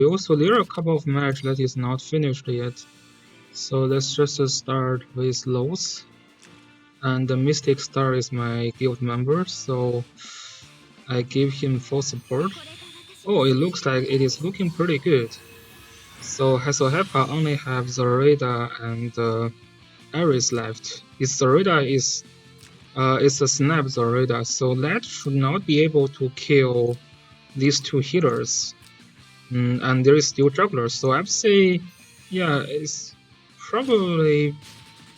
Also, there are a couple of matches that is not finished yet. So let's just start with Lowe's. And the Mystic Star is my guild member, so I give him full support. Oh, it looks like it is looking pretty good. So Hasohepa only have Zoraida and Ares left. His Zoraida is a snap Zoraida, so that should not be able to kill these two healers. And there is still Juggler, so I'd say, yeah, it's probably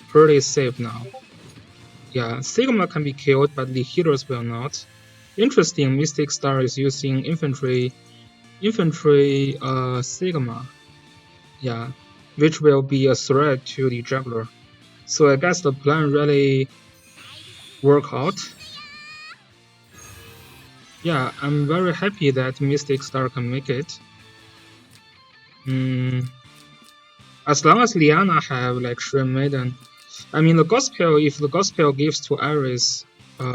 pretty safe now. Yeah, Sigma can be killed, but the healers will not. Interesting, Mystic Star is using infantry Sigma. Yeah, which will be a threat to the Juggler. So I guess the plan really worked out. Yeah, I'm very happy that Mystic Star can make it. As long as Liana have like Shrine Maiden. I mean, the Gospel, if the Gospel gives to Ares,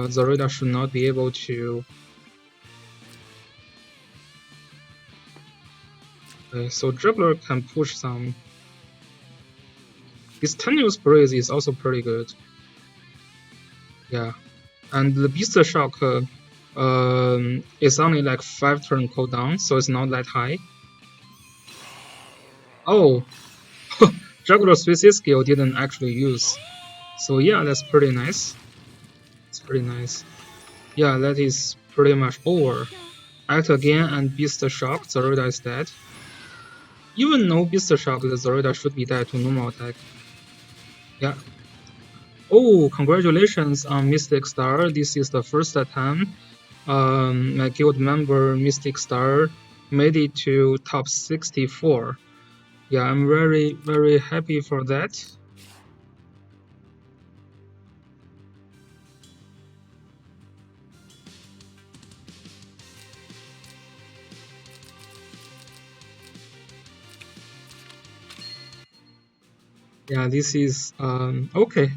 Zoraida should not be able to. Okay, so Juggler can push some. This Tenuous Breeze is also pretty good. Yeah, and the Beast Shock is only like 5 turn cooldown, so it's not that high. Oh, Juggler Suicide skill didn't actually use. So yeah, that's pretty nice. It's pretty nice. Yeah, that is pretty much over. Act again and Beast Shock, Zoraida is dead. Even no Beast Shock, the Zoraida should be dead to normal attack. Yeah. Oh, congratulations on Mystic Star. This is the first time my guild member Mystic Star made it to top 64. Yeah, I'm very, very happy for that. Yeah, this is okay.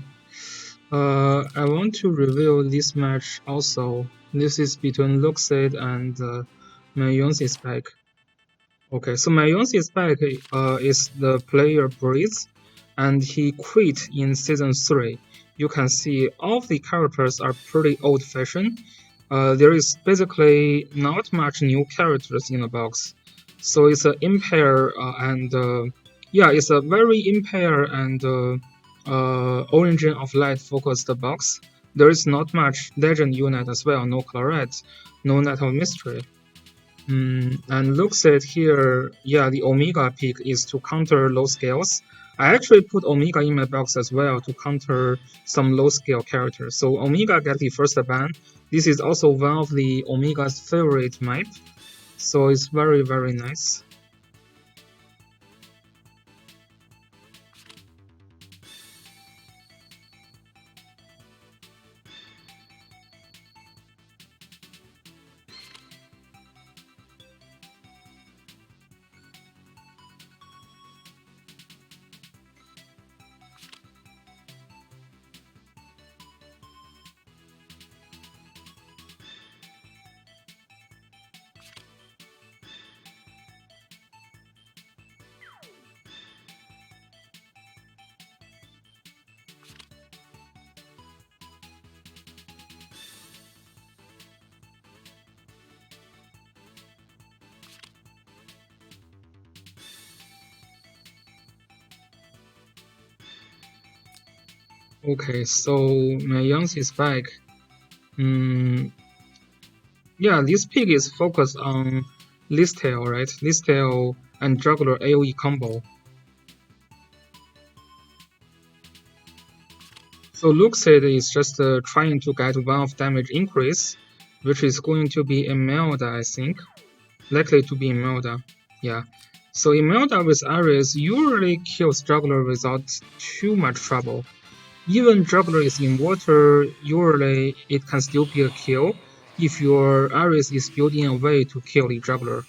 I want to reveal this match also. This is between Luxid and Mayonnaise Spike. Okay, so Mayonnaise Spike is the player Breeze, and he quit in season 3. You can see all of the characters are pretty old-fashioned. There is basically not much new characters in the box. So it's an Impair and yeah, it's a very Impair and Origin of Light focused box. There is not much Legend unit as well, no Claret, no Night of Mystery. And looks at here, yeah, the Omega pick is to counter low scales. I actually put Omega in my box as well to counter some low scale characters. So Omega got the first ban. This is also one of the Omega's favorite map. So it's very, very nice. Okay, so my Youngs is back. Yeah, this pick is focused on Listel, right? Listel and Juggler AoE combo. So Luxid is just trying to get one of damage increase, which is going to be Imelda, I think. Likely to be Imelda. Yeah. So Imelda with Ares usually kills Juggler without too much trouble. Even Juggler is in water, usually it can still be a kill if your Ares is building a way to kill the Juggler.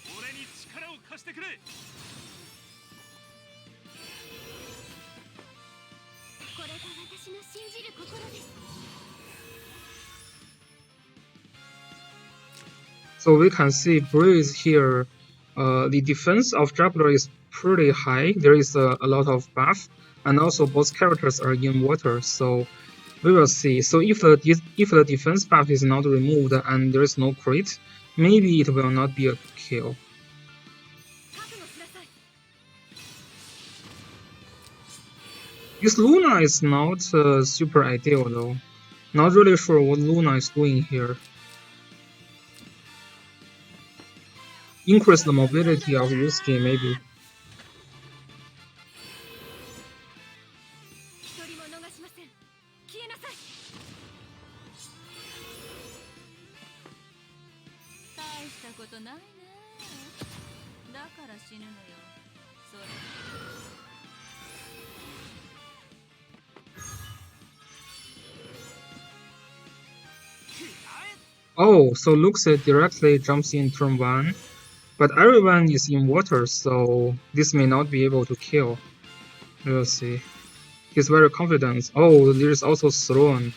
So we can see Breeze here the defense of Juggler is pretty high. There is a lot of buff, and also both characters are in water, so we will see. So if the defense buff is not removed and there is no crit, maybe it will not be a kill. This Luna is not super ideal though. Not really sure what Luna is doing here. Increase the mobility of Yusuke, maybe. Oh, so Luxed directly jumps in turn 1, but everyone is in water, so this may not be able to kill. We'll see. He's very confident. Oh, there's also Throne.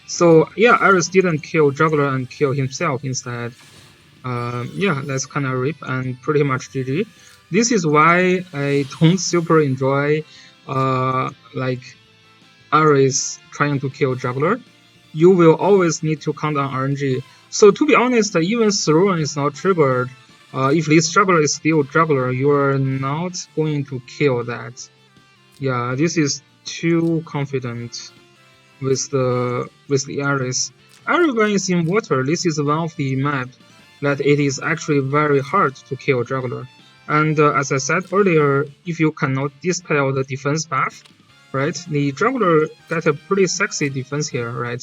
So yeah, Ares didn't kill Juggler and kill himself instead. Yeah, that's kinda rip and pretty much GG. This is why I don't super enjoy like Ares trying to kill Juggler. You will always need to count on RNG. So to be honest, even Throne is not triggered. If this Juggler is still Juggler, you are not going to kill that. Yeah, this is too confident with the Ares. Everyone is in water. This is one of the map that it is actually very hard to kill Juggler. And as I said earlier, if you cannot dispel the defense buff, right, the Juggler got a pretty sexy defense here, right?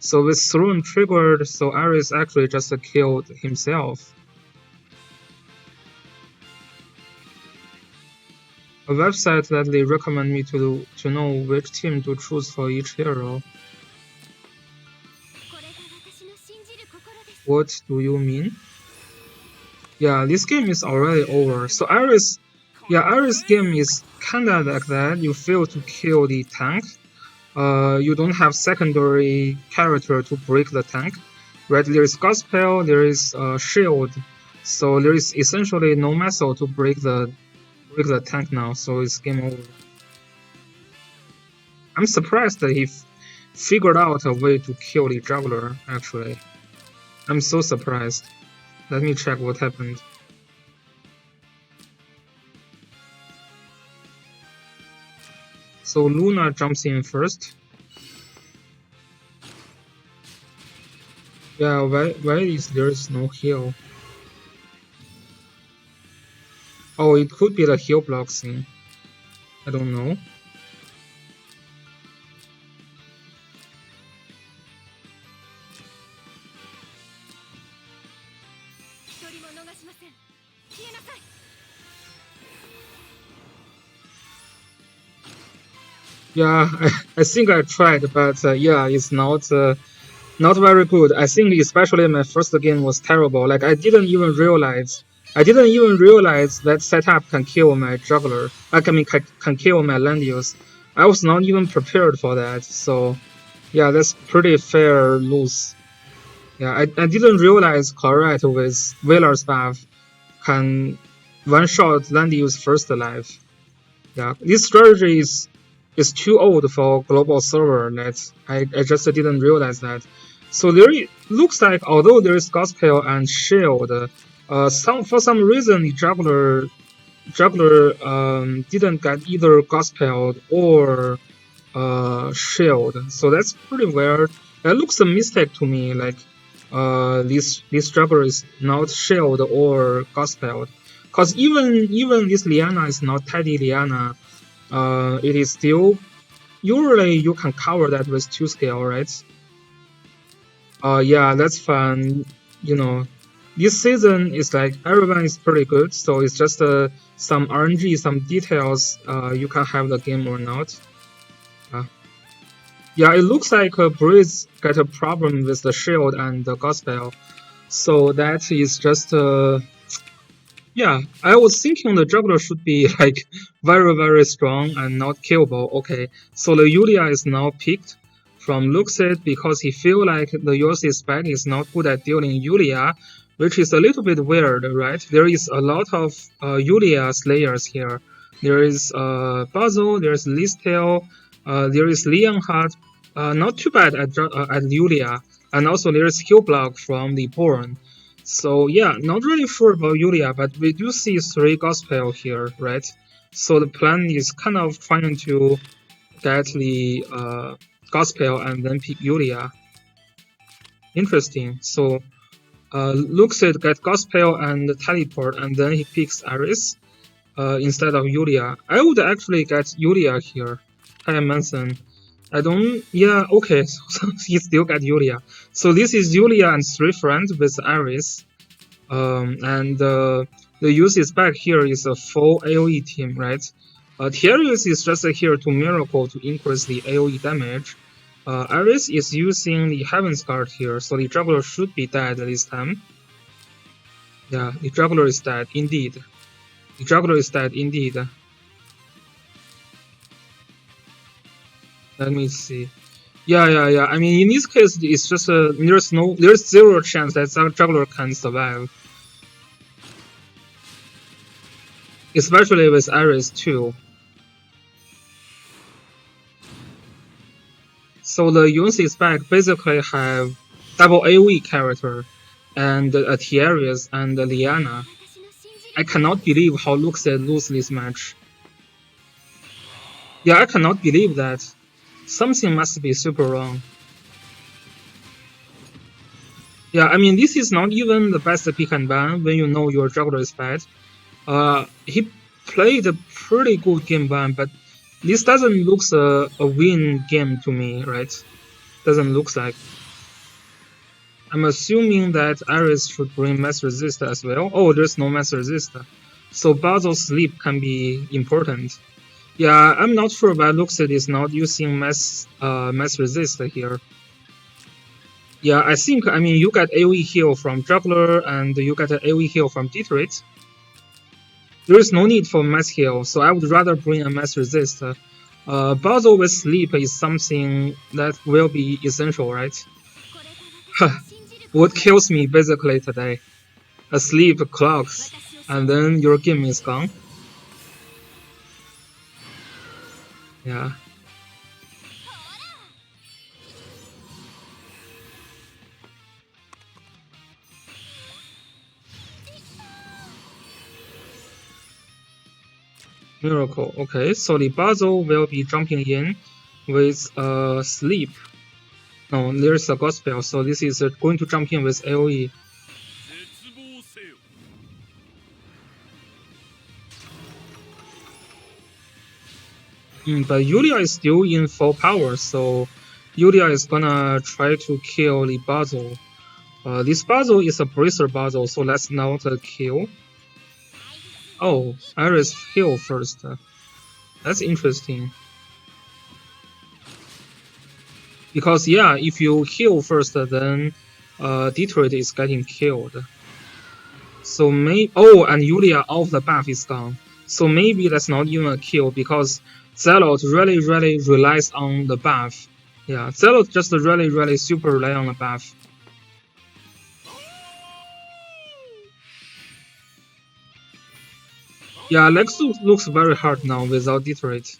So with Throne triggered, so Ares actually just killed himself. A website that they recommend me to know which team to choose for each hero. What do you mean? Yeah, this game is already over. So Ares game is kinda like that. You fail to kill the tank. You don't have secondary character to break the tank. Right? There is Gospel, there is Shield. So there is essentially no method to break the tank now, so it's game over. I'm surprised that he figured out a way to kill the Juggler, actually. I'm so surprised. Let me check what happened. So Luna jumps in first. Yeah, why is there no heal? Oh, it could be the heal block thing. I don't know. Yeah, I think I tried, but yeah, it's not very good. I think especially my first game was terrible. Like I didn't even realize that setup can kill my Juggler. I mean, can kill my Landius. I was not even prepared for that. So yeah, that's pretty fair lose. Yeah, I didn't realize Correct with Wheeler's buff can one-shot Landius first life. Yeah, this strategy is too old for global server. That I just didn't realize that. So there looks like although there is Gospel and Shield, for some reason the Juggler didn't get either Gospel or Shield. So that's pretty weird. That looks a mistake to me. Like this Juggler is not Shield or Gospel. Cause even this Liana is not Teddy Liana. It is still usually you can cover that with 2 scale, right? Yeah, that's fun. You know, this season is like everyone is pretty good, so it's just some RNG, some details. You can have the game or not. Yeah, it looks like Breeze got a problem with the shield and the gospel, so that is just yeah, I was thinking the Juggler should be like very strong and not killable. Okay, so the Yulia is now picked from Luxed because he feel like the Yossi spec is not good at dealing Yulia, which is a little bit weird, right? There is a lot of Yulia Slayers here. There is Basil, there's Listel, there is Leonhardt. Not too bad at Yulia, and also there's Heal Block from the Born. So yeah, not really sure about Yulia, but we do see 3 Gospel here, right? So the plan is kind of trying to get the Gospel and then pick Yulia. Interesting. So Luxid get Gospel and Teleport, and then he picks Aris instead of Yulia. I would actually get Yulia here. I mentioned. I don't. Yeah, okay. So he still got Yulia. So this is Yulia and 3 friends with Aris. And the uses back here is a full AoE team, right? Terius is just here to Miracle to increase the AoE damage. Aris is using the Heaven's Guard here, so the Juggler should be dead this time. Yeah, the Juggler is dead, indeed. The Juggler is dead, indeed. Let me see. Yeah. I mean, in this case, it's just there's 0 chance that Juggler can survive. Especially with Aris too. So the Yunzi spec basically have double AoE character, and Terius and Liana. I cannot believe how Luxid lose this match. Yeah, I cannot believe that. Something must be super wrong. Yeah, I mean, this is not even the best pick and ban when you know your juggler is bad. He played a pretty good game ban, but this doesn't look a win game to me, right? Doesn't look like. I'm assuming that Aris should bring Mass Resist as well. Oh, there's no Mass Resist. So Basil's Sleep can be important. Yeah, I'm not sure why Luxid is not using Mass Resist here. Yeah, I mean, you get AoE heal from Juggler, and you get an AoE heal from Detroit. There is no need for Mass heal, so I would rather bring a Mass Resist. Basil with Sleep is something that will be essential, right? What kills me basically today? A sleep clocks, and then your game is gone. Yeah. Miracle. Okay, so the Basil will be jumping in with Sleep. No, there's a Gospel, so this is going to jump in with AoE. But Yulia is still in full power, so Yulia is gonna try to kill the Basil. This Basil is a Bracer Basil, so let's not kill. Oh, Aris heal first. That's interesting. Because yeah, if you heal first, then Detroit is getting killed. So and Yulia off the buff is gone. So maybe that's not even a kill because Zealot really relies on the buff. Yeah, Zealot just really super rely on the buff. Yeah, Lex looks very hard now without Detroit.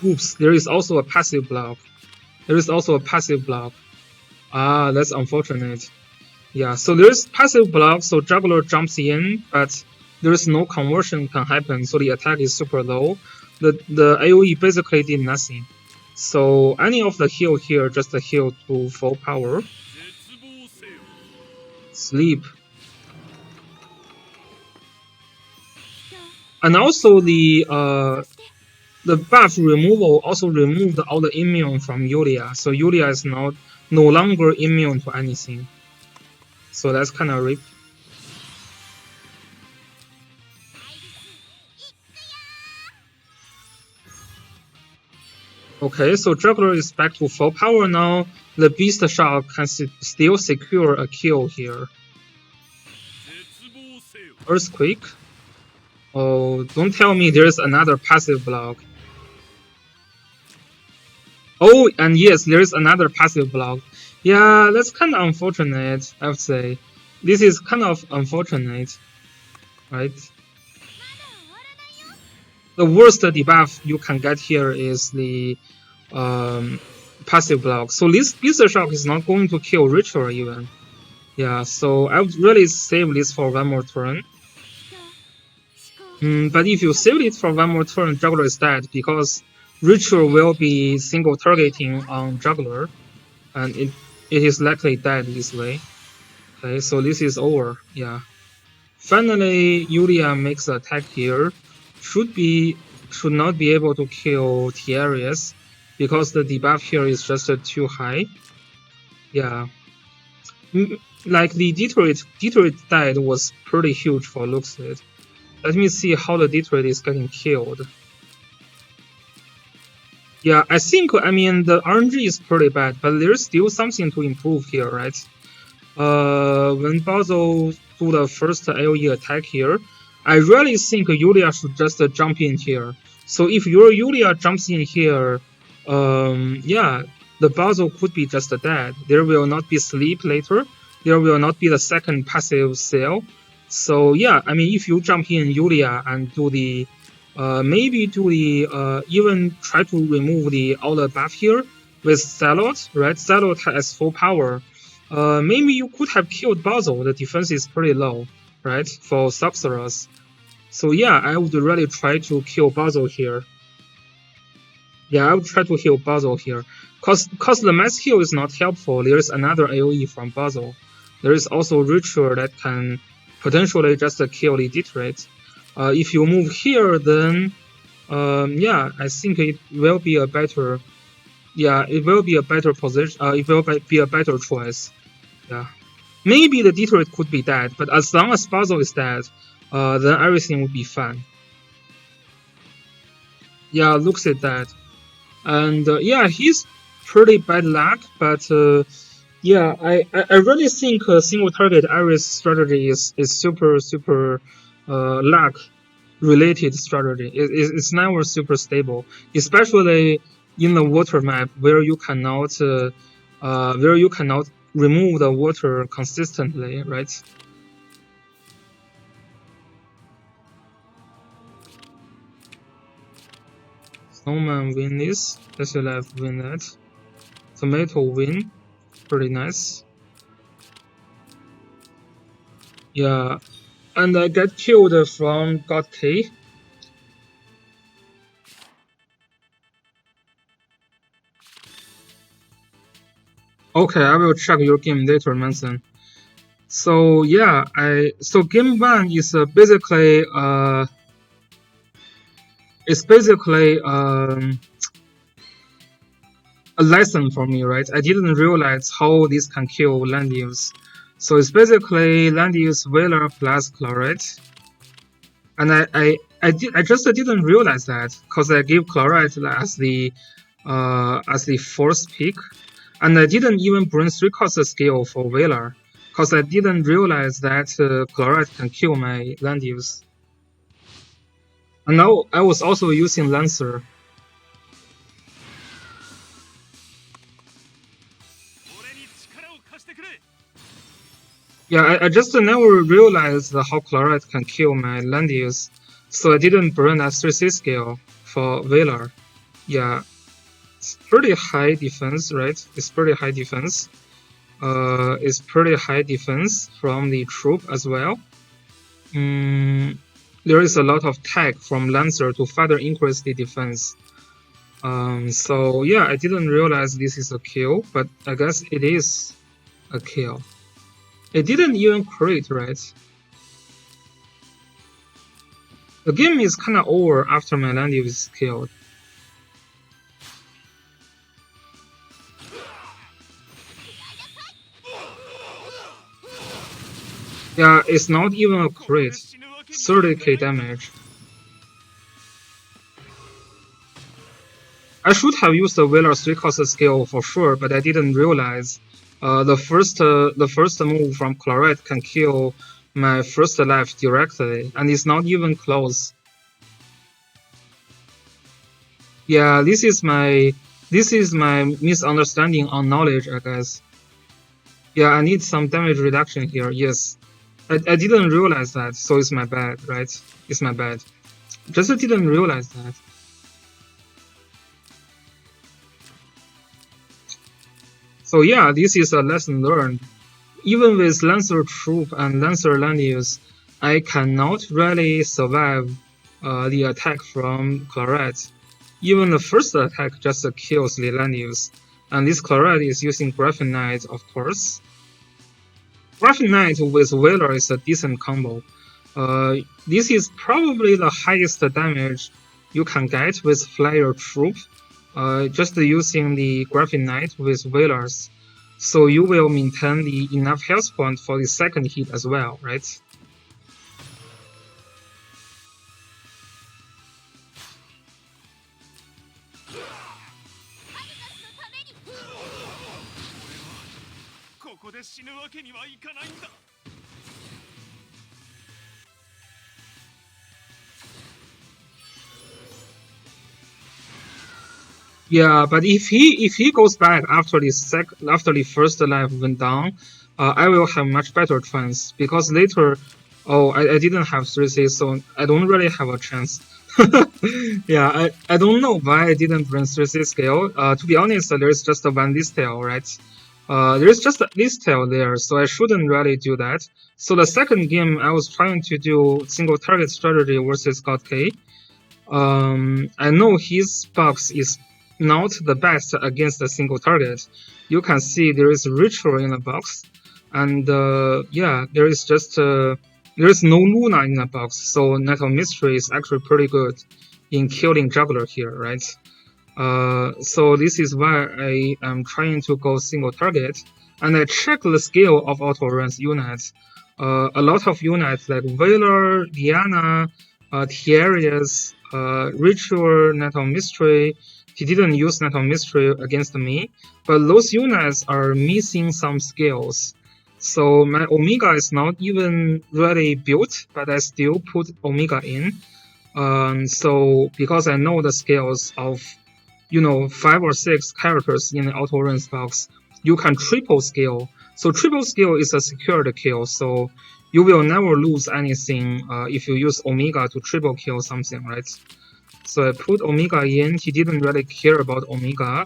Oops, there is also a passive block. Ah, that's unfortunate. Yeah, so there's passive block, so Juggler jumps in, but there is no conversion can happen, so the attack is super low. The AoE basically did nothing. So any of the heal here just a heal to full power. Sleep. And also the buff removal also removed all the immune from Yulia, so Yulia is no longer immune to anything. So that's kind of rip. Okay, so Juggler is back to full power now. The Beast Shark can still secure a kill here. Earthquake? Oh, don't tell me there's another passive block. Oh, and yes, there's another passive block. Yeah, that's kind of unfortunate, I would say. This is kind of unfortunate, right? The worst debuff you can get here is the passive block. So this Blizzard Shock is not going to kill Ritual even. Yeah, so I would really save this for one more turn. But if you save it for one more turn, Juggler is dead because Ritual will be single targeting on Juggler, and it is likely dead this way. Okay, so this is over. Yeah. Finally, Yulia makes an attack here. Should not be able to kill Tiaris because the debuff here is just too high. Yeah. Like the Detroit died was pretty huge for Luxid. Let me see how the Detroit is getting killed. Yeah, I mean, the RNG is pretty bad, but there's still something to improve here, right? When Bazo do the first AoE attack here, I really think Yulia should just jump in here. So if your Yulia jumps in here, yeah, the Bazo could be just dead. There will not be sleep later. There will not be the second passive sale. So yeah, I mean, if you jump in Yulia and do the maybe do the even try to remove the outer buff here with Salot, right? Salot has full power. Maybe you could have killed Bazo. The defense is pretty low, right? For Sorcerers. So yeah, I would really try to kill Bazo here. Yeah, I would try to heal Bazo here. Cause the mass heal is not helpful. There is another AoE from Bazo. There is also Ritual that can potentially just kill the Detroit. If you move here, then yeah, I think it will be a better. Yeah, it will be a better position. It will be a better choice. Yeah, maybe the Detroit could be dead, but as long as Bazo is dead, then everything would be fine. Yeah, looks at that, and yeah, he's pretty bad luck, but yeah, I really think single target Iris strategy is super luck related strategy. It's never super stable, especially in the water map where you cannot remove the water consistently, right? Snowman win this. SLF win that. Tomato win. Pretty nice. Yeah. And I get killed from God K. Okay, I will check your game later, Manson. So yeah, so game one is basically it's basically a lesson for me, right? I didn't realize how this can kill land use. So it's basically land use Veiler plus Chlorite. And I just didn't realize that because I gave Chlorite as the fourth pick. And I didn't even bring 3-cost skill for Veiler because I didn't realize that Chlorite can kill my land use. And now I was also using Lancer. Yeah, I just never realized how Chlorite can kill my land use, so I didn't burn that 3C skill for Veiler. Yeah, it's pretty high defense, right? It's pretty high defense. It's pretty high defense from the troop as well. There is a lot of tech from Lancer to further increase the defense. So yeah, I didn't realize this is a kill, but I guess it is a kill. It didn't even crit, right? The game is kinda over after my land use is killed. Yeah, it's not even a crit. 30k damage. I should have used the Veiler 3-cost skill for sure, but I didn't realize the first move from Chlorite can kill my first life directly, and it's not even close. Yeah, this is my misunderstanding on knowledge, I guess. Yeah, I need some damage reduction here. Yes, I didn't realize that, so it's my bad, right? It's my bad. Just didn't realize that. So yeah, this is a lesson learned. Even with Lancer Troop and Lancer Landius, I cannot really survive the attack from Claret. Even the first attack just kills the Landius. And this Claret is using Graphene Knight, of course. Graphene Knight with Wailer is a decent combo. This is probably the highest damage you can get with Flyer Troop, just using the Graphene Knight with Wailers. So you will maintain the enough health point for the second hit as well, right? Yeah, but if he goes back after the first life went down, I will have much better chance because later, oh, I didn't have 3C, so I don't really have a chance. Yeah, I don't know why I didn't bring 3C scale. To be honest, there is just a one list tail, right? There is just a list tail there, so I shouldn't really do that. So the second game, I was trying to do single target strategy versus God K. I know his box is not the best against a single target. You can see there is ritual in the box, and yeah, there is no Luna in the box, so Night of Mystery is actually pretty good in killing Juggler here, right? So this is why I am trying to go single target, and I check the skill of auto runs units. A lot of units like Veiler, Diana, Tiarius, Ritual, Night of Mystery. He didn't use Night of Mystery against me, but those units are missing some skills. So my Omega is not even really built, but I still put Omega in. So because I know the skills of 5 or 6 characters in the auto runs box, you can triple skill. So triple skill is a secured kill, so you will never lose anything if you use Omega to triple kill something, right? So I put Omega in. He didn't really care about Omega.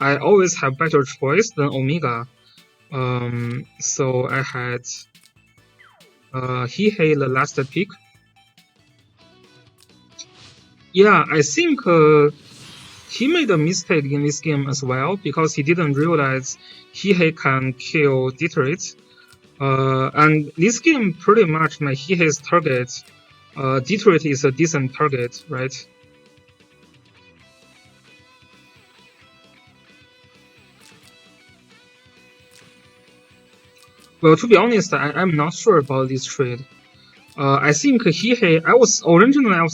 I always have better choice than Omega. So I had Hihei the last pick. Yeah, I think he made a mistake in this game as well because he didn't realize Hihei can kill Detroit. And this game pretty much my Hihei's target. Detroit is a decent target, right? Well, to be honest, I'm not sure about this trade. I think Hihei. I was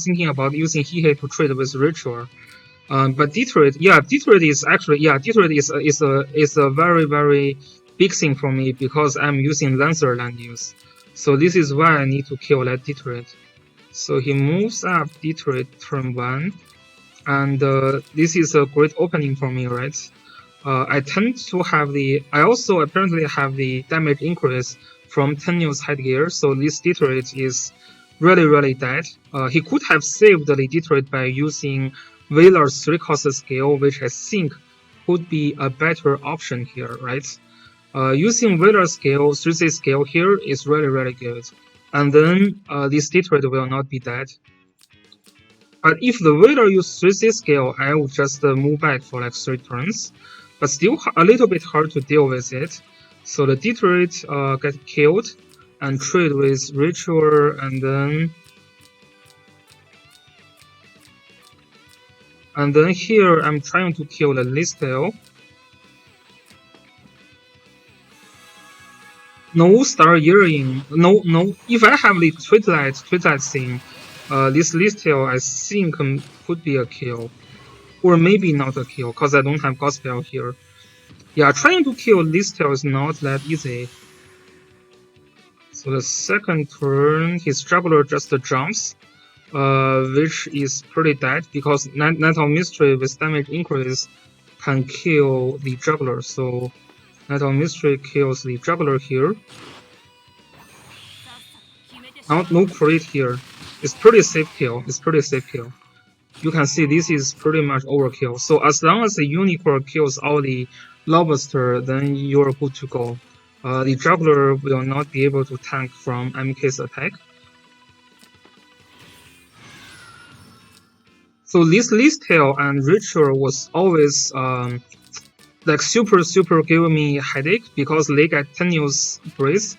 thinking about using Hihei to trade with Ritual. But Detroit is actually, Detroit is a very, very big thing for me because I'm using Lancer land use. So this is why I need to kill that Detroit. So he moves up Detroit turn 1, and this is a great opening for me, right? I tend to have I also apparently have the damage increase from Tenuous Headgear, so this Detroit is really, really dead. He could have saved the Detroit by using Wailer's 3-cost skill, which I think would be a better option here, right? Using Wailer's skill, 3C skill here is really, really good. And then this Detroit will not be dead. But if the Wailer use 3C skill, I would just move back for like 3 turns. But still a little bit hard to deal with it. So the Detroit get killed and trade with Ritual, and then here I'm trying to kill the Listel. No Star Earring. No. If I have the Twilight thing, this Listel I think could be a kill. Or maybe not a kill, because I don't have Gospel here. Yeah, trying to kill Listel is not that easy. So the second turn, his Juggler just jumps, which is pretty dead because Night of Mystery with damage increase can kill the Juggler. So Night of Mystery kills the juggler here. No crit here. It's pretty safe kill. It's pretty safe kill. You can see this is pretty much overkill. So as long as the unicorn kills all the lobster, then you're good to go. The juggler will not be able to tank from MK's attack. So this Listel and Ritual was always like super giving me a headache because they get tenuous breeze.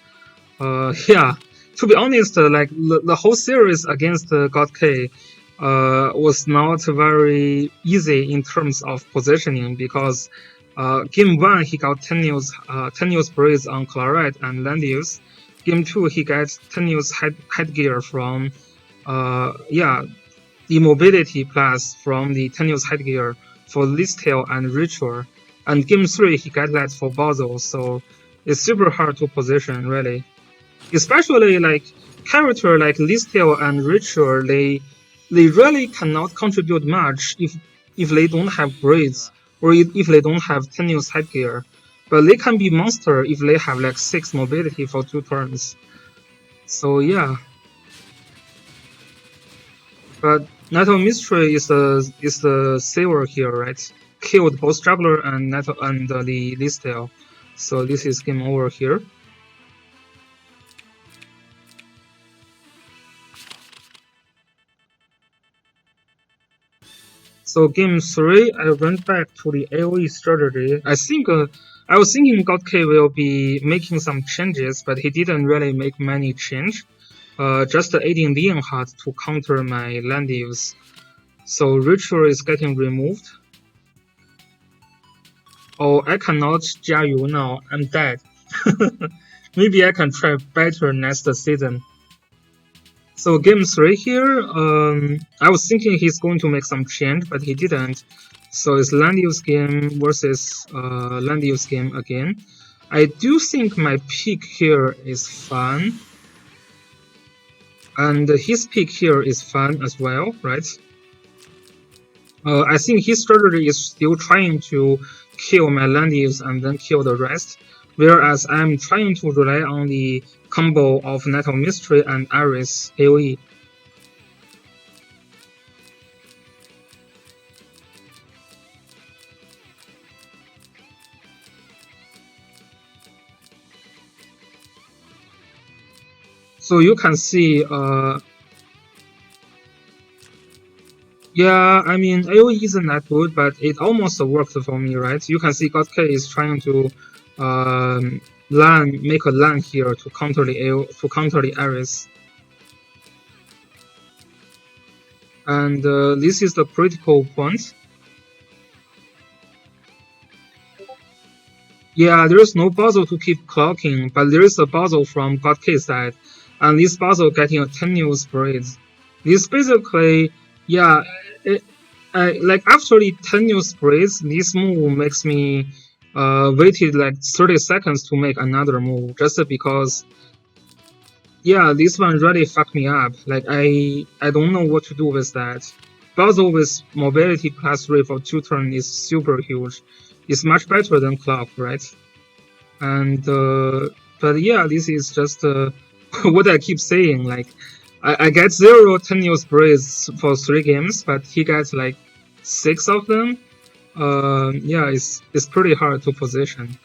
Yeah, to be honest, like the whole series against God K was not very easy in terms of positioning because game 1 he got tenuous breeze on Claret and Landius. Game 2 he gets tenuous headgear from yeah, the mobility plus from the tenuous headgear for Listel and Ritual. And game 3 he got that for Basil, so it's super hard to position really. Especially like character like Listel and Ritual, they really cannot contribute much if they don't have braids or if they don't have tenuous headgear. But they can be monster if they have like 6 mobility for 2 turns. So yeah. But Night of Mystery is the saver here, right? Killed both Juggler and the Listel. So this is game over here. So game 3, I went back to the AoE strategy. I think I was thinking God K will be making some changes, but he didn't really make many change. Just adding Leonhardt to counter my Landius. So Ritual is getting removed. Oh, I cannot Jiayu now. I'm dead. Maybe I can try better next season. So game 3 here, I was thinking he's going to make some change, but he didn't. So it's Landius game versus Landius game again. I do think my pick here is fun. And his pick here is fun as well, right? I think his strategy is still trying to kill my Landius and then kill the rest. Whereas I'm trying to rely on the combo of Night of Mystery and Iris AoE. So you can see, yeah, I mean, AoE isn't that good, but it almost worked for me, right? You can see God K is trying to make a LAN here to counter the Ares. And this is the critical point. Yeah, there is no puzzle to keep clocking, but there is a puzzle from God K side, and this puzzle getting a tenuous breeze. This basically, yeah, like after the tenuous breeze, this move makes me waited like 30 seconds to make another move just because. Yeah, this one really fucked me up. Like I don't know what to do with that. Puzzle with mobility plus 3 for 2 turns is super huge. It's much better than clock, right? And but yeah, this is just what I keep saying. Like I get 0 tenuous breeze for 3 games, but he gets like 6 of them. Yeah, it's pretty hard to position.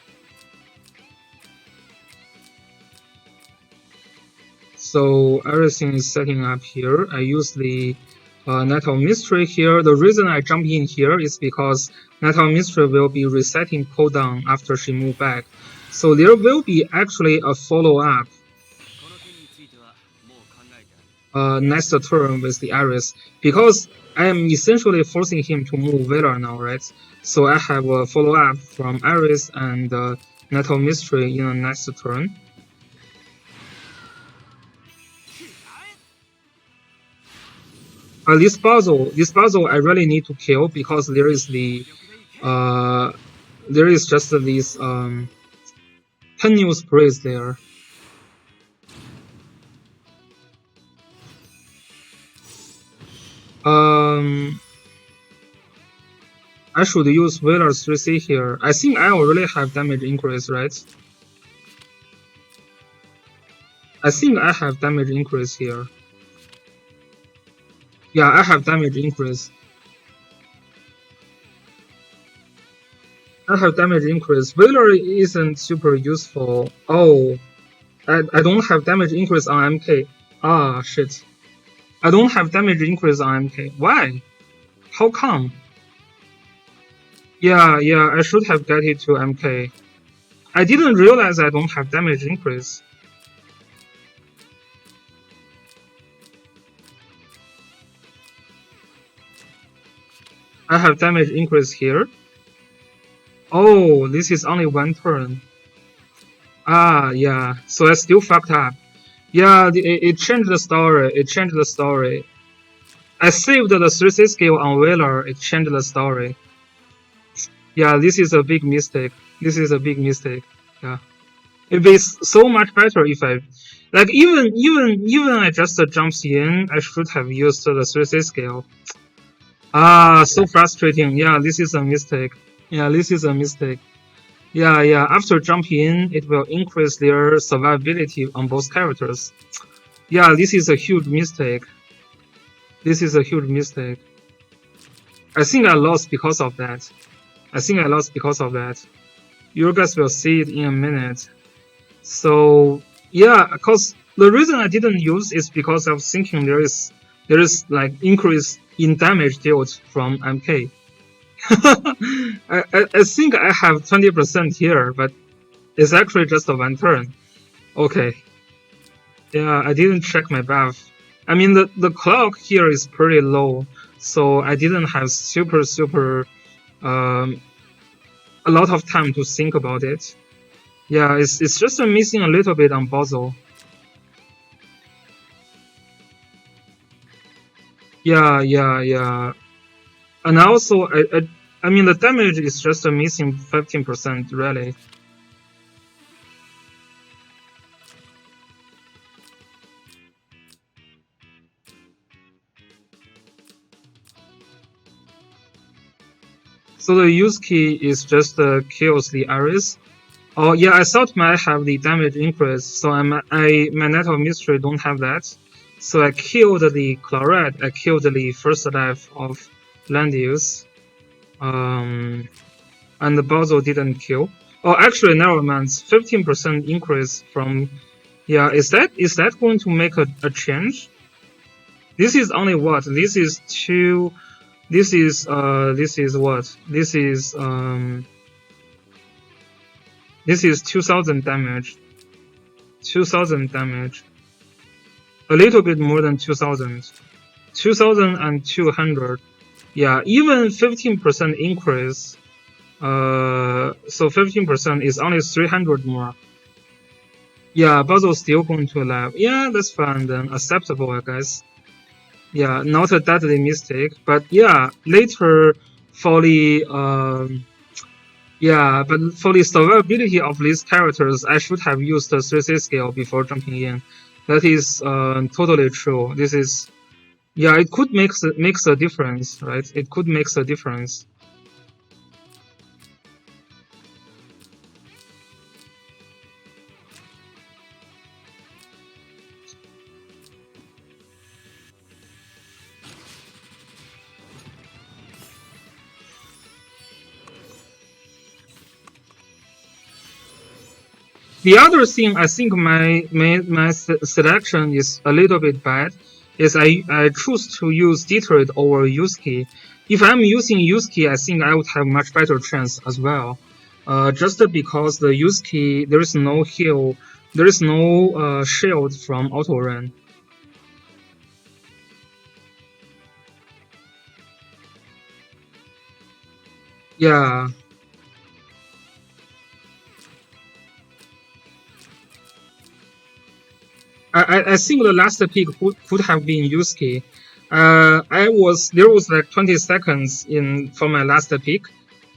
So everything is setting up here. I use the Night of Mystery here. The reason I jump in here is because Night of Mystery will be resetting cooldown after she move back. So there will be actually a follow-up next turn with the Ares, because I am essentially forcing him to move Velar now, right? So I have a follow-up from Ares and Night of Mystery in the next turn. This puzzle I really need to kill because there is just this tenuous breeze there. I should use Wheeler 3C here. I think I already have damage increase, right? I think I have damage increase here. Yeah, I have damage increase. I have damage increase. Wheeler isn't super useful. Oh, I don't have damage increase on MK. Ah, shit. I don't have damage increase on MK. Why? How come? Yeah, I should have get it to MK. I didn't realize I don't have damage increase. I have damage increase here. Oh, this is only one turn. Ah, yeah. So I still fucked up. Yeah, it changed the story. It changed the story. I saved the 3C skill on Wheeler. It changed the story. Yeah, this is a big mistake. This is a big mistake. Yeah. It'd be so much better if I, like, even I just jumps in, I should have used the 3C skill. Ah, so frustrating. Yeah, this is a mistake. Yeah, this is a mistake. Yeah. After jumping in, it will increase their survivability on both characters. Yeah, this is a huge mistake. This is a huge mistake. I think I lost because of that. I think I lost because of that. You guys will see it in a minute. So yeah, because the reason I didn't use is because I was thinking there is like increase in damage dealt from MK. I think I have 20% here, but it's actually just a one turn. Okay. Yeah, I didn't check my buff. I mean, the clock here is pretty low, so I didn't have super a lot of time to think about it. Yeah, it's just missing a little bit on Bozo. Yeah. And also, I mean, the damage is just missing 15%, really. So the use key is just kills the Ares. Oh yeah, I thought might have the damage increase, so my Net of Mystery don't have that. So I killed the Chloride, I killed the first life of Landius. And the Bozo didn't kill. Oh, actually, never mind. 15% increase from. Yeah, is that going to make a change? This is only what? This is two. This is what? This is 2000 damage. 2000 damage. A little bit more than 2000. 2200. Yeah, even 15% increase. So 15% is only 300 more. Yeah, Basil's still going to alive. Yeah, that's fine then. Acceptable, I guess. Yeah, not a deadly mistake. But yeah, later for the but for the survivability of these characters, I should have used the 3C scale before jumping in. That is totally true. This is it could makes a difference, right? It could makes a difference. The other thing I think my selection is a little bit bad is I choose to use Detroit over Yusuke. If I'm using Yusuke, I think I would have much better chance as well. Just because the Yusuke there is no heal, there is no shield from auto run. Yeah. I think the last pick could have been Yusuke. There was like 20 seconds for my last pick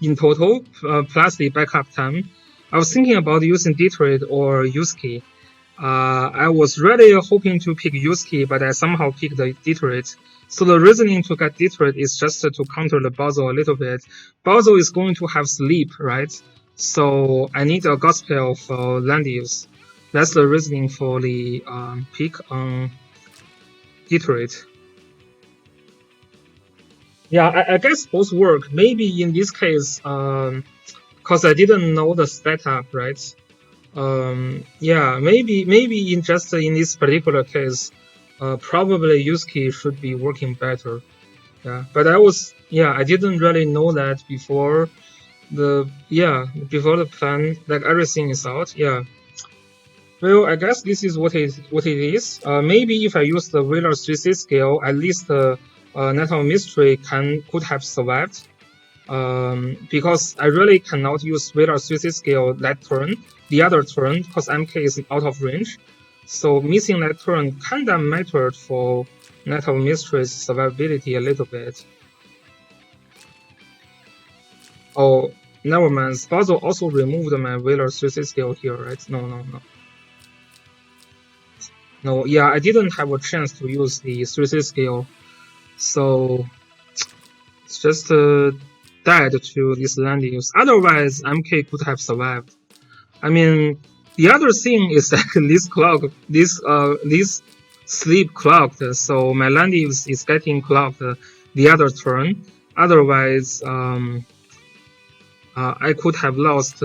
in total, plus the backup time. I was thinking about using Detroit or Yusuke. I was really hoping to pick Yusuke, but I somehow picked the Detroit. So the reasoning to get Detroit is just to counter the Bazo a little bit. Bazo is going to have sleep, right? So I need a Gospel for land use. That's the reasoning for the pick on Detroit. Yeah, I guess both work. Maybe in this case, because I didn't know the setup, right? Yeah, maybe in this particular case, probably Yusuke should be working better. Yeah, but I didn't really know that before before the plan, like everything is out. Yeah. Well, I guess this is what it is. Maybe if I use the Wheeler 3C scale, at least the Nettle Mystery could have survived. Because I really cannot use Wheeler 3C scale that turn, the other turn, because MK is out of range. So missing that turn kinda mattered for Nettle Mystery's survivability a little bit. Oh, never mind. Spazo also removed my Wheeler 3C scale here, right? No. No, yeah, I didn't have a chance to use the 3C scale. So it's just died to this land use. Otherwise, MK could have survived. I mean, the other thing is that this sleep clocked, so my land is getting clocked the other turn. Otherwise, I could have lost.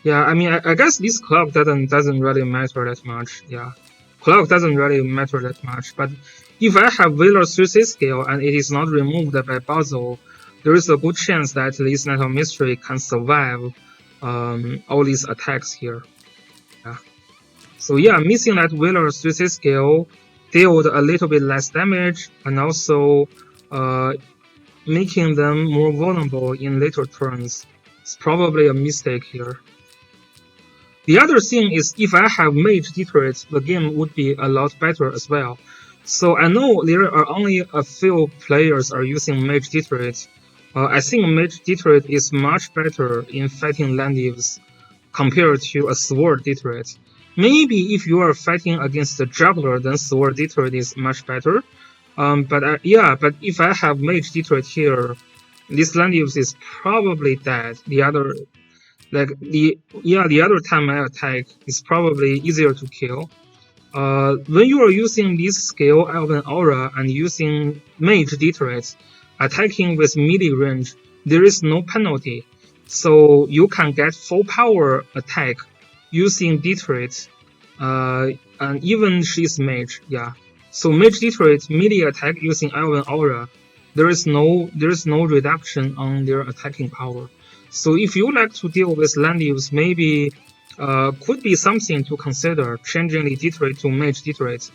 Yeah, I mean, I guess this clock doesn't really matter that much. Yeah, clock doesn't really matter that much. But if I have Wheeler 3C scale and it is not removed by Basil, there is a good chance that this Nettle Mystery can survive all these attacks here. Yeah. So yeah, missing that Wheeler 3C scale dealt a little bit less damage and also making them more vulnerable in later turns. It's probably a mistake here. The other thing is if I have Mage Detroit, the game would be a lot better as well. So I know there are only a few players are using Mage Detroit. I think Mage Detroit is much better in fighting Landivs compared to a Sword Detroit. Maybe if you are fighting against the Juggler, then Sword Detroit is much better. But if I have Mage Detroit here, this Landivs is probably dead. The other time I attack is probably easier to kill. When you are using this skill Elven Aura and using Mage Detroit, attacking with melee range, there is no penalty. So you can get full power attack using Detroit, and even she's Mage, yeah. So Mage Detroit melee attack using Elven Aura, there is no reduction on their attacking power. So if you like to deal with land use, maybe could be something to consider, changing the Detroit to Mage Detroit.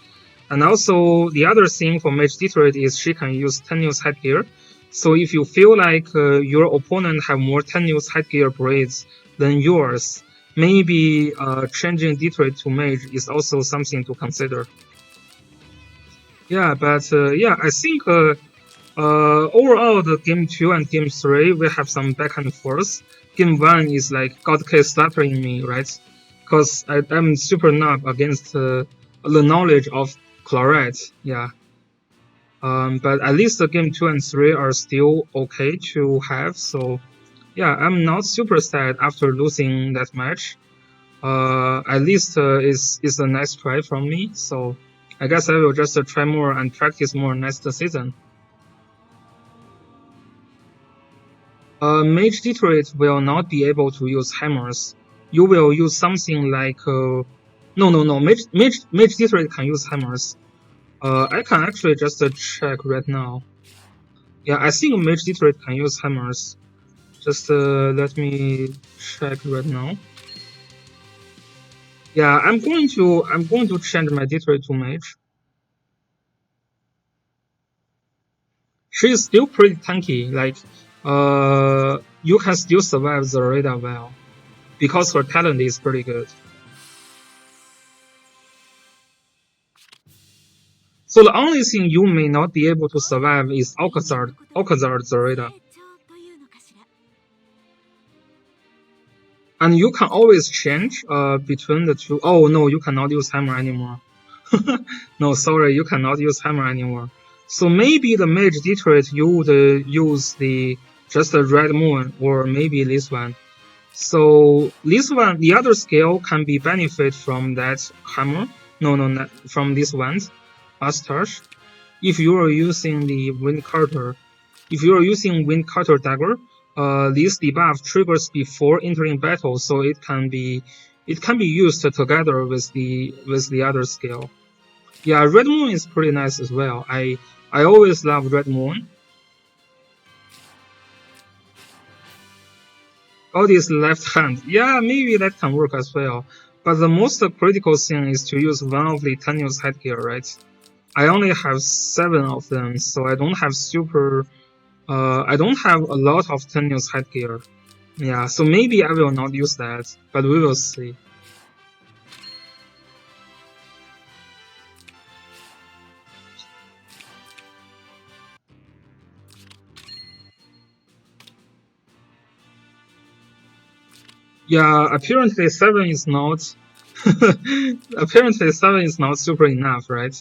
And also, the other thing for Mage Detroit is she can use tenuous headgear. So if you feel like your opponent have more tenuous headgear braids than yours, maybe changing Detroit to Mage is also something to consider. Yeah, but I think overall, the game 2 and game 3 we have some back and forth. Game 1 is like God case slaughtering me, right? Because I'm super noob against the knowledge of Chlorite, yeah. But at least the game 2 and 3 are still okay to have, so yeah, I'm not super sad after losing that match. At least it's a nice try from me, so I guess I will just try more and practice more next season. Mage Detroit will not be able to use hammers. You will use something like no. Mage Detroit can use hammers. I can actually just check right now. Yeah, I think Mage Detroit can use hammers. Just let me check right now. Yeah, I'm going to change my Detroit to Mage. She is still pretty tanky. Like, you can still survive the radar well because her talent is pretty good. So the only thing you may not be able to survive is Alcazar Zorita. And you can always change between the two. Oh no, you cannot use hammer anymore. No, sorry, you cannot use hammer anymore. So maybe the mage Detroit you would use just the red moon, or maybe this one. So this one, the other skill can be benefit from that hammer. No, not from this one, Astash. If you are using the Wind Cutter, if you are using Wind Cutter Dagger, this debuff triggers before entering battle, so it can be used together with the other skill. Yeah, Red Moon is pretty nice as well. I always love Red Moon. All this left hand, yeah, maybe that can work as well. But the most critical thing is to use one of the Tenios headgear, right? I only have 7 of them, so I don't have I don't have a lot of Tenios headgear. Yeah, so maybe I will not use that, but we will see. Yeah, apparently 7 is not apparently 7 is not super enough, right?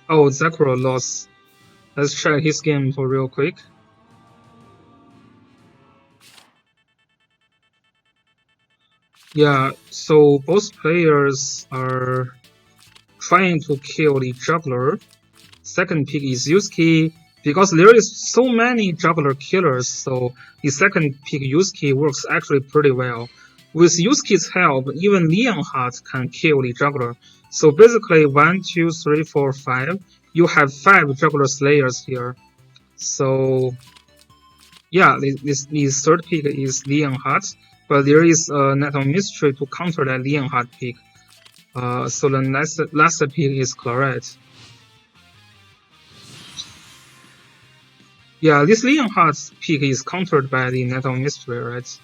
Oh, Zekro lost. Let's check his game for real quick. Yeah, so both players are trying to kill the juggler. Second pick is Yusuke, because there is so many juggler killers, so the second pick Yusuke works actually pretty well. With Yusuke's help, even Leonhardt can kill the juggler. So basically 1, 2, 3, 4, 5. You have 5 juggler slayers here. So yeah, this third pick is Leonhardt, but there is a Net of Mystery to counter that Leonhardt pick. So the last pick is Claret. Yeah, this Leonhardt's pick is countered by the Net of Mystery, right?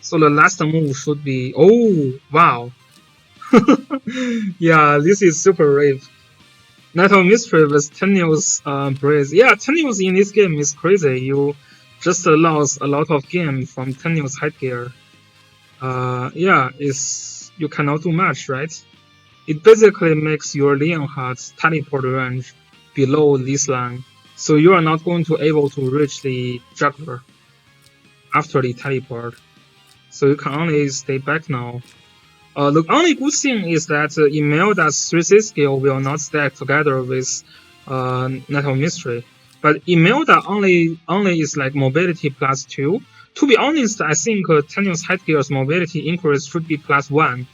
So the last move should be... Oh, wow. Yeah, this is super rave. Net of Mystery with Tenios Brace. Yeah, Tenios in this game is crazy. You just lost a lot of game from Tenios headgear. Yeah, you cannot do much, right? It basically makes your Leonhardt's teleport range below this line, so you are not going to able to reach the juggler after the teleport. So you can only stay back now. The only good thing is that Imelda's 3C skill will not stack together with Net of Mystery. But Imelda only is like mobility plus 2. To be honest, I think Tenios headgear's mobility increase should be plus 1.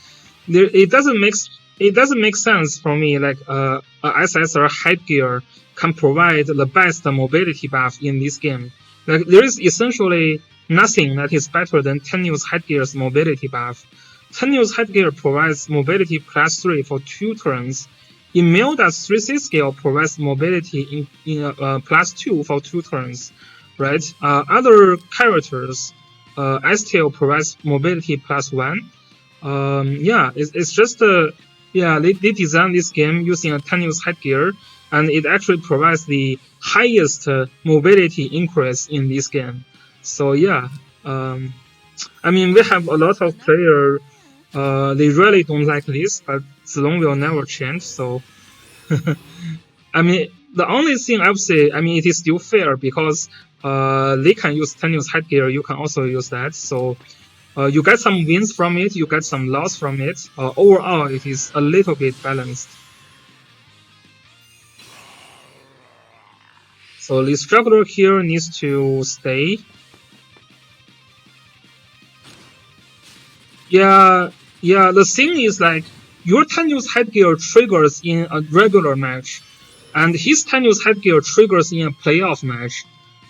It doesn't make sense for me. Like a SSR headgear can provide the best mobility buff in this game. Like there is essentially nothing that is better than Tenios headgear's mobility buff. Tenios headgear provides mobility plus 3 for 2 turns. Imelda's 3C skill provides mobility in plus 2 for 2 turns, right? Other characters, Estiel provides mobility plus 1. Yeah, it's just yeah, they designed this game using a Tenios headgear, and it actually provides the highest mobility increase in this game. So yeah, I mean, we have a lot of players. They really don't like this, but Zilong will never change. So, I mean, the only thing I would say, I mean, it is still fair because they can use Tenios headgear. You can also use that. So, you get some wins from it. You get some loss from it. Overall, it is a little bit balanced. So this juggler here needs to stay. Yeah, the thing is like your Tenios headgear triggers in a regular match, and his Tenios headgear triggers in a playoff match.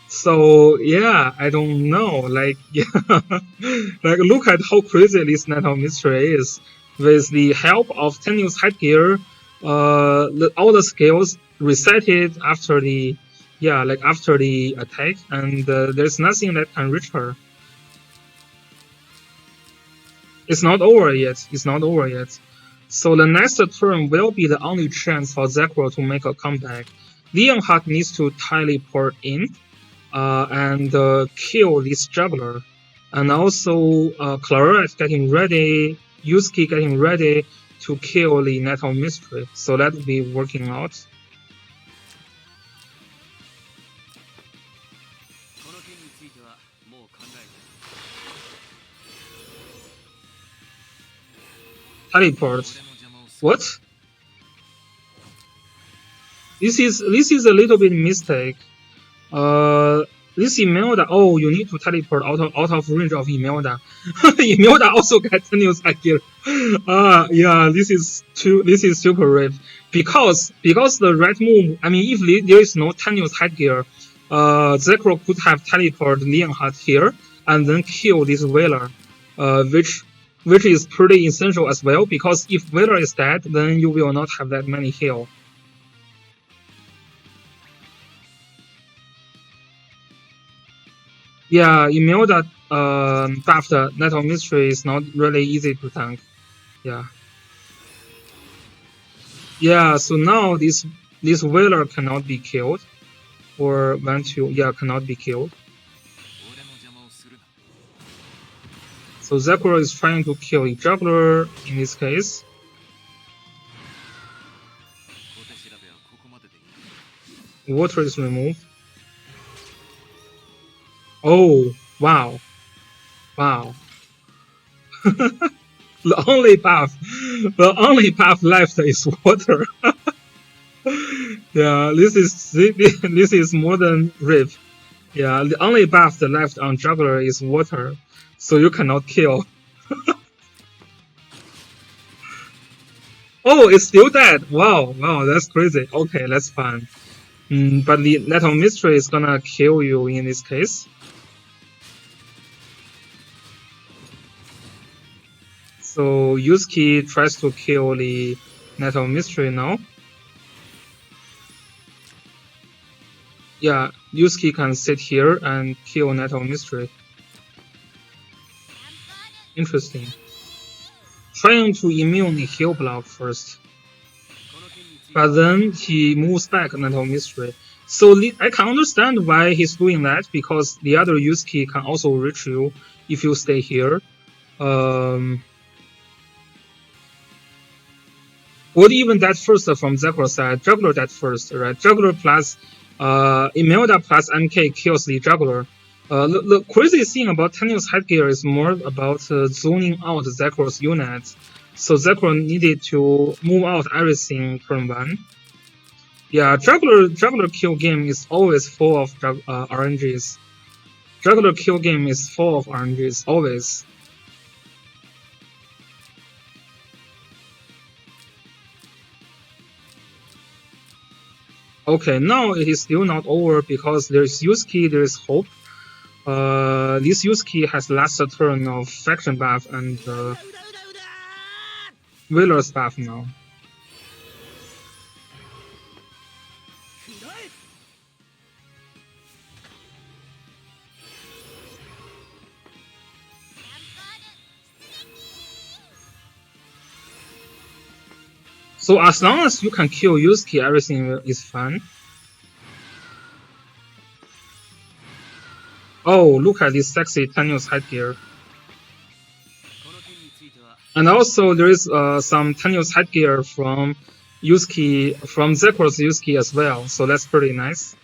So yeah, I don't know. Like yeah, like look at how crazy this Net of Mystery is. With the help of Tenios headgear, all the skills resetted after the after the attack, and there's nothing that can reach her. It's not over yet. It's not over yet. So the next turn will be the only chance for Zekro to make a comeback. Leonhardt needs to teleport in and kill this juggler. And also Claret getting ready, Yusuke getting ready to kill the Nettle Mystery. So that will be working out. Teleport. What? This is a little bit mistake. This Imelda. Oh, you need to teleport out of range of Imelda. Imelda also gets Tenuous Headgear. Yeah, this is super rip. Because the red move. I mean, if there is no Tenuous Headgear, Zekrom could have teleport Leonhardt here and then kill this Wailer, which is pretty essential as well. Because if Wailer is dead, then you will not have that many heal. Yeah, Imelda buffed Nettle Mystery is not really easy to tank. Yeah. Yeah, so now this Wailer cannot be killed. Or cannot be killed. So Zekrom is trying to kill a juggler in this case. Water is removed. Oh, wow. Wow. The only buff left is water. Yeah, this is more than rip. Yeah, the only buff left on juggler is water, so you cannot kill. Oh, it's still dead. Wow, that's crazy. Okay, that's fine. But the Nettle Mystery is gonna kill you in this case. So Yusuke tries to kill the Nettle Mystery now. Yeah, Yusuke can sit here and kill Nettle Mystery. Interesting. Trying to immune the heal block first. But then he moves back Nettle Mystery. So I can understand why he's doing that, because the other Yusuke can also reach you if you stay here. Would even that first from Zekrom's side. Juggler that first, right? Juggler plus Imelda plus MK kills the Juggler. The crazy thing about Tenuous Headgear is more about zoning out Zekrom's unit. So Zekrom needed to move out everything turn 1. Yeah, Juggler kill game is always full of RNGs. Juggler kill game is full of RNGs, always. Okay, now it is still not over because there is Yusuke, there is hope. This Yusuke has last turn of faction buff and Wailer's buff now. So as long as you can kill Yusuke, everything is fine. Oh, look at this sexy Tenuous Headgear. And also there is some Tenuous Headgear from Yusuke, from Zekrom's Yusuke as well, so that's pretty nice.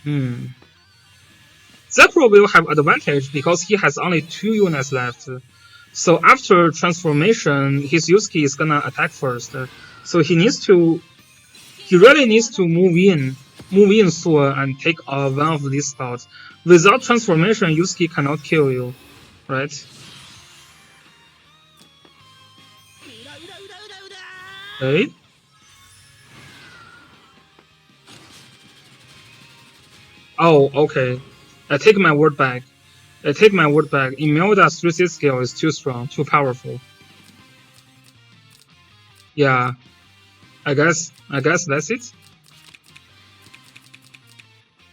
Zekrom will have advantage because he has only 2 units left. So after transformation, his Yusuke is gonna attack first. So he really needs to move in soon and take one of these spots. Without transformation, Yusuke cannot kill you, right? Okay. Oh, okay. I take my word back. Imelda's 3-6 skill is too strong, too powerful. Yeah. I guess that's it.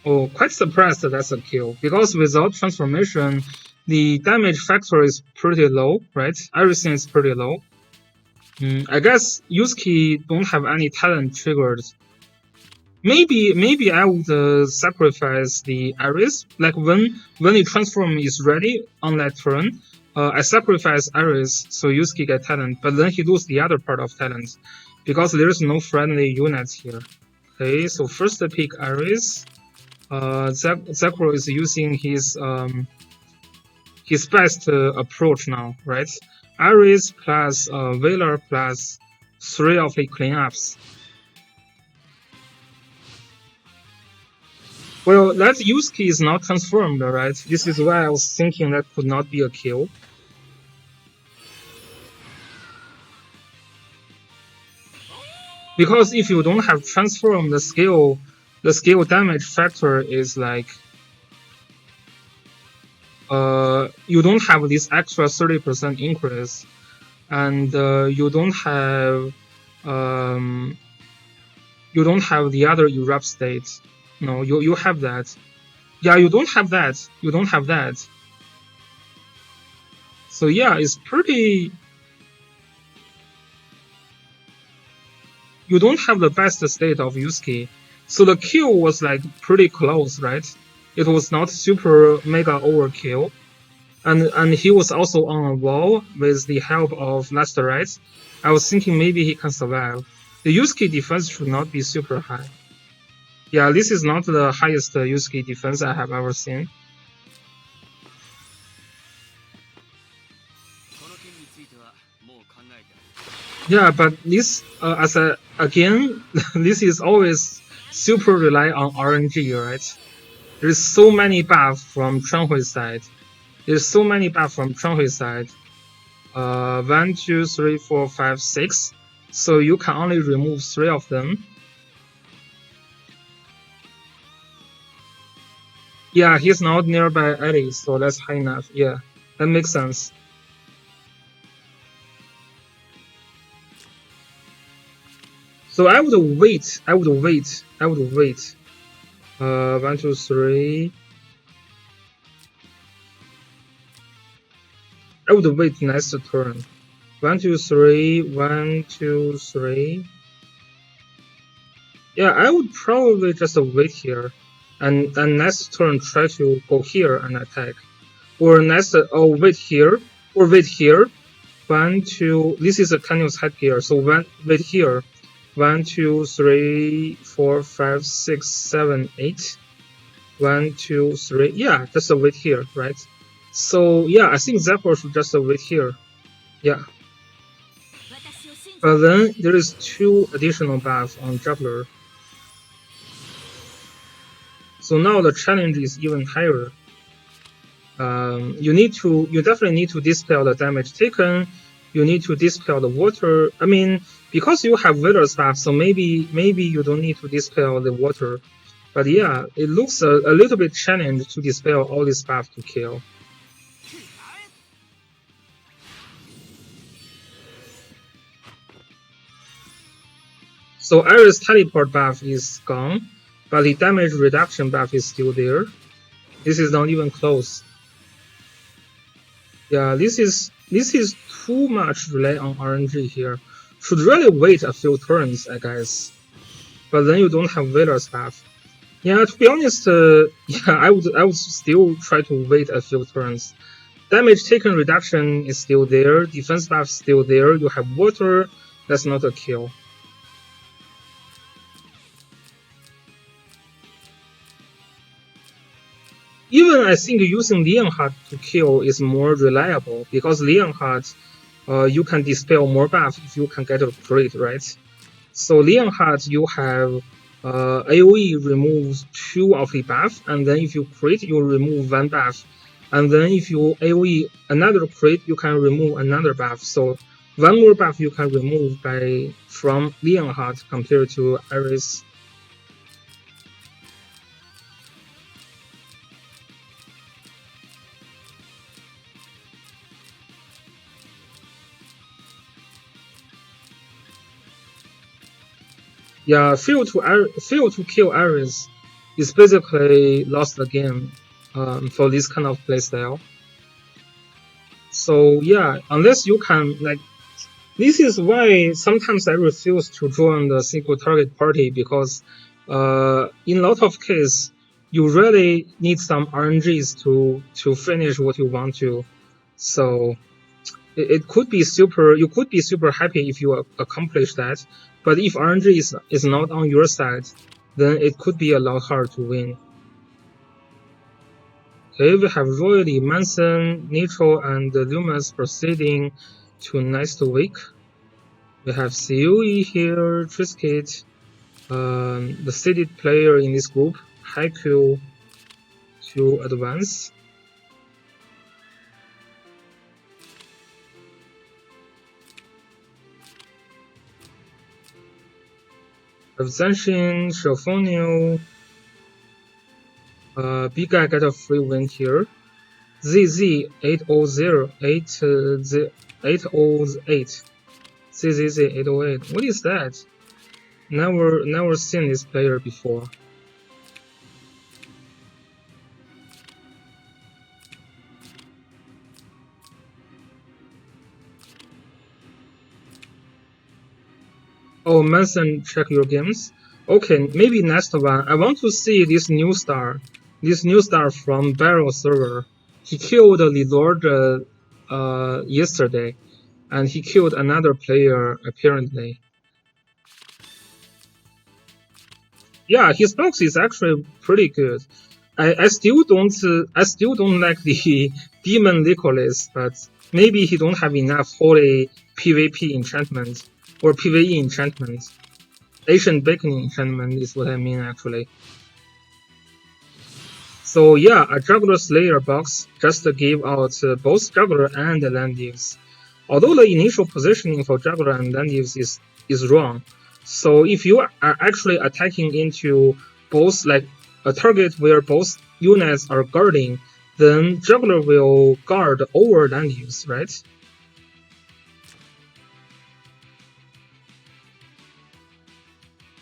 Oh, quite surprised that that's a kill. Because without transformation, the damage factor is pretty low, right? Everything is pretty low. I guess Yusuke don't have any talent triggered. maybe I would sacrifice the Ares. Like when the transform is ready on that turn, I sacrifice Ares so Yusuke get talent, but then he lose the other part of talent because there's no friendly units here. Okay, so first pick Ares. Zekrom is using his best approach now, right? Ares plus Valor plus 3 of the cleanups. Well, that Yusuke is not transformed, right? This is why I was thinking that could not be a kill. Because if you don't have transform, the skill damage factor is like you don't have this extra 30% increase, and you don't have the other erupt state. No, you have that. Yeah, you don't have that. You don't have that. So yeah, it's pretty. You don't have the best state of Yusuke. So the kill was like pretty close, right? It was not super mega overkill. And he was also on a wall with the help of Last Rites. I was thinking maybe he can survive. The Yusuke defense should not be super high. Yeah, this is not the highest Yusuke defense I have ever seen. Yeah, but this, again, this is always super rely on RNG, right? There's so many buffs from Chunhui side. There's so many buffs from Chunhui side. 1, 2, 3, 4, 5, 6. So you can only remove 3 of them. Yeah, he's not nearby Eddie, so that's high enough. Yeah, that makes sense. So I would wait. 1, 2, 3. I would wait next turn. 1, 2, 3. 1, 2, 3. Yeah, I would probably just wait here, and then next turn try to go here and attack, or next wait here or wait here. 1, 2. This is a continuous headgear, so wait here. 1, 2, 3, 4, 5, 6, 7, 8. 1, 2, 3. Yeah, just wait here, right? So yeah, I think Zephyr should just wait here. Yeah. But then there is 2 additional buffs on Juggler. So now the challenge is even higher. You definitely need to dispel the damage taken. You need to dispel the water. I mean, because you have Valor's buff, so maybe you don't need to dispel the water. But yeah, it looks a little bit challenging to dispel all this buff to kill. So Ares teleport buff is gone, but the damage reduction buff is still there. This is not even close. Yeah, this is too much rely on RNG here. Should really wait a few turns, I guess. But then you don't have Valor's buff. Yeah, to be honest, yeah, I would still try to wait a few turns. Damage taken reduction is still there, defense buff still there, you have water, that's not a kill. Even I think using Leonhardt to kill is more reliable, because Leonhardt, you can dispel more buff if you can get a crit, right? So Leonhardt, you have AoE removes 2 of the buff, and then if you crit, you remove 1 buff. And then if you AoE another crit, you can remove another buff. So 1 more buff you can remove from Leonhardt compared to Ares. Yeah, fail to kill Ares is basically lost the game for this kind of playstyle. So yeah, unless you can like, this is why sometimes I refuse to join the single target party, because in a lot of cases, you really need some RNGs to finish what you want to. So it could be super. You could be super happy if you accomplish that. But if RNG is not on your side, then it could be a lot harder to win. Okay, we have Royally, Manson, Nitro, and Lumas proceeding to next week. We have Seui here, Triscuit, the seeded player in this group, Haikyuu to advance. Zenshin, Shelfonio, big guy got a free win here. ZZ 808 808 ZZZ 808. What is that? Never seen this player before. Oh, Manson, check your games. Okay, maybe next one. I want to see this new star. This new star from Barrel server. He killed Lord yesterday, and he killed another player apparently. Yeah, his box is actually pretty good. I still don't like the Demon Nicholas, but maybe he don't have enough holy PvP enchantment or PvE enchantment. Ancient Beacon enchantment is what I mean actually. So yeah, a Juggler Slayer box just gave out both Juggler and Landius. Although the initial positioning for Juggler and Landius is wrong. So if you are actually attacking into both like a target where both units are guarding, then Juggler will guard over Landius, right?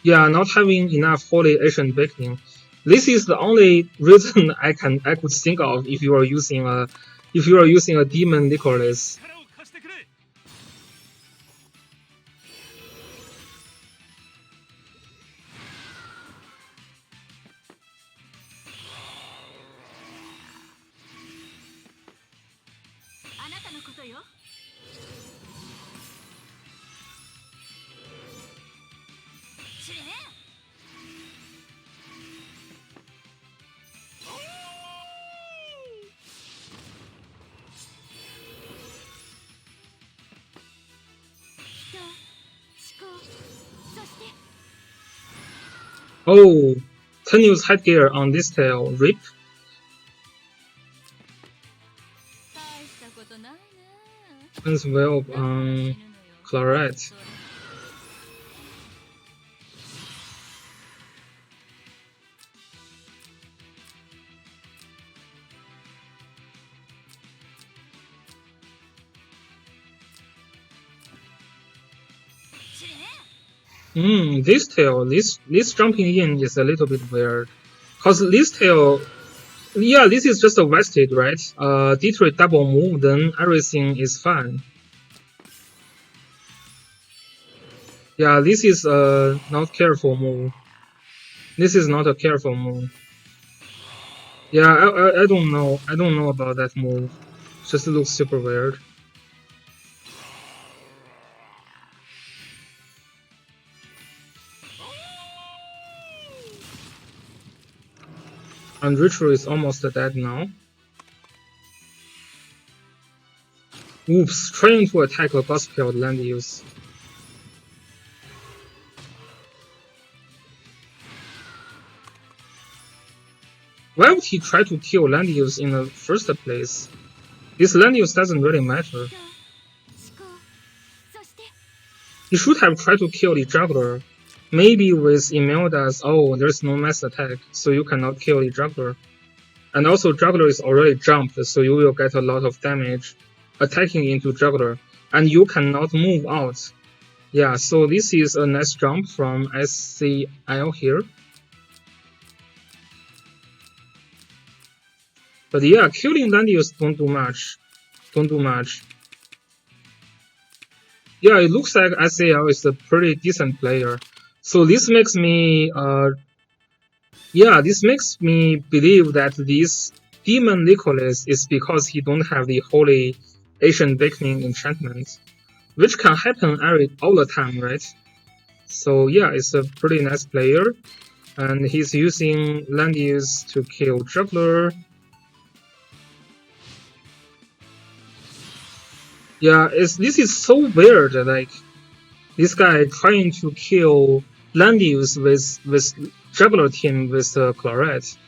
Yeah, not having enough Holy Ancient Beacon. This is the only reason I could think of if you are using a Demon Nicholas. Oh, Tenuous headgear on this tail, rip. As well on Claret. This tail, this jumping in is a little bit weird. Cause this tail, yeah, this is just a vested, right? Detroit double move, then everything is fine. Yeah, this is a not careful move. This is not a careful move. Yeah, I don't know. I don't know about that move. Just looks super weird. And Richard is almost dead now. Oops, trying to attack a Gospel Landius. Why would he try to kill Landius in the first place? This Landius doesn't really matter. He should have tried to kill the Juggler. Maybe with Imelda's, oh, there's no mass attack, so you cannot kill the Juggler. And also Juggler is already jumped, so you will get a lot of damage attacking into Juggler. And you cannot move out. Yeah, so this is a nice jump from SCL here. But yeah, killing Landius don't do much. Don't do much. Yeah, it looks like SCL is a pretty decent player. So this makes me Yeah, this makes me believe that this demon Nicholas is because he don't have the holy Ancient Beckoning enchantment, which can happen all the time, right? So yeah, it's a pretty nice player, and he's using Landius to kill Juggler. Yeah, this is so weird. Like this guy trying to kill Landius with Juggler team with Claret.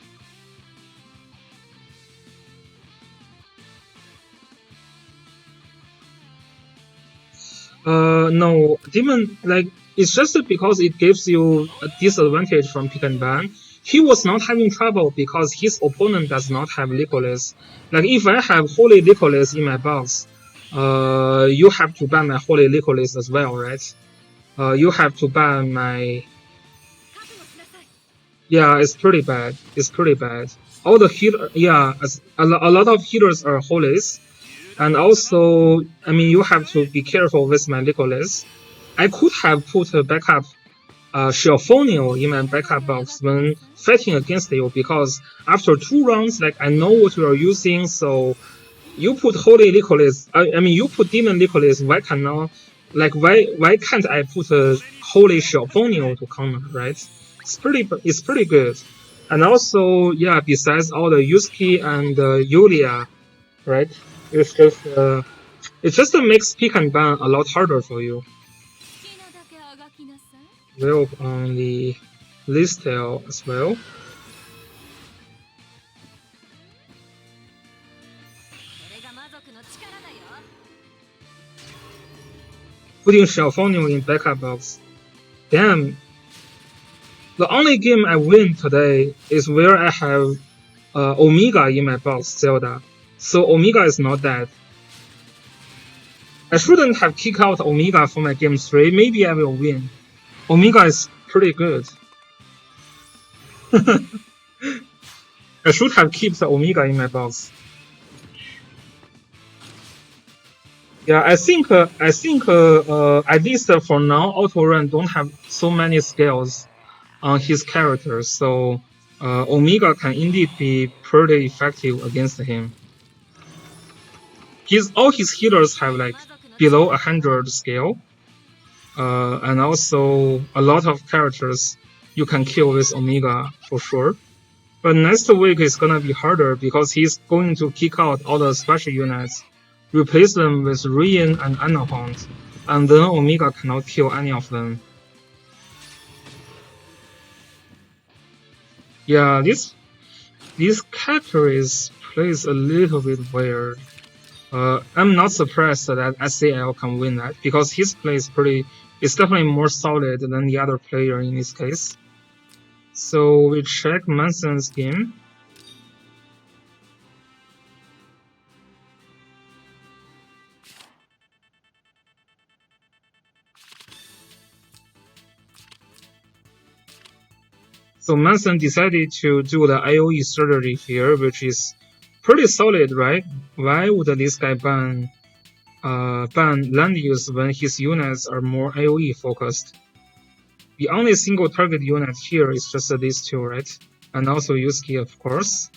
No, Demon, like, it's just because it gives you a disadvantage from pick and ban. He was not having trouble because his opponent does not have Legolas. Like, if I have Holy Legolas in my box, you have to ban my Holy Legolas as well, right? You have to ban my. Yeah, it's pretty bad. It's pretty bad. All the healer, yeah, a lot of healers are holies. And also, I mean, you have to be careful with my Legolas. I could have put a backup Shelfonio in my backup box when fighting against you because after 2 rounds, like I know what you are using, so you put Holy Legolas. I mean, you put Demon Legolas. Why can't I put a Holy Shelfonio to counter? Right? It's pretty good. And also, yeah, besides all the Yusuke and Yulia, right? It's just it just makes pick and ban a lot harder for you. Well, on the Listel as well. Putting Shelfonio in backup box. Damn. The only game I win today is where I have Omega in my box, Zelda. So Omega is not dead. I shouldn't have kicked out Omega for my game 3. Maybe I will win. Omega is pretty good. I should have kept the Omega in my box. Yeah, I think at least for now, Autoren don't have so many skills on his character, so Omega can indeed be pretty effective against him. All his healers have like below 100 skill, and also a lot of characters you can kill with Omega for sure. But next week is gonna be harder because he's going to kick out all the special units, replace them with Rian and Anahont, and then Omega cannot kill any of them. Yeah, this character plays a little bit weird. I'm not surprised that SAL can win that because his play is definitely more solid than the other player in this case. So we check Manson's game. So Manson decided to do the AoE strategy here, which is pretty solid, right? Why would this guy ban land use when his units are more AoE focused? The only single target unit here is just these two, right? And also Yusuke, of course.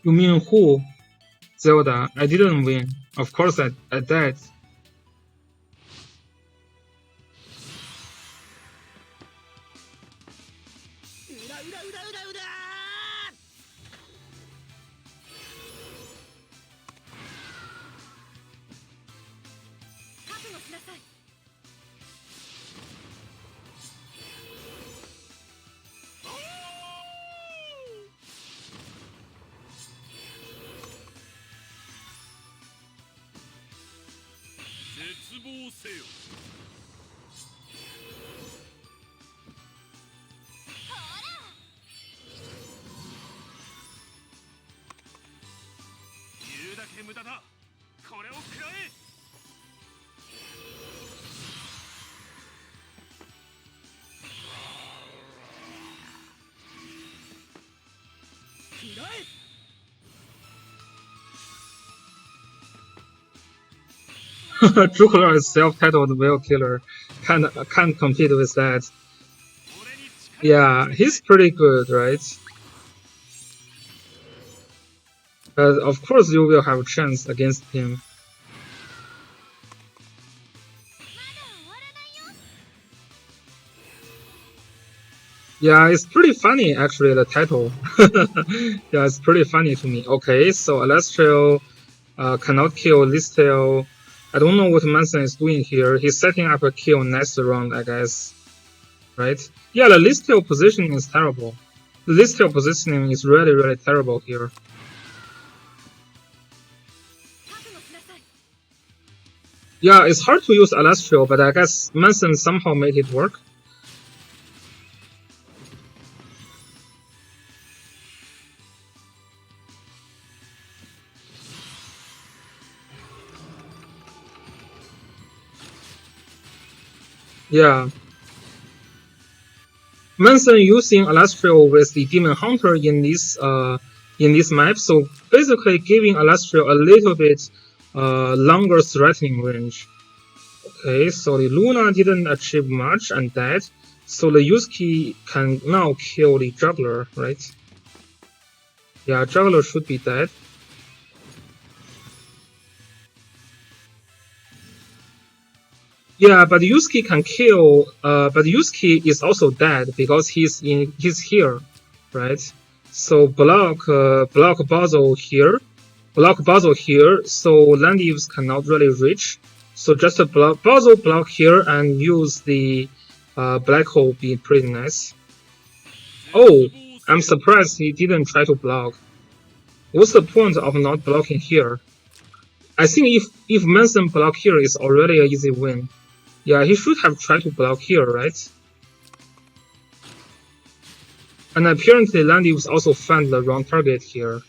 You mean who? Zelda. I didn't win. Of course I died. Drukler is self-titled Whale Killer. Can't compete with that. Yeah, he's pretty good, right? But of course you will have a chance against him. Yeah, it's pretty funny actually, the title. Yeah, it's pretty funny to me. Okay, so Alastral cannot kill Listel. I don't know what Manson is doing here. He's setting up a kill next round, I guess. Right? Yeah, the Listel positioning is terrible. The Listel positioning is really, really terrible here. Yeah, it's hard to use Alastral, but I guess Manson somehow made it work. Yeah. Manson using Alastral with the Demon Hunter in this map, so basically giving Alastral a little bit longer threatening range. Okay, so the Luna didn't achieve much and died, so the Yusuke can now kill the Juggler, right? Yeah, Juggler should be dead. Yeah, but Yusuke can kill. But Yusuke is also dead because he's here, right? So block Basil here, So Landius cannot really reach. So just a Basil block here and use the black hole be pretty nice. Oh, I'm surprised he didn't try to block. What's the point of not blocking here? I think if Manson block here is already an easy win. Yeah, he should have tried to block here, right? And apparently Landius also found the wrong target here.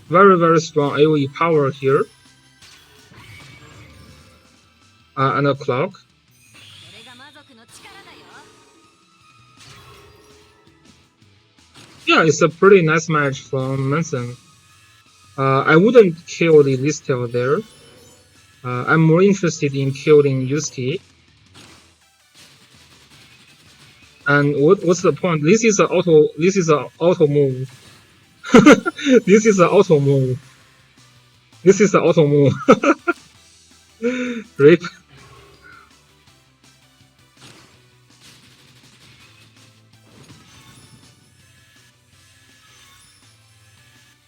Very, very strong AoE power here. And a clock. Yeah, it's a pretty nice match from Manson. I wouldn't kill the Listel there. I'm more interested in killing Yusuke. And what's the point? This is an auto move. This is an auto move. This is an auto move. Rip.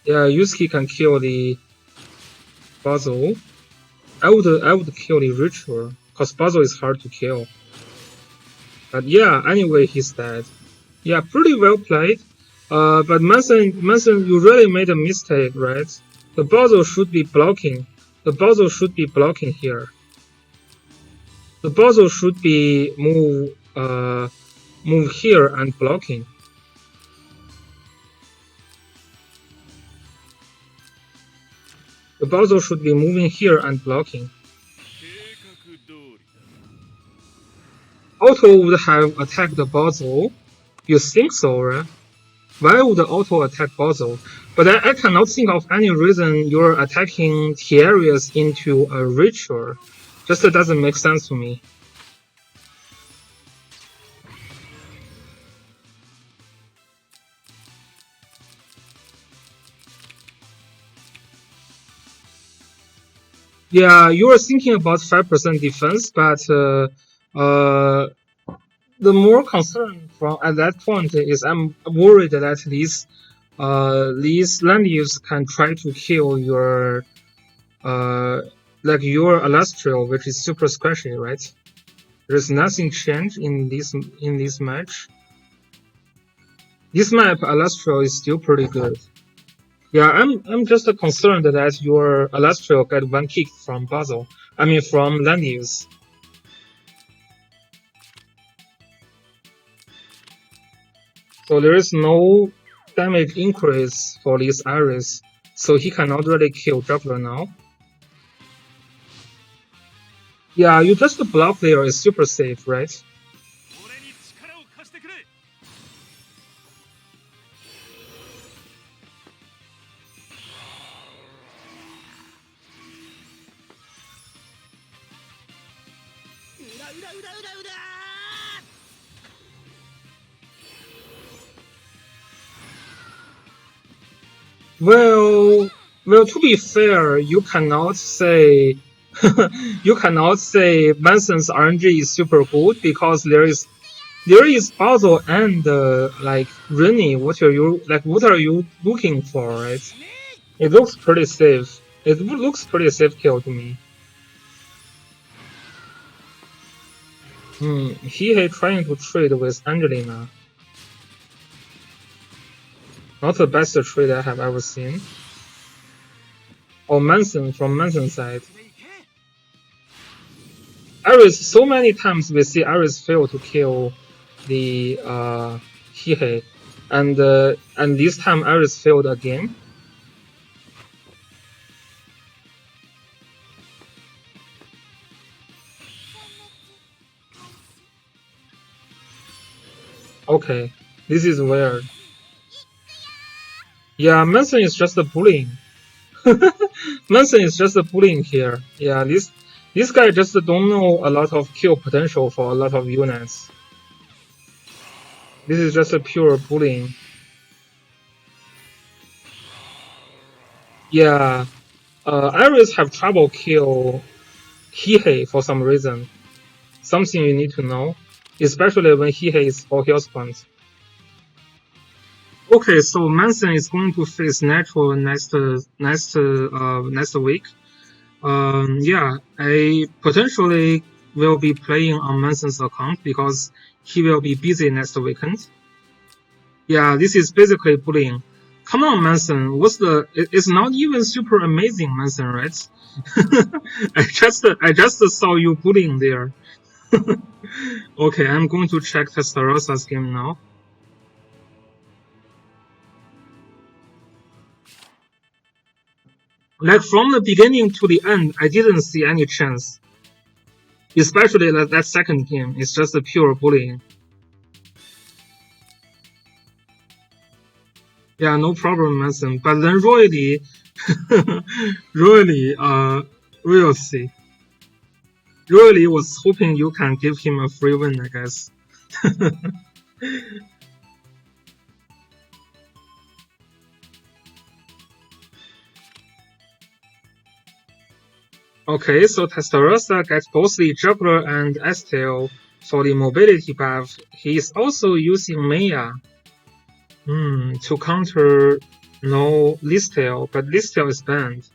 Yeah, Yusuke can kill the Basil. I would kill the Ritual, cause Basil is hard to kill. But yeah, anyway, he's dead. Yeah, pretty well played. But Manson, you really made a mistake, right? The Basil should be blocking. The Basil should be blocking here. The Basil should be move here and blocking. The Basil should be moving here and blocking. Auto would have attacked the Basil. You think so, right? Why would Auto attack Basil? But I cannot think of any reason you're attacking Tierius into a ritual. Just doesn't make sense to me. Yeah, you are thinking about 5% defense, but the more concern from at that point is I'm worried that these Landius can try to kill your like your Alastral, which is super squishy, right? There's nothing changed in this match. This map Alastral is still pretty good. Yeah, I'm just concerned that your Alastral got one kick from Basil. I mean from Landius. So there is no damage increase for this Iris, so he cannot really kill Juggler now. Yeah, you just block there is super safe, right? Well, well, to be fair, you cannot say you cannot say Manson's RNG is super good because there is Basil and like Rennie. What are you looking for? Right? It looks pretty safe. It looks pretty safe kill to me. He trying to trade with Angelina. Not the best trade I have ever seen. Or Manson from Manson's side. Ares, so many times we see Ares fail to kill the Hihei, and this time Ares failed again. Okay, this is weird. Yeah, Manson is just a bullying. Manson is just a bullying here. Yeah, this guy just don't know a lot of kill potential for a lot of units. This is just a pure bullying. Yeah, Ares have trouble kill Hihei for some reason. Something you need to know, especially when Hihei is 4 health points. Okay, so Manson is going to face Natural next week. Yeah, I potentially will be playing on Manson's account because he will be busy next weekend. Yeah, this is basically bullying. Come on, Manson. It's not even super amazing, Manson, right? I just saw you bullying there. Okay, I'm going to check Testarosa's game now. Like from the beginning to the end, I didn't see any chance. Especially that second game, it's just a pure bullying. Yeah, no problem, Manson. But then really, really, we'll see. Really was hoping you can give him a free win, I guess. Okay, so Testarossa gets both the Juggler and Estel for the mobility buff. He is also using Maya to counter no Listel, but Listel is banned.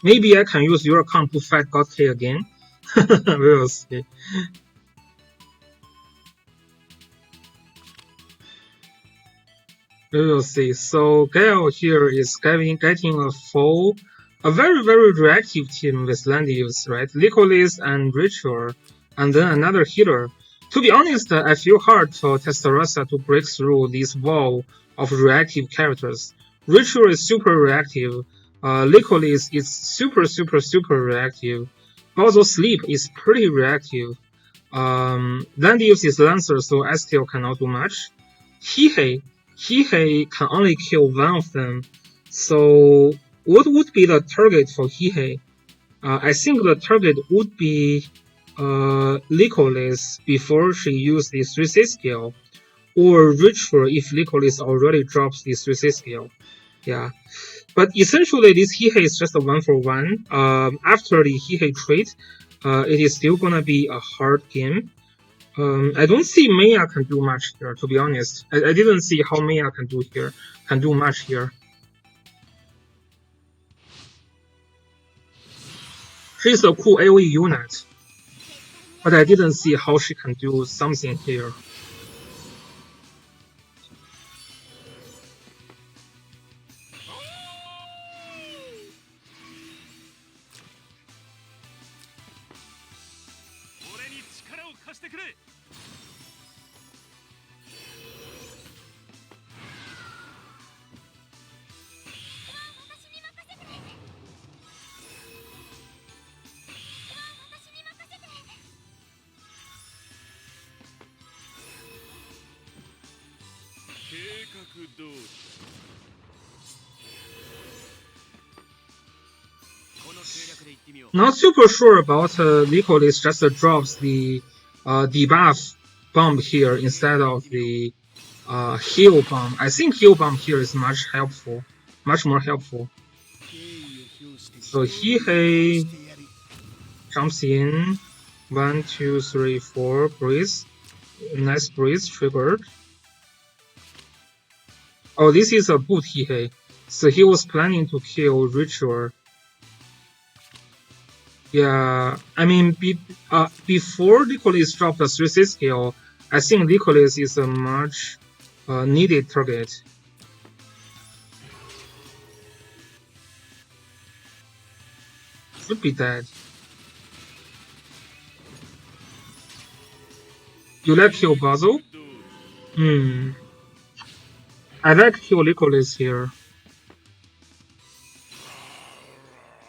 Maybe I can use your account to fight Godkey again. We'll see. We will see. So Gale here is getting a very, very reactive team with Landius, right? Licolis and Ritual, and then another healer. To be honest, I feel hard for Testarossa to break through this wall of reactive characters. Ritual is super reactive. Licolis is super, super, super reactive. Also, Sleep is pretty reactive. Landius is Lancer, so I still cannot do much. Hihei can only kill one of them. So what would be the target for Hihei? I think the target would be Licolis before she used the 3C skill, or Ritual if Licolis already drops the 3C skill. Yeah. But essentially, this Hihei is just a 1-for-1. After the Hihei trait, it is still gonna be a hard game. I don't see Maya can do much here, to be honest. I didn't see how Maya can do much here. She's a cool AoE unit, but I didn't see how she can do something here. Not super sure about Licorice just drops the debuff bomb here instead of the heal bomb. I think heal bomb here is much more helpful. So Hihei jumps in. 1, 2, 3, 4. Breeze. Nice breeze triggered. Oh, this is a boot Hihei. So he was planning to kill Ritual. Yeah, I mean, before Licorice dropped the 3C skill, I think Licorice is a much needed target. Should be dead. You like kill Basil? I like kill Licorice here.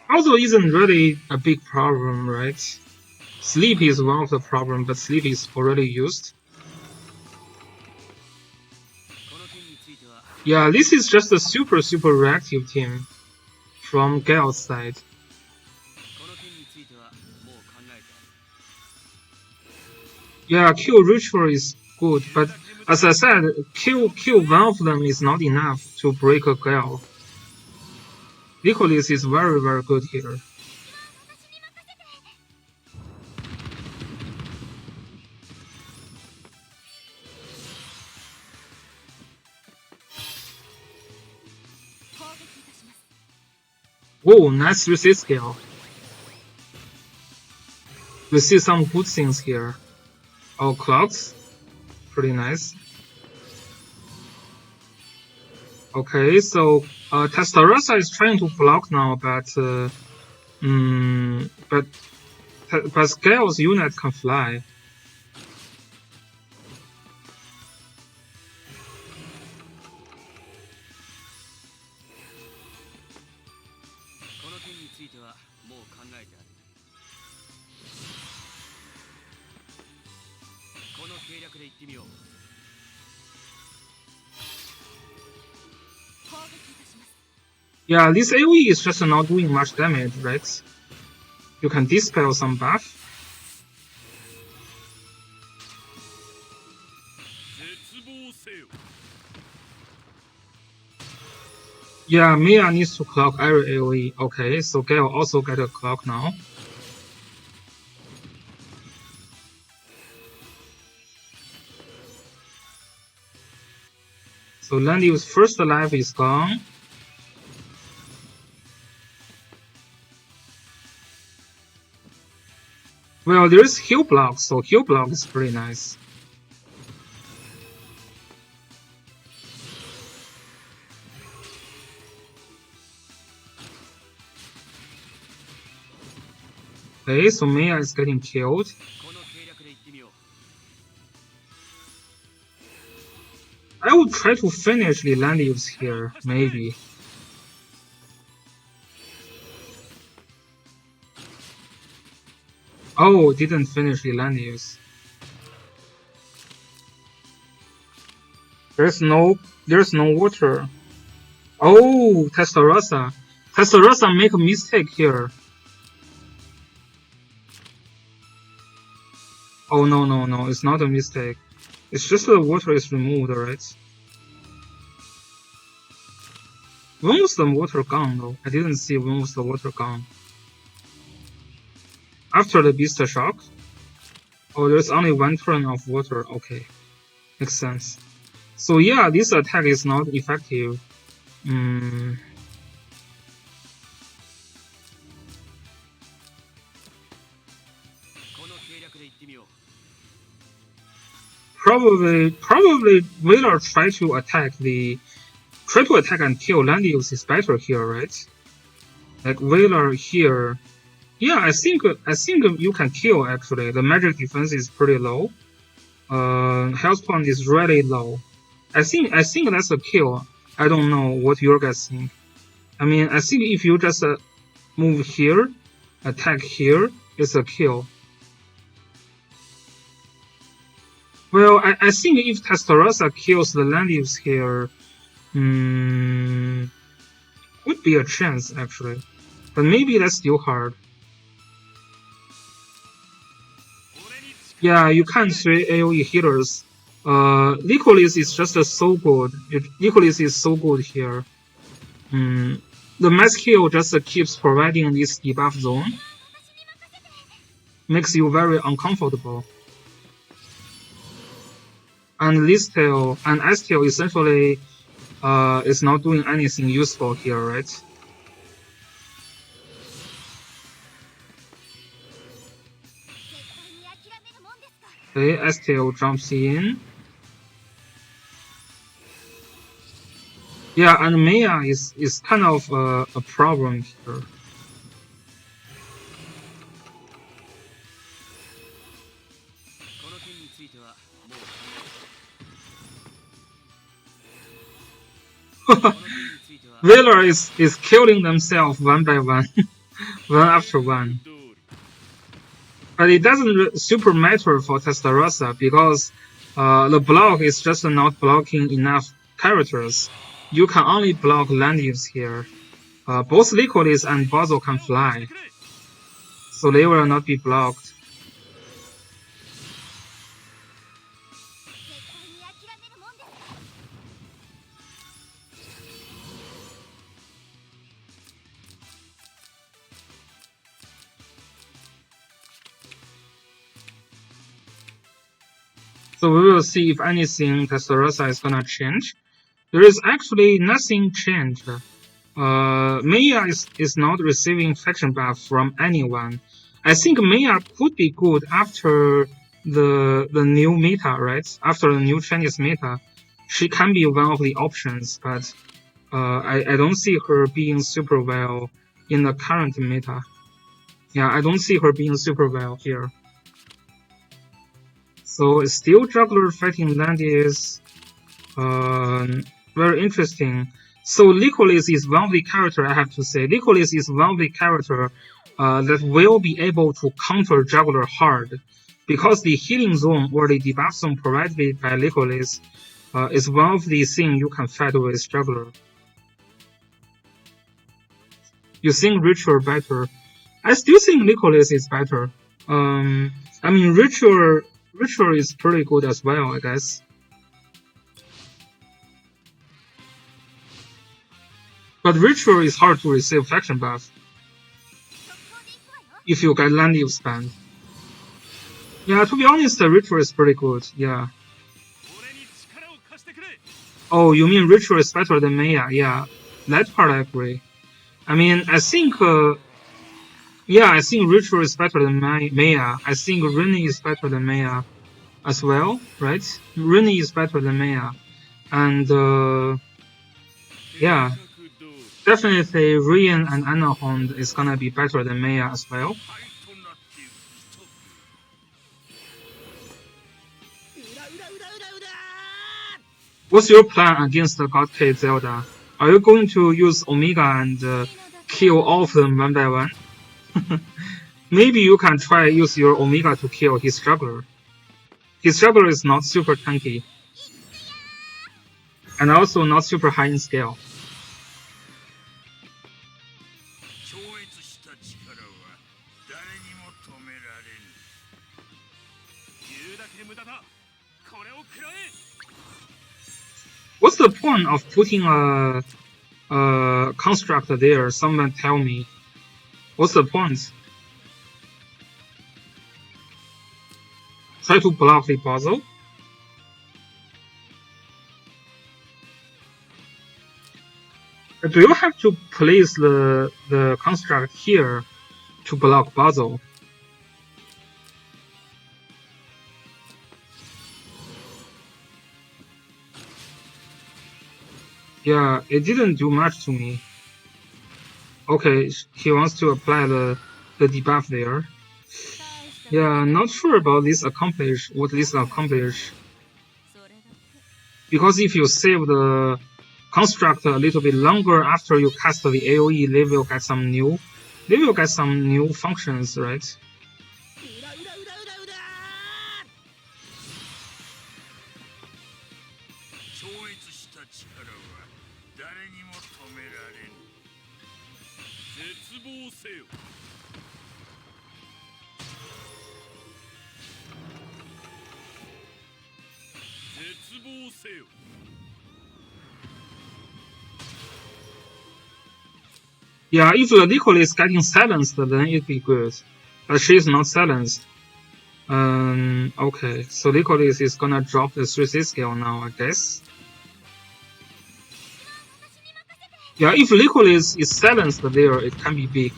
Also isn't really a big problem, right? Sleep is one of the problems, but sleep is already used. Yeah, this is just a super reactive team from Gale's side. Yeah, kill Ritual is good, but as I said, kill one of them is not enough to break a Gale. Licorice is very good here. Whoa, nice 3C skill. We see some good things here. Oh, clocks. Pretty nice. Okay, so Testarossa is trying to block now, but Gale's unit can fly. Yeah, this AoE is just not doing much damage, right? You can dispel some buff. Yeah, Mia needs to clock every AoE. Okay, so Gale also get a clock now. So Landiu's first life is gone. Well, there is heal block, so heal block is pretty nice. Okay, so Mia is getting killed. I would try to finish the Landius here, maybe. Oh, didn't finish the Landius. There's no water. Oh, Testarossa. Testarossa make a mistake here. Oh no, it's not a mistake. It's just the water is removed, right? When was the water gone though? I didn't see when was the water gone. After the Beast Shock? Oh, there's only one turn of water. Okay, makes sense. So yeah, this attack is not effective. Probably Wheeler try to attack and kill Landius is better here, right? Like Wheeler here. Yeah, I think you can kill actually. The magic defense is pretty low. Health point is really low. I think that's a kill. I don't know what you guys think. I mean, I think if you just move here, attack here, it's a kill. Well, I think if Testarossa kills the Landius here, Would be a chance actually, but maybe that's still hard. Yeah, you can't say AoE healers. Nicholas is just so good. Nicholas is so good here. The mass heal just keeps providing this debuff zone. Makes you very uncomfortable. And this tail and S tail essentially is not doing anything useful here, right? Okay, S tail jumps in. Yeah, and Maya is kind of a problem here. Wheeler is killing themselves one by one, one after one. But it doesn't super matter for Testarossa because the block is just not blocking enough characters. You can only block Landius here. Both Licolis and Basil can fly, so they will not be blocked. So we will see if anything Testarossa is gonna change. There is actually nothing changed. Maya is not receiving faction buff from anyone. I think Maya could be good after the new meta, right? After the new Chinese meta, she can be one of the options, but I don't see her being super well in the current meta. Yeah, I don't see her being super well here. So it's still Juggler fighting Landis. Very interesting. So Licolis is one of the character I have to say. Licolis is one of the character that will be able to counter Juggler hard, because the healing zone or the debuff zone provided by Licolis is one of the things you can fight with Juggler. You think Ritual better? I still think Licolis is better. I mean Ritual is pretty good as well, I guess. But Ritual is hard to receive faction buff if you get Landius banned. Yeah, to be honest, the Ritual is pretty good, yeah. Oh, you mean Ritual is better than Maya? Yeah, that part I agree. I mean, I think Ritual is better than Maya. I think Rini is better than Maya as well, right? Rini is better than Maya. And yeah, definitely Rian and Anahond is gonna be better than Maya as well. What's your plan against the God Kid Zelda? Are you going to use Omega and kill all of them one by one? Maybe you can try use your Omega to kill his Juggler. His Juggler is not super tanky. And also not super high in scale. What's the point of putting a construct there? Someone tell me. What's the point? Try to block the puzzle. Do you have to place the construct here to block puzzle? Yeah, it didn't do much to me. Okay, he wants to apply the debuff there. Yeah, not sure about what this accomplish. Because if you save the construct a little bit longer after you cast the AoE, they will get some new functions, right? Yeah, if the Nicole is getting silenced, then it'd be good. But she's not silenced. Okay, so Lycoris is gonna drop the 3C skill now, I guess. Yeah, if Lycoris is silenced there, it can be big.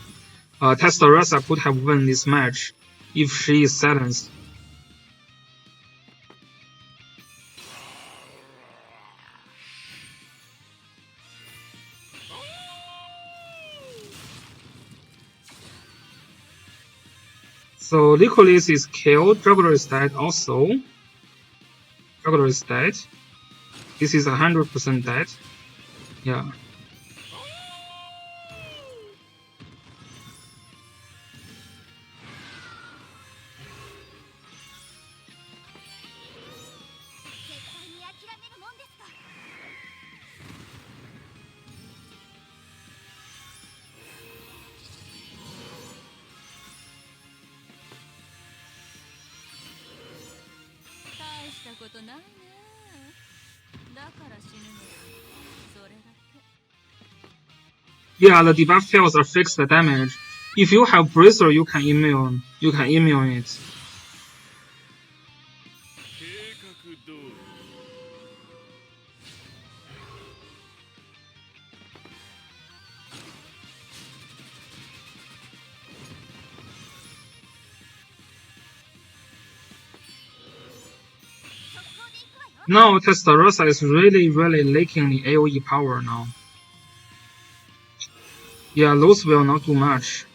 Testarossa could have won this match if she is silenced. So Lycoris is killed, Juggler is dead also. Juggler is dead. This is 100% dead. Yeah. Yeah, the debuff fails are fixed damage. If you have Bracer, you can immune it. Now Testarossa is really lacking the AoE power now. Yeah, those will not do much.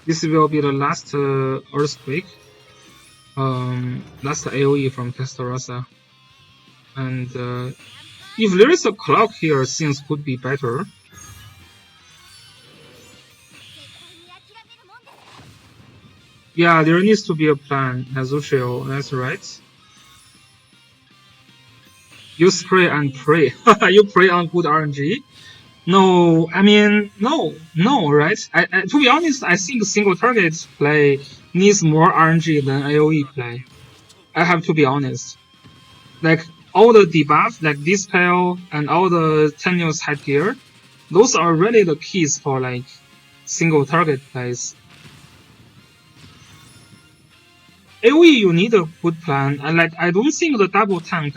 This will be the last Earthquake. Last AoE from Testarossa. And if there is a clock here, things could be better. Yeah, there needs to be a plan, Azuchio, that's right. You spray and pray. You pray on good RNG? No, I mean, no, right? To be honest, I think single target play needs more RNG than AoE play. I have to be honest. Like, all the debuff, like Dispel and all the tenuous headgear, those are really the keys for, like, single target plays. AoE, you need a good plan, and like, I don't think the double tank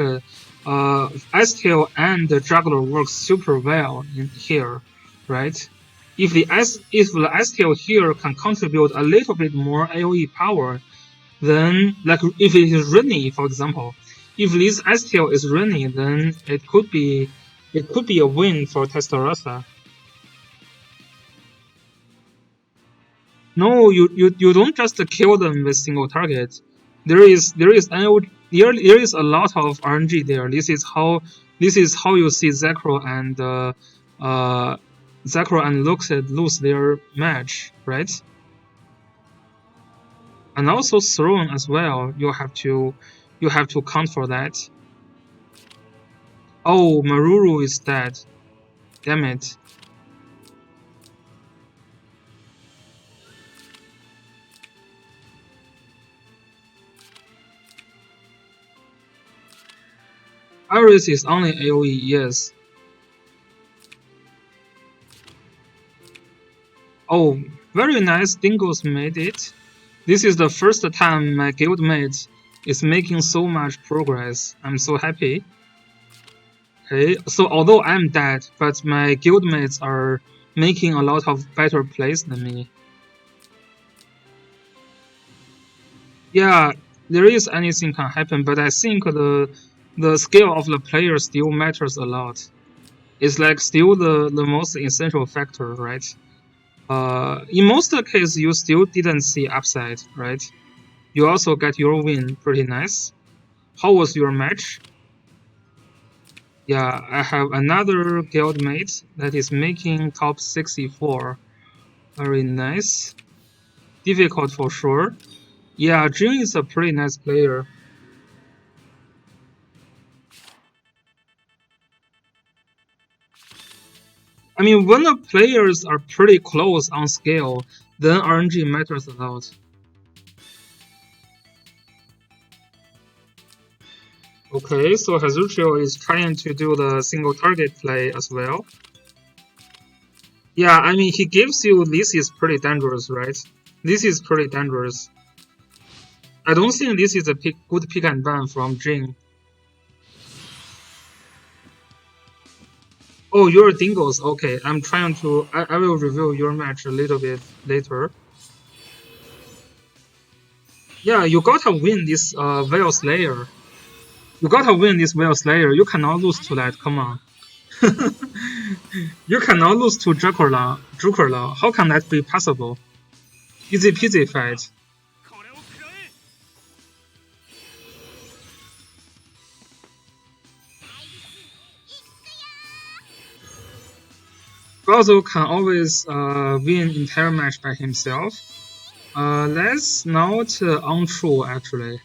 S-Tail and the Juggler works super well in here, right? If the S-Tail here can contribute a little bit more AoE power, then, like, if it is Rennie, for example, if this S-Tail is Rennie, then it could be a win for Testarossa. No, you don't just kill them with single target. There is a lot of RNG there. This is how you see Zekrom and Luxed lose their match, right? And also Throne as well. You have to count for that. Oh, Maruru is dead. Damn it. Iris is only AoE, yes. Oh, very nice, Dingos made it. This is the first time my guildmate is making so much progress. I'm so happy. Okay, so although I'm dead, but my guildmates are making a lot of better plays than me. Yeah, there is anything can happen, but I think the skill of the player still matters a lot. It's like still the most essential factor, right? In most cases, you still didn't see upside, right? You also get your win pretty nice. How was your match? Yeah, I have another guildmate that is making top 64. Very nice. Difficult for sure. Yeah, Jin is a pretty nice player. I mean, when the players are pretty close on scale, then RNG matters a lot. Okay, so Hazuchio is trying to do the single target play as well. Yeah, I mean, he gives you this is pretty dangerous, right? This is pretty dangerous. I don't think this is a good pick and ban from Jin. Oh, you're Dingles. Okay, I'm trying to. I will review your match a little bit later. Yeah, you gotta win this Veil Slayer. You gotta win this Veil Slayer. You cannot lose to that. Come on. You cannot lose to Drukerla. How can that be possible? Easy peasy fight. Bowser can always win entire match by himself. That's not untrue actually.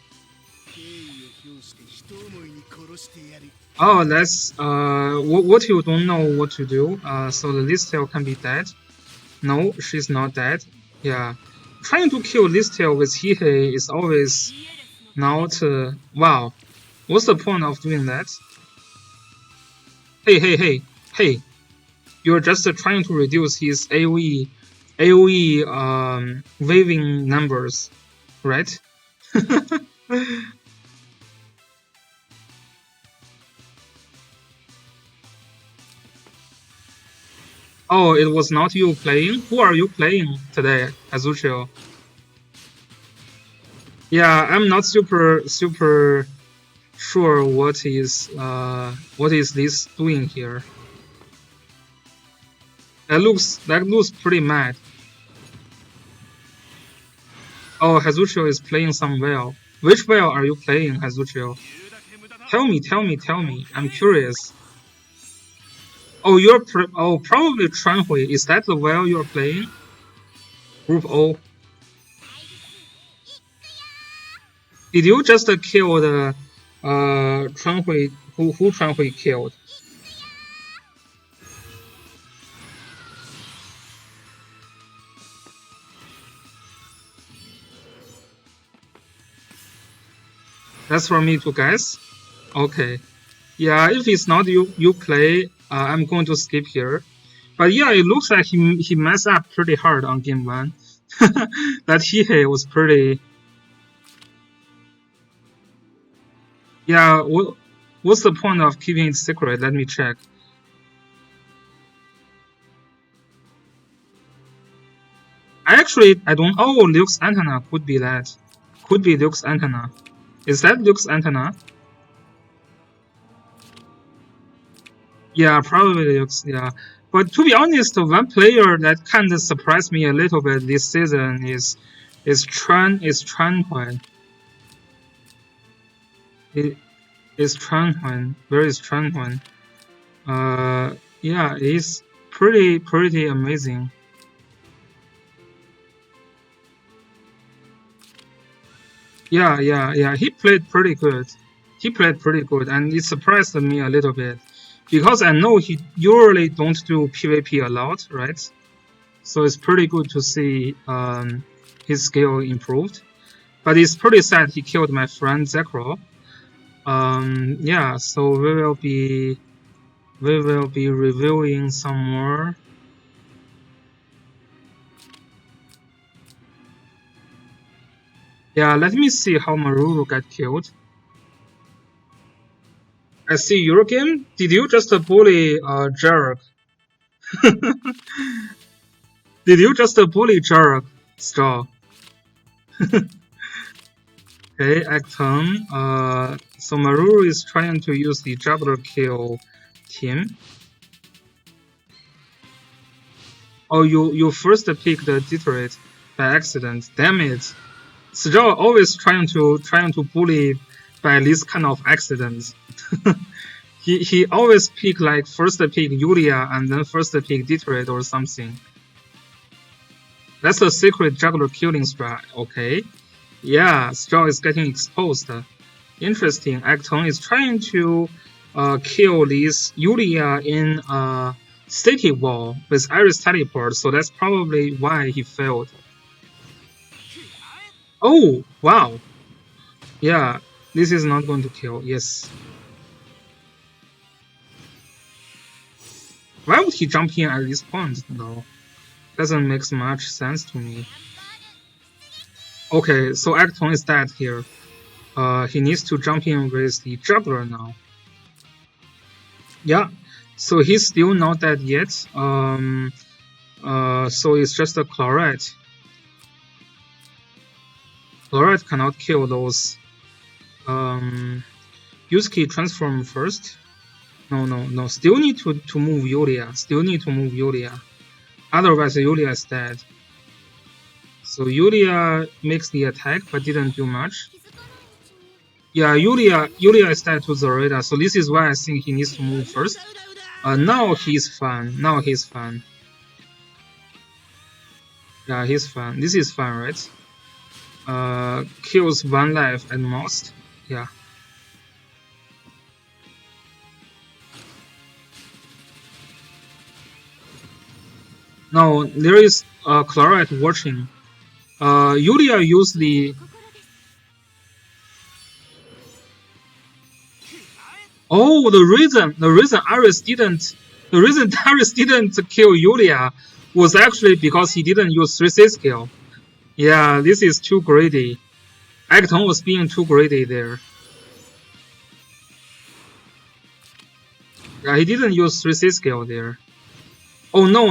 Oh, that's what you don't know what to do. So the Listel can be dead. No, she's not dead. Yeah, trying to kill Listel with Hihei is always not. Wow, what's the point of doing that? Hey! You're just trying to reduce his AOE waving numbers, right? Oh, it was not you playing? Who are you playing today, Azuchio? Yeah, I'm not super sure what is this doing here. That looks pretty mad. Oh, Hazuchio is playing some Veil. Which Veil are you playing, Hazuchio? Tell me. I'm curious. Oh, probably Chuanhui. Is that the Veil you're playing? Group O. Did you just kill the Chuanhui? Who Chuanhui killed? That's for me to guess. Okay. Yeah, if it's not you play, I'm going to skip here. But yeah, it looks like he messed up pretty hard on game one. That Hihei was pretty. Yeah, what's the point of keeping it secret? Let me check. I don't. Oh, Luke's antenna could be that. Could be Luke's antenna. Is that Luke's antenna? Yeah, probably Luke's. Yeah. But to be honest, one player that kind of surprised me a little bit this season is Chuan Huan. Is Chuan Huan. Where is Chuan Huan? Yeah, he's pretty amazing. Yeah. He played pretty good. And it surprised me a little bit because I know he usually don't do PvP a lot, right? So it's pretty good to see his skill improved. But it's pretty sad he killed my friend Zekro. Yeah, so we will be reviewing some more. Yeah, let me see how Maruru got killed. I see your game. Did you just bully Jarek? Did you just bully Jarek? Straw. Okay, Acton. So Maruru is trying to use the juggler kill team. Oh, you first pick the Detroit by accident. Damn it! Stroll always trying to bully by this kind of accidents. he always pick like first pick Yulia and then first pick Detroit or something. That's a secret juggler killing strat. Okay. Yeah, Stroll is getting exposed. Interesting. Acton is trying to kill this Yulia in City Wall with Iris teleport, so that's probably why he failed. Oh, wow. Yeah, this is not going to kill. Yes. Why would he jump in at this point, though? Doesn't make much sense to me. Okay, so Acton is dead here. He needs to jump in with the juggler now. Yeah, so he's still not dead yet. So it's just a Chlorite. Chlorite cannot kill those. Yusuke transform first. No. Still need to move Yulia. Otherwise, Yulia is dead. So Yulia makes the attack, but didn't do much. Yeah, Yulia is dead to Zoraida, so this is why I think he needs to move first. Now he's fine. Yeah, he's fine. This is fine, right? Kills 1 life at most. Yeah. Now there is Chlorite watching. Yulia used the. Oh, the reason Darius didn't kill Yulia was actually because he didn't use 3C skill. Yeah, this is too greedy. Acton was being too greedy there. Yeah, he didn't use 3C skill there. Oh no.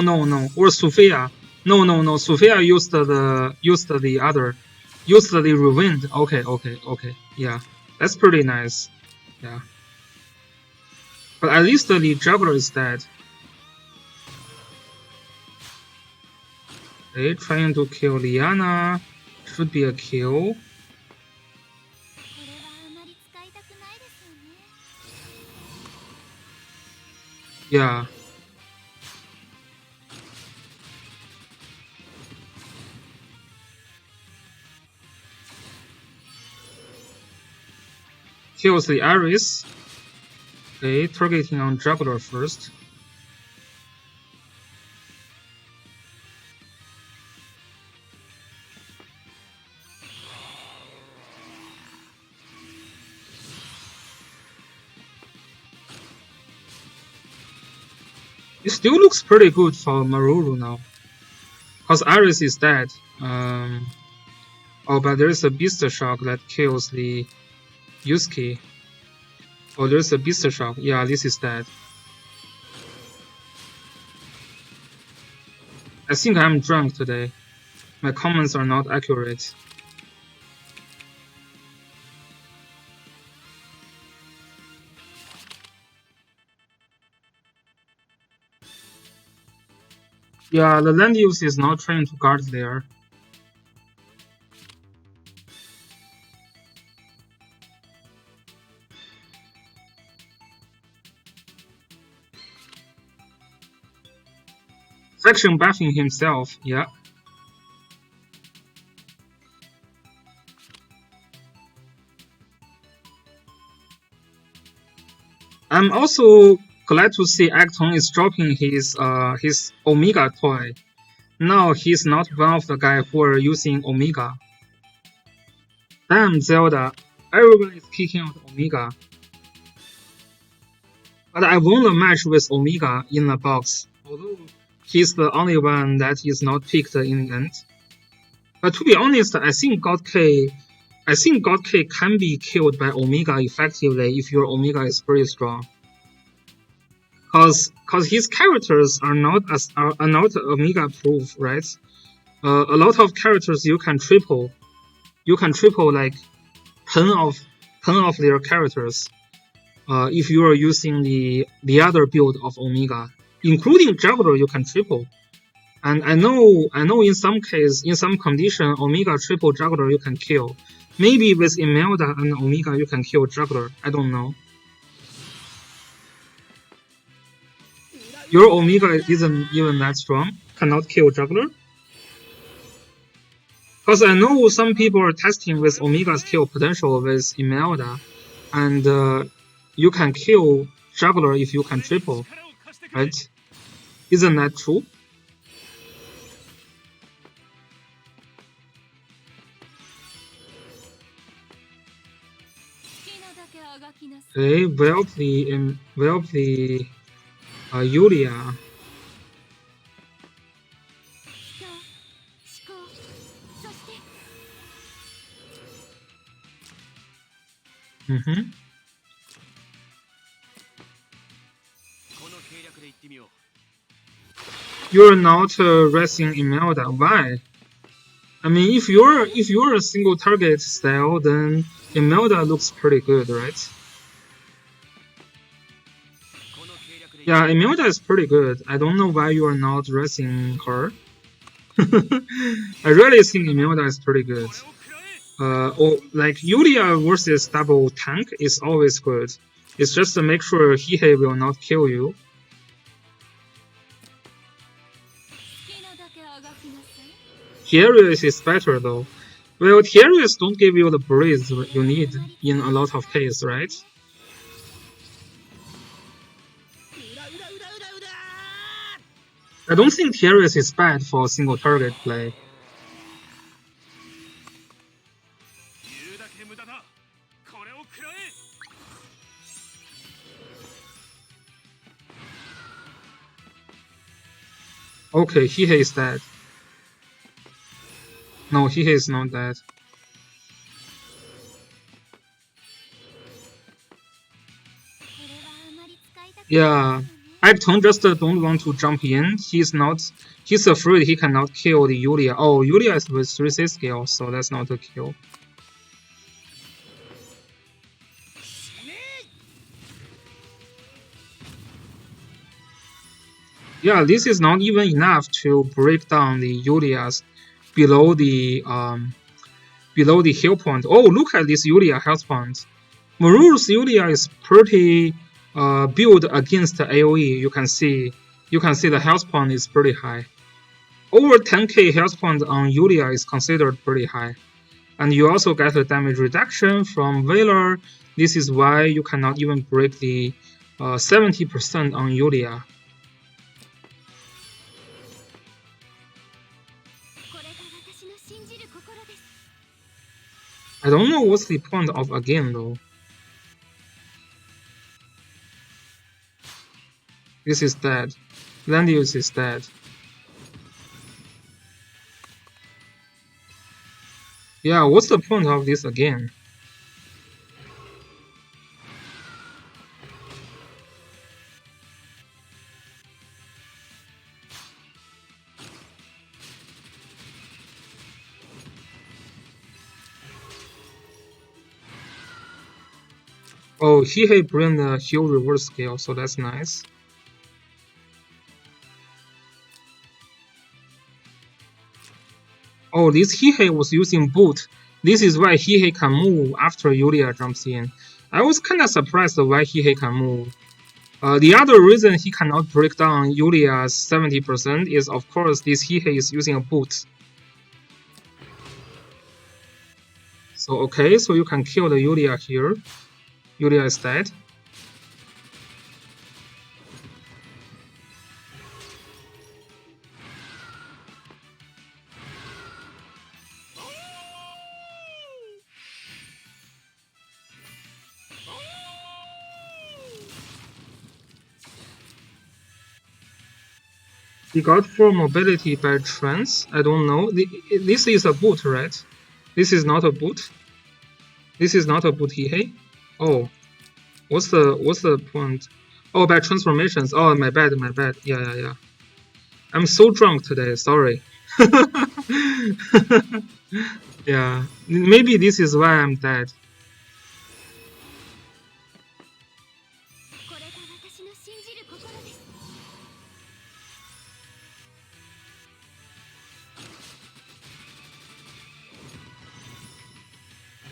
Or Sophia. No. Sophia used the rewind. Okay. Yeah. That's pretty nice. Yeah. But at least the juggler is dead. Okay, trying to kill Liana. Should be a kill. Yeah. Kills the Iris. Okay, targeting on juggler first. It still looks pretty good for Maruru now. Because Iris is dead. Oh, but there's a Beast Shock that kills the Yusuke. Oh, there's a Beast Shock. Yeah, this is dead. I think I'm drunk today. My comments are not accurate. Yeah, the land use is not trying to guard there. Faction buffing himself, yeah. I'm also glad to see Acton is dropping his Omega toy. Now he's not one of the guys who are using Omega. Damn Zelda, everyone is kicking out Omega. But I won the match with Omega in the box, although he's the only one that is not picked in the end. But to be honest, I think God K can be killed by Omega effectively if your Omega is very strong. Cause his characters are not Omega proof, right? A lot of characters you can triple like 10 of their characters. If you are using the other build of Omega, including Juggler, you can triple. And I know in some case, in some condition, Omega triple juggler you can kill. Maybe with Imelda and Omega you can kill juggler. I don't know. Your Omega isn't even that strong. Cannot kill juggler. Because I know some people are testing with Omega's kill potential with Imelda, and you can kill juggler if you can triple, right? Isn't that true? Okay, well play Yulia. Mm-hmm. You're not resting Imelda. Why? I mean, if you're a single target style, then Imelda looks pretty good, right? Yeah, Imelda is pretty good. I don't know why you are not resting her. I really think Imelda is pretty good. Like Yulia versus double tank is always good. It's just to make sure Hihei will not kill you. Tierius is better though. Well, Tierius don't give you the breeze you need in a lot of cases, right? I don't think Tierius is bad for single target play. Okay, Hihei is dead. No, Hihei is not dead. Yeah, Acton just don't want to jump in. He's afraid he cannot kill the Yulia. Oh, Yulia is with 3C skill, so that's not a kill. Yeah, this is not even enough to break down the Yulia's below the heal point. Oh, look at this Yulia health point. Maru's Yulia is pretty built against AoE. You can see the health point is pretty high. Over 10k health point on Yulia is considered pretty high. And you also get a damage reduction from Valor. This is why you cannot even break the 70% on Yulia. I don't know what's the point of again though. This is dead. Landius is dead. Yeah, what's the point of this again? Oh, Hihei bring the heal reverse skill, so that's nice. Oh, this Hihei was using boot. This is why Hihei can move after Yulia jumps in. I was kinda surprised why Hihei can move. The other reason he cannot break down Yulia's 70% is of course this Hihei is using a boot. So okay, so you can kill the Yulia here. Yulia is dead. He got 4 mobility by trance. I don't know. This is a boot, right? This is not a boot. This is not a boot Hihei. Oh, what's the point? Oh, by transformations. Oh, my bad. Yeah. I'm so drunk today. Sorry. Yeah, maybe this is why I'm dead.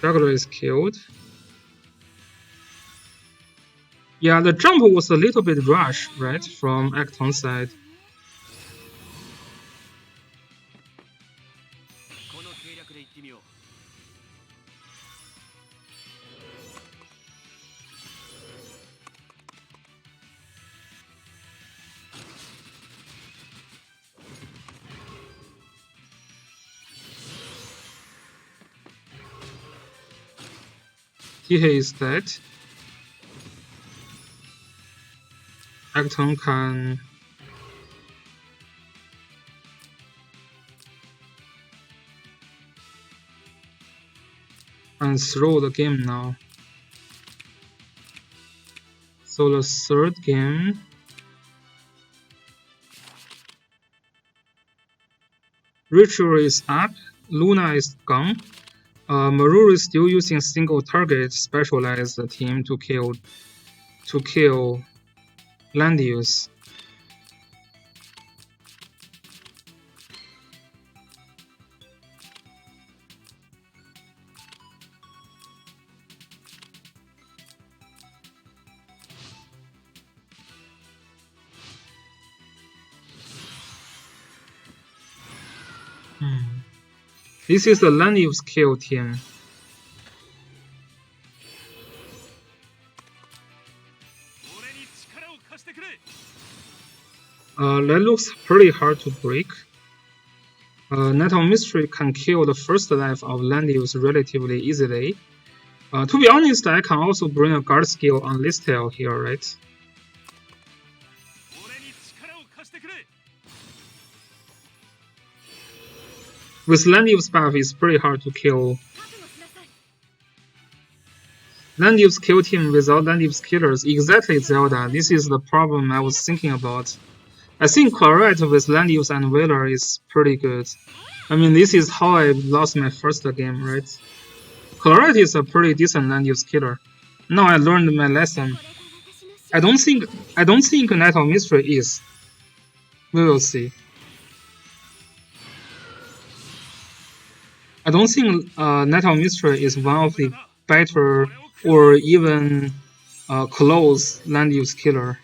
Juggler is killed. Yeah, the jump was a little bit rushed, right, from Acton's side. Kihei is dead. Acton can throw the game now. So the third game. Ritual is up. Luna is gone. Maruru is still using single target specialized team to kill Landius. This is the Landius kill team. That looks pretty hard to break. Net of Mystery can kill the first life of Landius relatively easily. To be honest, I can also bring a guard skill on Listel here, right? With Landius buff, it's pretty hard to kill. Landius kill team without Landius killers, exactly Zelda. This is the problem I was thinking about. I think Claret with Landius and Wailer is pretty good. I mean, this is how I lost my first game, right? Claret is a pretty decent Landius killer. Now I learned my lesson. I don't think Night of Mystery is. We will see. I don't think Night of Mystery is one of the better or even close Landius killer.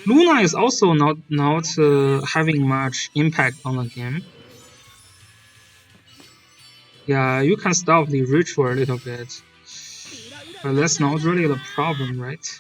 Luna is also not having much impact on the game. Yeah, you can stop the ritual a little bit, but that's not really the problem, right?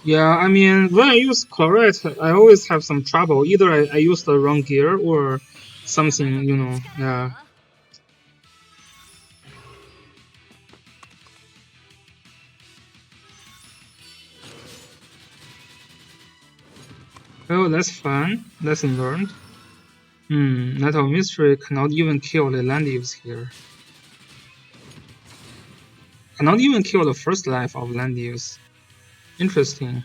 Yeah, I mean, when I use Claret, I always have some trouble. Either I use the wrong gear or something, you know, yeah. Oh, that's fun. Lesson learned. Night of Mystery cannot even kill the Landius here. Cannot even kill the first life of Landius. Interesting.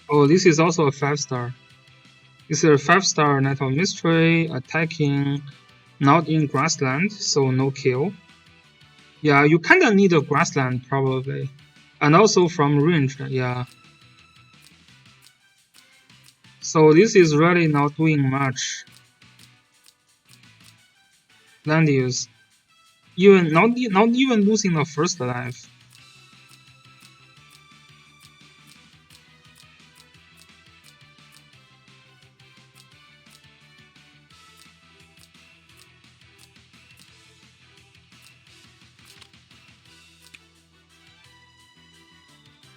Oh, this is also a 5-star. This is a 5-star Night of Mystery, attacking not in grassland, so no kill. Yeah, you kinda need a grassland probably. And also from range, yeah. So this is really not doing much. Landius. Not even losing the first life.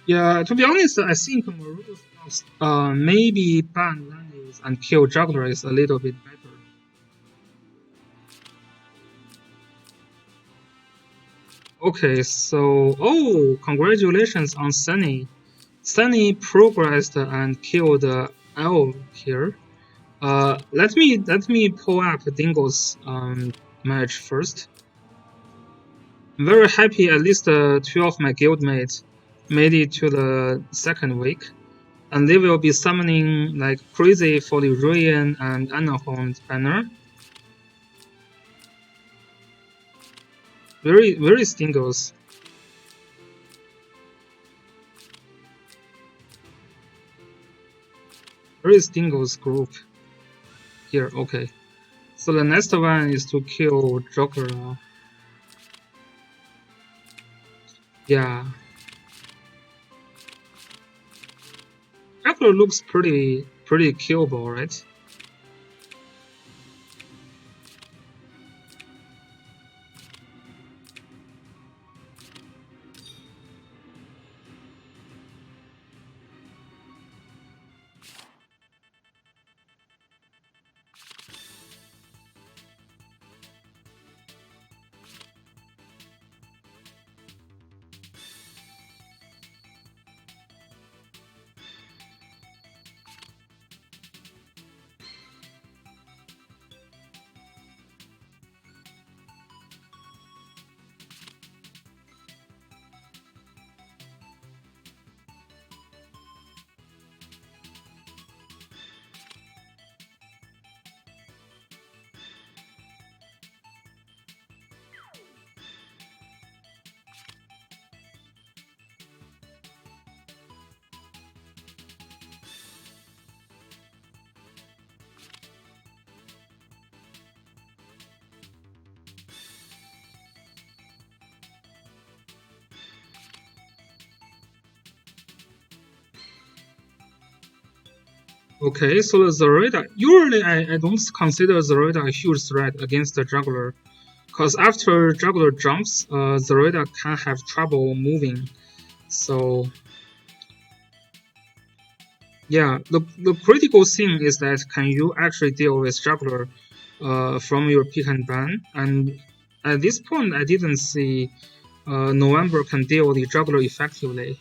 Yeah, to be honest, I think Maru's maybe ban Landius and kill Juggler is a little bit better. Okay, so congratulations on Sunny. Sunny progressed and killed Elf here. Let me pull up Dingo's match first. I'm very happy at least two of my guildmates made it to the second week, and they will be summoning like crazy for the Ruin and Anahorn's banner. Very Stingos. Very Stingos group here. Okay. So the next one is to kill Joker. Yeah. Joker looks pretty killable, right? Okay, so the Zoraida, usually I don't consider Zoraida a huge threat against the Juggler, because after Juggler jumps, Zoraida can have trouble moving. So yeah, the critical thing is that can you actually deal with Juggler from your pick and ban? And at this point, I didn't see November can deal the Juggler effectively.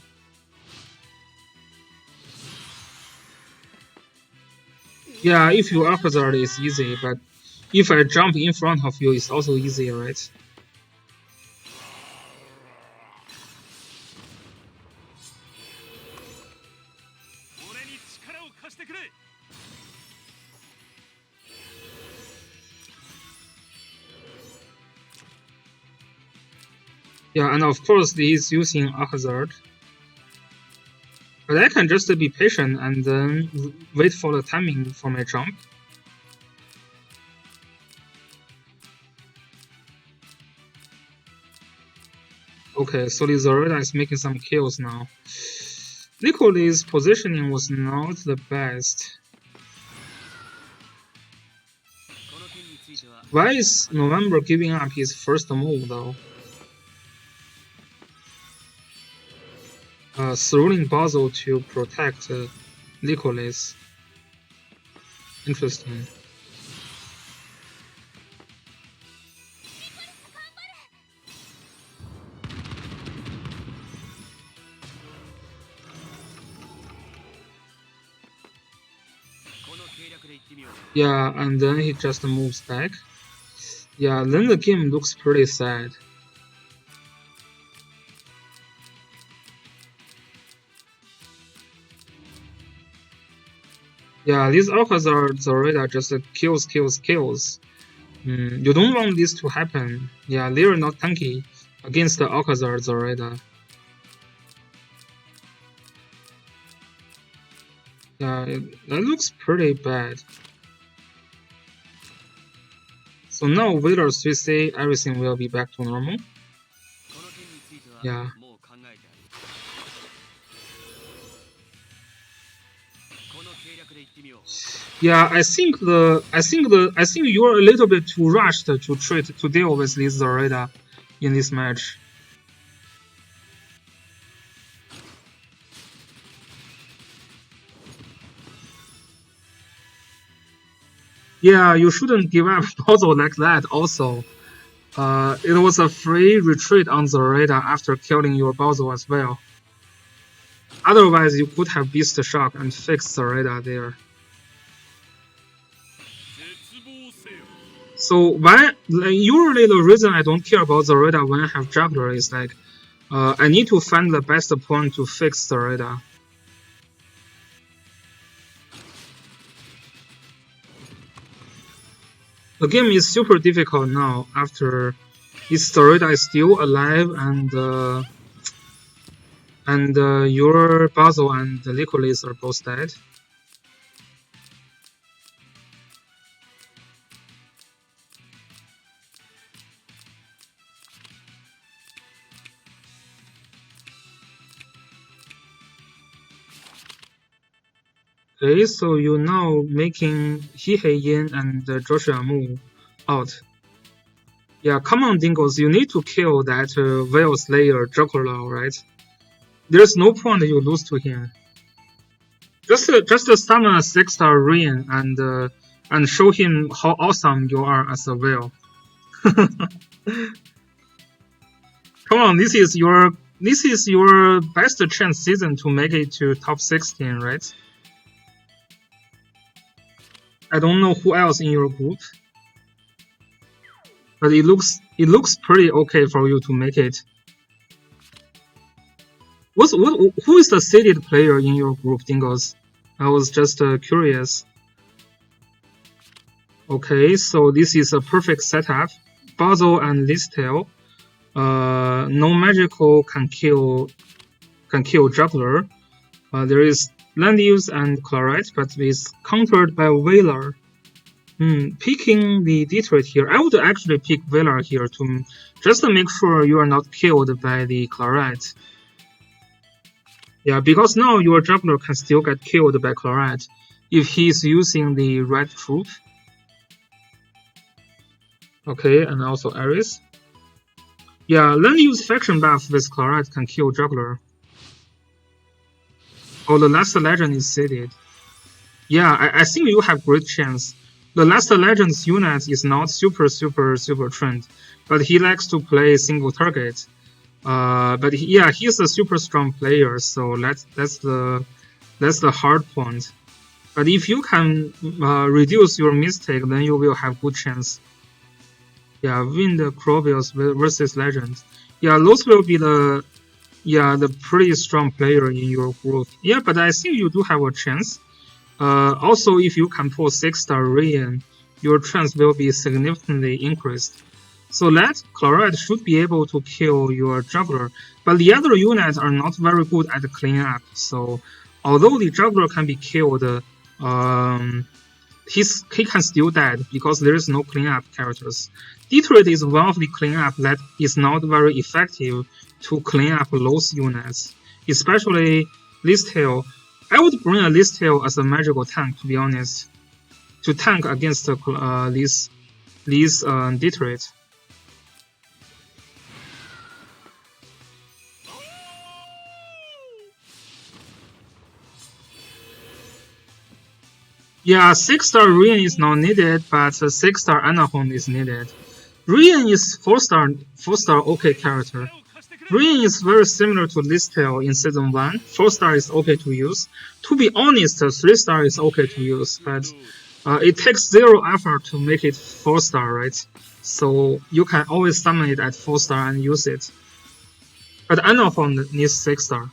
Yeah, if you opposite it's easy, but if I jump in front of you, it's also easy, right? Yeah, and of course he's using a hazard. But I can just be patient and then wait for the timing for my jump. Okay, so the Zoraida is making some kills now. Nicoli's positioning was not the best. Why is November giving up his first move though? Throwing Basil to protect Nicolis. Interesting. Yeah, and then he just moves back. Yeah, then the game looks pretty sad. Yeah, these Alcazar Zoraida just kills. You don't want this to happen. Yeah, they're not tanky against the Alcazar Zoraida. Yeah, that looks pretty bad. So now with our 3C, everything will be back to normal. Yeah. Yeah, I think you're a little bit too rushed to deal with this Zoraida in this match. Yeah, you shouldn't give up also like that also. It was a free retreat on Zoraida after killing your Balzo as well. Otherwise, you could have Beast Shock and fixed Zoraida there. So usually the reason I don't care about Zoraida when I have Juggler is like, I need to find the best point to fix Zoraida. The game is super difficult now after this Zoraida is still alive and your Basil and the Licolis are both dead. Okay, so you're now making Hihei Yin and Joshua Mu out. Yeah, come on, Dingles, you need to kill that Veil Slayer Dracula, right? There's no point you lose to him. Just summon a 6-star Rain and show him how awesome you are as a Veil. Come on, this is your best chance season to make it to top 16, right? I don't know who else in your group, but it looks pretty okay for you to make it. Who is the seeded player in your group, Dingles? I was just curious. Okay, so this is a perfect setup. Basil and Listel. No magical can kill Juggler. There is Landius and Chlorite, but is countered by Veiler. Picking the Detroit here, I would actually pick Veiler here to just to make sure you are not killed by the Chlorite. Yeah, because now your Juggler can still get killed by Chlorite if he's using the red troop. Okay, and also Ares. Yeah, Landius faction buff with Chlorite can kill Juggler. Oh, the Last Legend is seeded. Yeah, I think you have great chance. The Last Legend's unit is not super trained, but he likes to play single target. But he's a super strong player, so that's the hard point. But if you can reduce your mistake, then you will have good chance. Yeah, win the Crobius versus Legend. Yeah, those will be the pretty strong player in your group. Yeah, but I think you do have a chance. Also, if you can pull 6-star Rain, your chance will be significantly increased. So that Chlorite should be able to kill your Juggler, but the other units are not very good at cleanup. So although the Juggler can be killed, he can still die because there is no cleanup characters. Detroit is one of the cleanup that is not very effective to clean up those units, especially Listel. I would bring a Listel as a magical tank, to be honest, to tank against these Detroit. Yeah, 6-star Rian is not needed, but 6-star Anahorn is needed. Rian is 4-star okay character. Rian is very similar to Listel in Season 1. 4-star is okay to use. To be honest, 3-star is okay to use, but it takes 0 effort to make it 4-star, right? So you can always summon it at 4-star and use it. But Anahorn needs 6-star.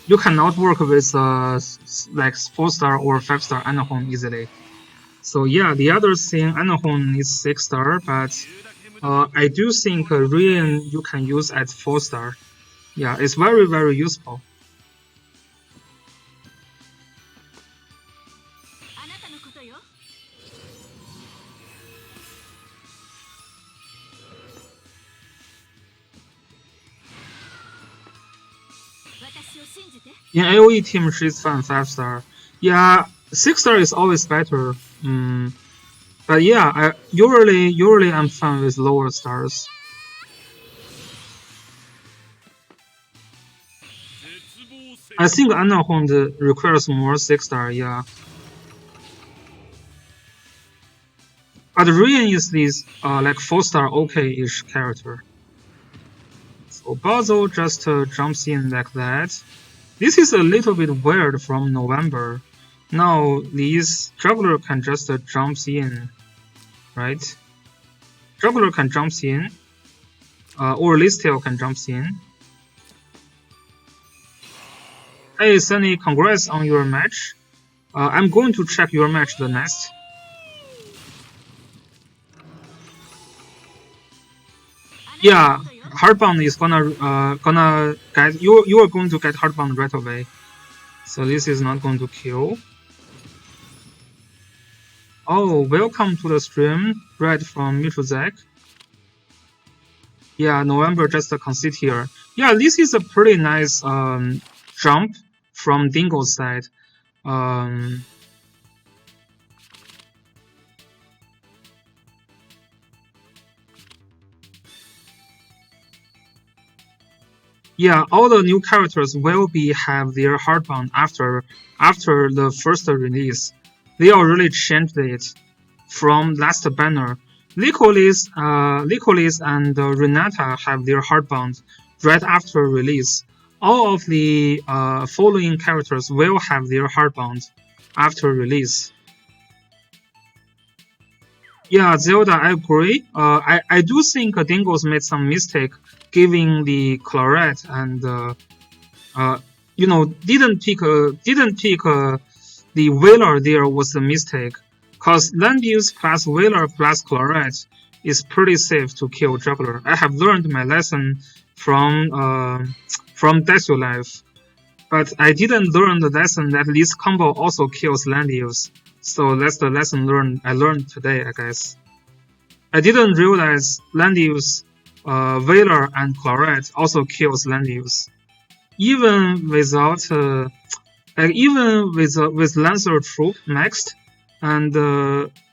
You cannot work with like 4-star or 5-star Anahorn easily. So yeah, the other thing, Anahorn needs 6-star, but I do think Rian you can use at 4-star. Yeah, it's very useful. In AoE team, she's fun 5-star. Yeah, 6-star is always better. But yeah, usually I'm fine with lower stars. I think Anahorn requires more 6-star, yeah. But Rian is this like 4-star OK-ish character. So Basil just jumps in like that. This is a little bit weird from November. Now this Juggler can just jumps in, right? Juggler can jumps in, or Listel can jumps in. Hey Sunny, congrats on your match. I'm going to check your match the next. Yeah, Hardbound is gonna get you are going to get Hardbound right away. So this is not going to kill. Oh, welcome to the stream, Red from Mitruzek. Yeah, November just concede here. Yeah, this is a pretty nice jump from Dingo's side. Yeah, all the new characters will have their Hardbound after the first release. They already changed it from last banner. Licorice and Renata have their Hardbound right after release. All of the following characters will have their Hardbound after release. Yeah, Zelda, I agree. I do think Dingo's made some mistake giving the Claret and didn't pick the Whaler. There was a mistake, cause land use plus Whaler plus Claret is pretty safe to kill Juggler. I have learned my lesson from Life, but I didn't learn the lesson that this combo also kills land use. So that's the lesson I learned today, I guess. I didn't realize land use, Whaler and Claret also kills land use. Even without, even with Lancer troop maxed, and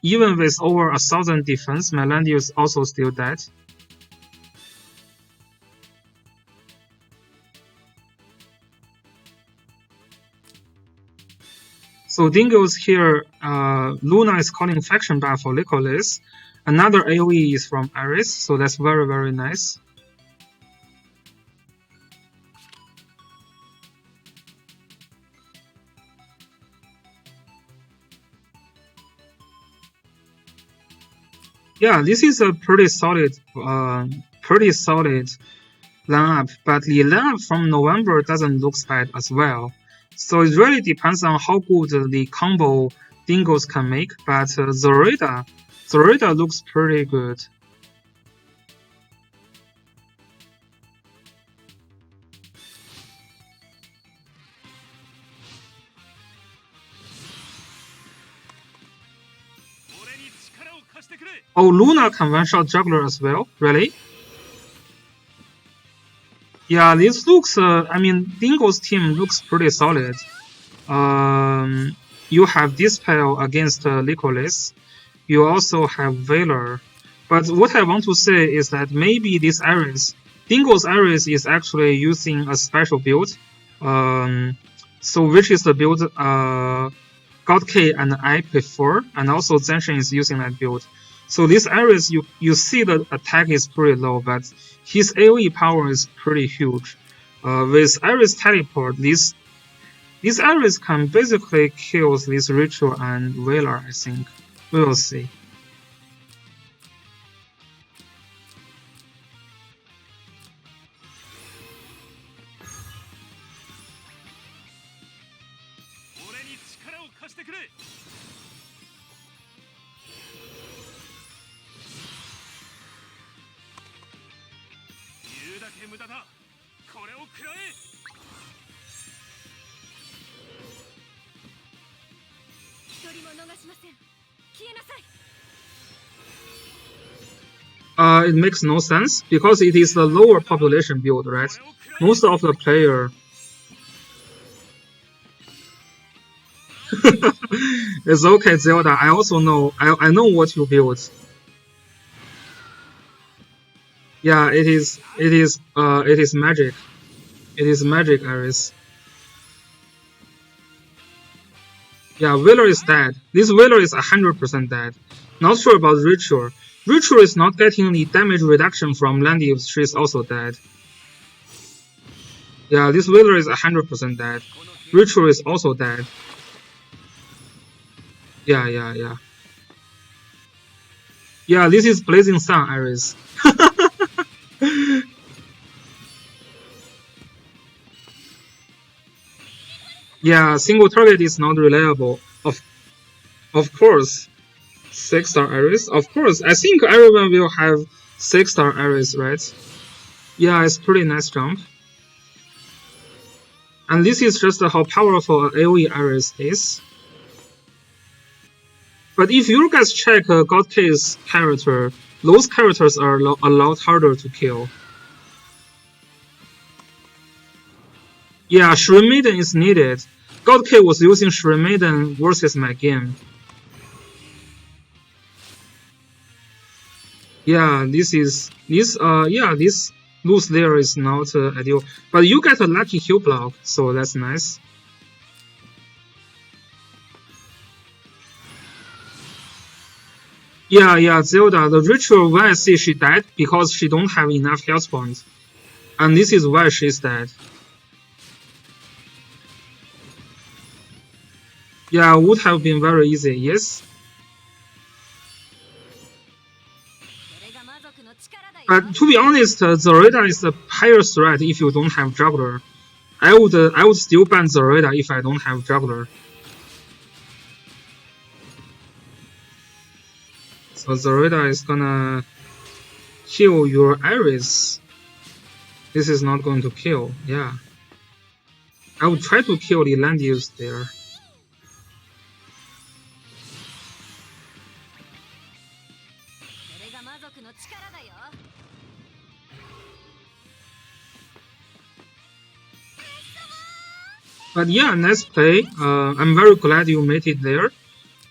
even with over 1,000 defense, my land use also still dead. So Dingo's here, Luna is calling faction buff for Licorice. Another AoE is from Ares, so that's very, very nice. Yeah, this is a pretty solid lineup, but the lineup from November doesn't look bad as well. So it really depends on how good the combo Dingos can make, but Zoraida looks pretty good. Oh, Luna can one-shot Juggler as well? Really? Yeah, this looks, I mean, Dingo's team looks pretty solid. You have Dispel against Licorice. You also have Valor. But what I want to say is that maybe this Ares, Dingo's Ares is actually using a special build. So which is the build God K and I prefer, and also Zenshin is using that build. So this Ares, you see the attack is pretty low, but his AoE power is pretty huge. With Ares teleport, this Ares can basically kill this Ritual and Whaler, I think. We will see. It makes no sense because it is the lower population build, right? Most of the player. It's okay, Zelda. I also know. I know what you build. Yeah, it is magic. It is magic, Ares. Yeah, Whaler is dead. This Whaler is 100% dead. Not sure about Ritual. Ritual is not getting the damage reduction from Landy if she's also dead. Yeah, this Wheeler is 100% dead. Ritual is also dead. Yeah. Yeah, this is Blazing Sun, Iris. Yeah, single target is not reliable. Of course. 6-star Iris? Of course. I think everyone will have 6-star Iris, right? Yeah, it's pretty nice jump. And this is just how powerful AoE Iris is. But if you guys check God K's character, those characters are a lot harder to kill. Yeah, Shuri Maiden is needed. God K was using Shuri Maiden versus my game. Yeah, this loose there is not ideal. But you get a lucky heal block, so that's nice. Yeah, Zelda, the ritual when I see she died because she don't have enough health points. And this is why she's dead. Yeah, would have been very easy, yes. But to be honest, Zoraida is a higher threat if you don't have Juggler. I would still ban Zoraida if I don't have Juggler. So Zoraida is gonna kill your Iris. This is not going to kill, yeah. I would try to kill the Landius there. But yeah, nice play. I'm very glad you made it there.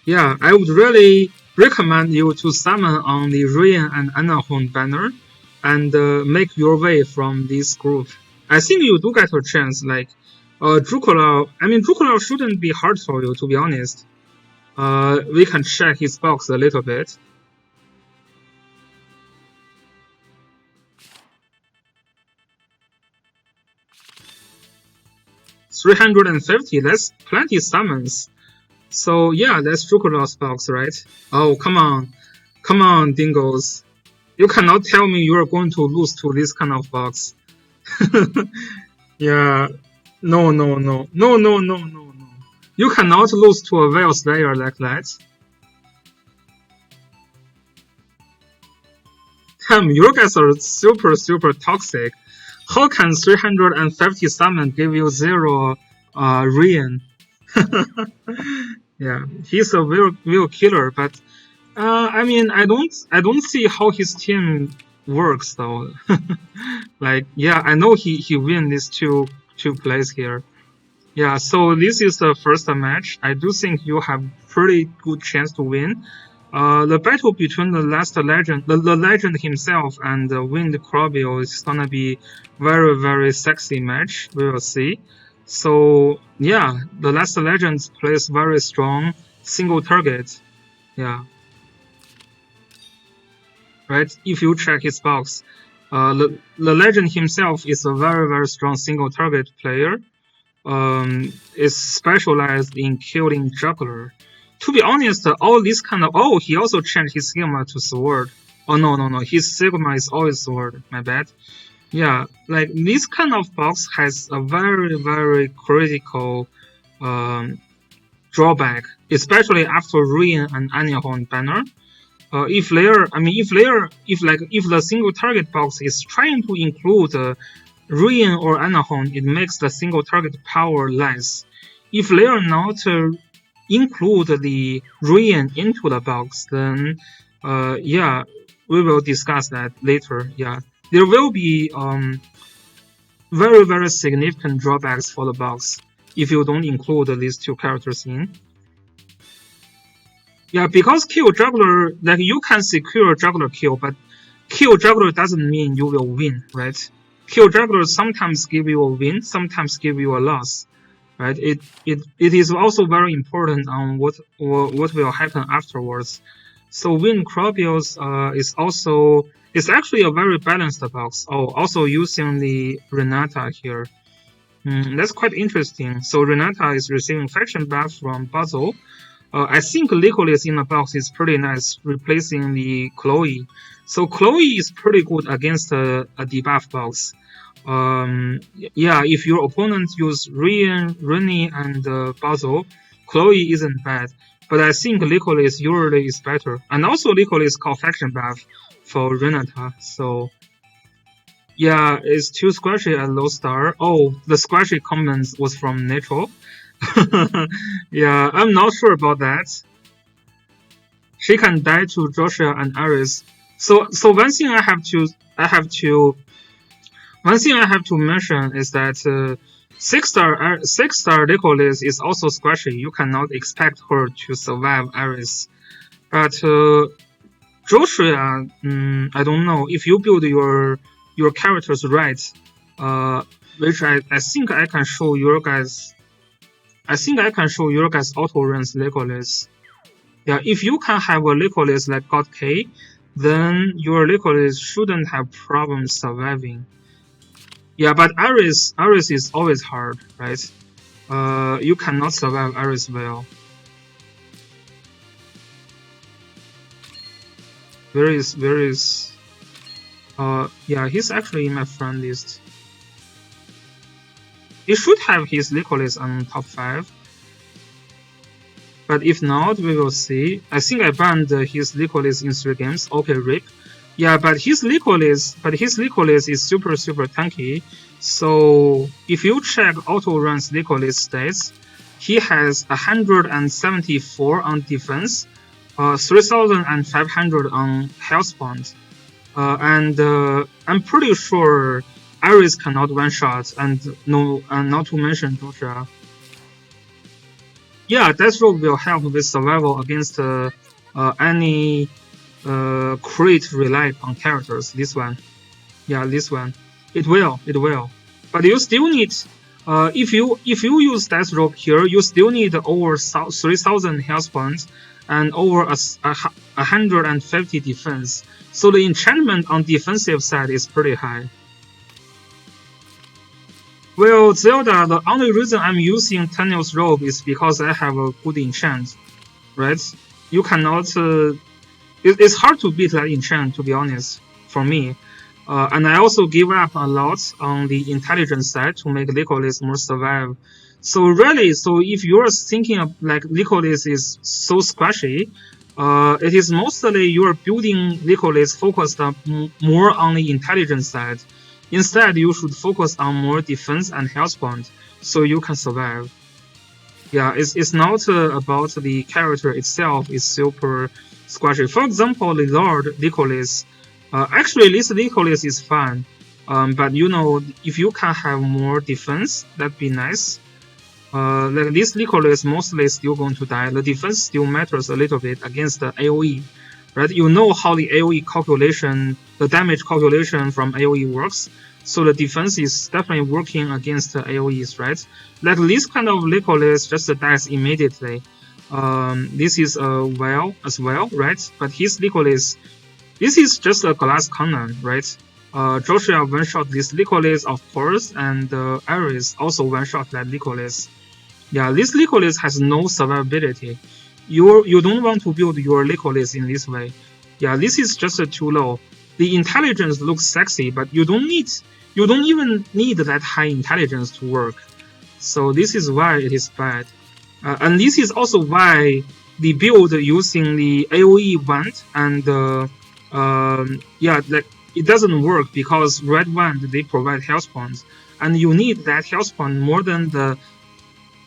Yeah, I would really recommend you to summon on the Rian and Anahorn banner and make your way from this group. I think you do get a chance. Like, Dracula shouldn't be hard for you, to be honest. We can check his box a little bit. $350, that's plenty summons. So yeah, that's Dracula's box, right? Oh, come on, Dingles. You cannot tell me you are going to lose to this kind of box. Yeah, no. You cannot lose to a Veil Slayer like that. Damn, you guys are super toxic. How can 350 summon give you 0 Rian? Yeah, he's a real killer, but I don't see how his team works though. Like, yeah, I know he win these two plays here. Yeah, so this is the first match. I do think you have pretty good chance to win. The battle between the last legend, the legend himself, and Wind Crobio is gonna be very sexy match. We will see. So yeah, the last legend plays very strong single target. Yeah. Right? If you check his box, the legend himself is a very strong single target player. Is specialized in killing juggler. To be honest, all this kind of he also changed his Sigma to sword. Oh no, his Sigma is always sword. My bad. Yeah, like this kind of box has a very critical drawback, especially after Ruin and Anahorn banner. If the single target box is trying to include Ruin or Anahorn, it makes the single target power less. If they are not include the Ruin into the box, then yeah, we will discuss that later. Yeah, there will be very significant drawbacks for the box if you don't include these two characters in. Yeah, because kill juggler, like you can secure juggler kill, but kill juggler doesn't mean you will win, right? Kill juggler sometimes give you a win, sometimes give you a loss, right? It is also very important on what will happen afterwards. So Wind Cropios is actually a very balanced box. Oh, also using the Renata here. That's quite interesting. So Renata is receiving faction buff from Basil. I think Licorice in a box is pretty nice, replacing the Chloe. So Chloe is pretty good against a debuff box. Yeah, if your opponent use Rian, Rennie, and Basil, Chloe isn't bad. But I think Licorice usually is better. And also Licorice called faction buff for Renata. So yeah, it's too squashy at low star. Oh, the squashy comment was from Natural. Yeah, I'm not sure about that. She can die to Joshua and Ares. So one thing I have to mention is that 6-star Nicholas is also squashy. You cannot expect her to survive Ares. But Joshua, I don't know if you build your characters right, which I think I can show your guys. I think I can show your guys auto runs Legolas. Yeah, if you can have a Legolas like God K, then your Legolas shouldn't have problems surviving. Yeah, but Ares is always hard, right? You cannot survive Ares well. Where is yeah, he's actually in my friend list. He should have his Legolas on top 5. But if not, we will see. I think I banned his Legolas in 3 games. Okay, rip. Yeah, but his Legolas is super tanky. So if you check auto runs Legolas stats, he has 174 on defense, 3,500 on health points, and I'm pretty sure Ares cannot one shot, and not to mention Joshua. Yeah, Deathstroke will help with survival against any crit relied on characters. This one, yeah, this one, it will. But you still need, if you use Deathstroke here, you still need over 3,000 health points and over 150 defense. So the enchantment on defensive side is pretty high. Well, Zelda, the only reason I'm using Taniel's Robe is because I have a good enchant, right? You cannot. It's hard to beat that enchant, to be honest, for me. And I also give up a lot on the intelligence side to make Legolas more survive. So really, so if you're thinking of like Legolas is so squashy, it is mostly you're building Legolas focused more on the intelligence side. Instead, you should focus on more defense and health points so you can survive. Yeah, it's not about the character itself is super squashy. For example, the Lord Legolas. Actually, this Legolas is fun. But you know, if you can have more defense, that'd be nice. Like this Legolas mostly still going to die. The defense still matters a little bit against the AoE. Right? You know how the AoE calculation, the damage calculation from AoE works. So the defense is definitely working against the AoEs, right? Like this kind of Legolas just dies immediately. This is well as well, right? But his Legolas, this is just a glass cannon, right? Joshua one-shot this Legolas, of course, and Ares also one-shot that Legolas. Yeah, this Legolas has no survivability. You don't want to build your Legolas in this way. Yeah, this is just too low. The intelligence looks sexy, but you don't even need that high intelligence to work. So this is why it is bad. And this is also why the build using the AoE wand and yeah, like it doesn't work because Red Wand they provide health points, and you need that health point more than the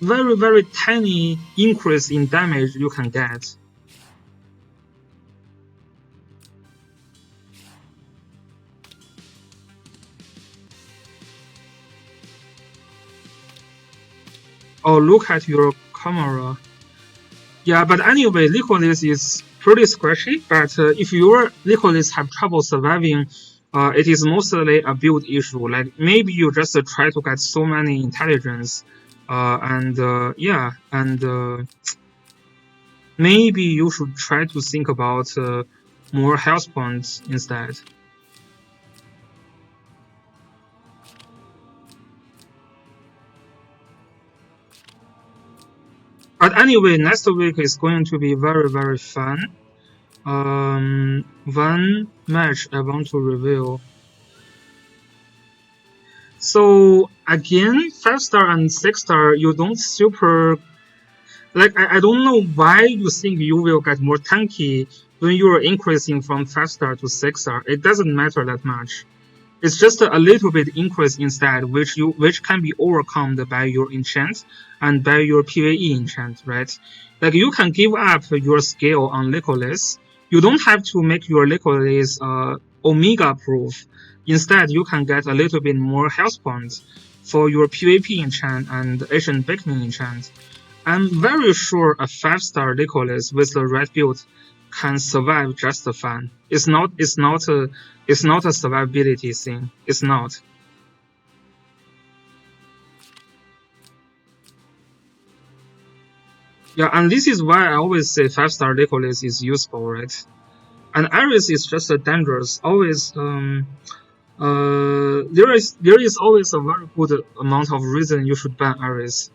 very tiny increase in damage you can get. Oh, look at your camera. Yeah, but anyway, Legolas is pretty squashy, but if your Legolas have trouble surviving, it is mostly a build issue. Like maybe you just try to get so many intelligence, and yeah, and maybe you should try to think about more health points instead. But anyway, next week is going to be very, very fun. One match I want to review. So again, 5-star and 6-star, you don't super like I don't know why you think you will get more tanky when you are increasing from 5-star to 6-star. It doesn't matter that much. It's just a little bit increase instead, which can be overcome by your enchant and by your PvE enchant, right? Like you can give up your skill on Licolis. You don't have to make your Licolis Omega proof. Instead, you can get a little bit more health points for your PvP enchant and Ancient Beacon enchant. I'm very sure a 5-star Licolis with the right build can survive just fine. It's not a survivability thing. It's not. Yeah, and this is why I always say 5-star Licolis is useful, right? And Iris is just a dangerous. Always there is always a very good amount of reason you should ban Iris.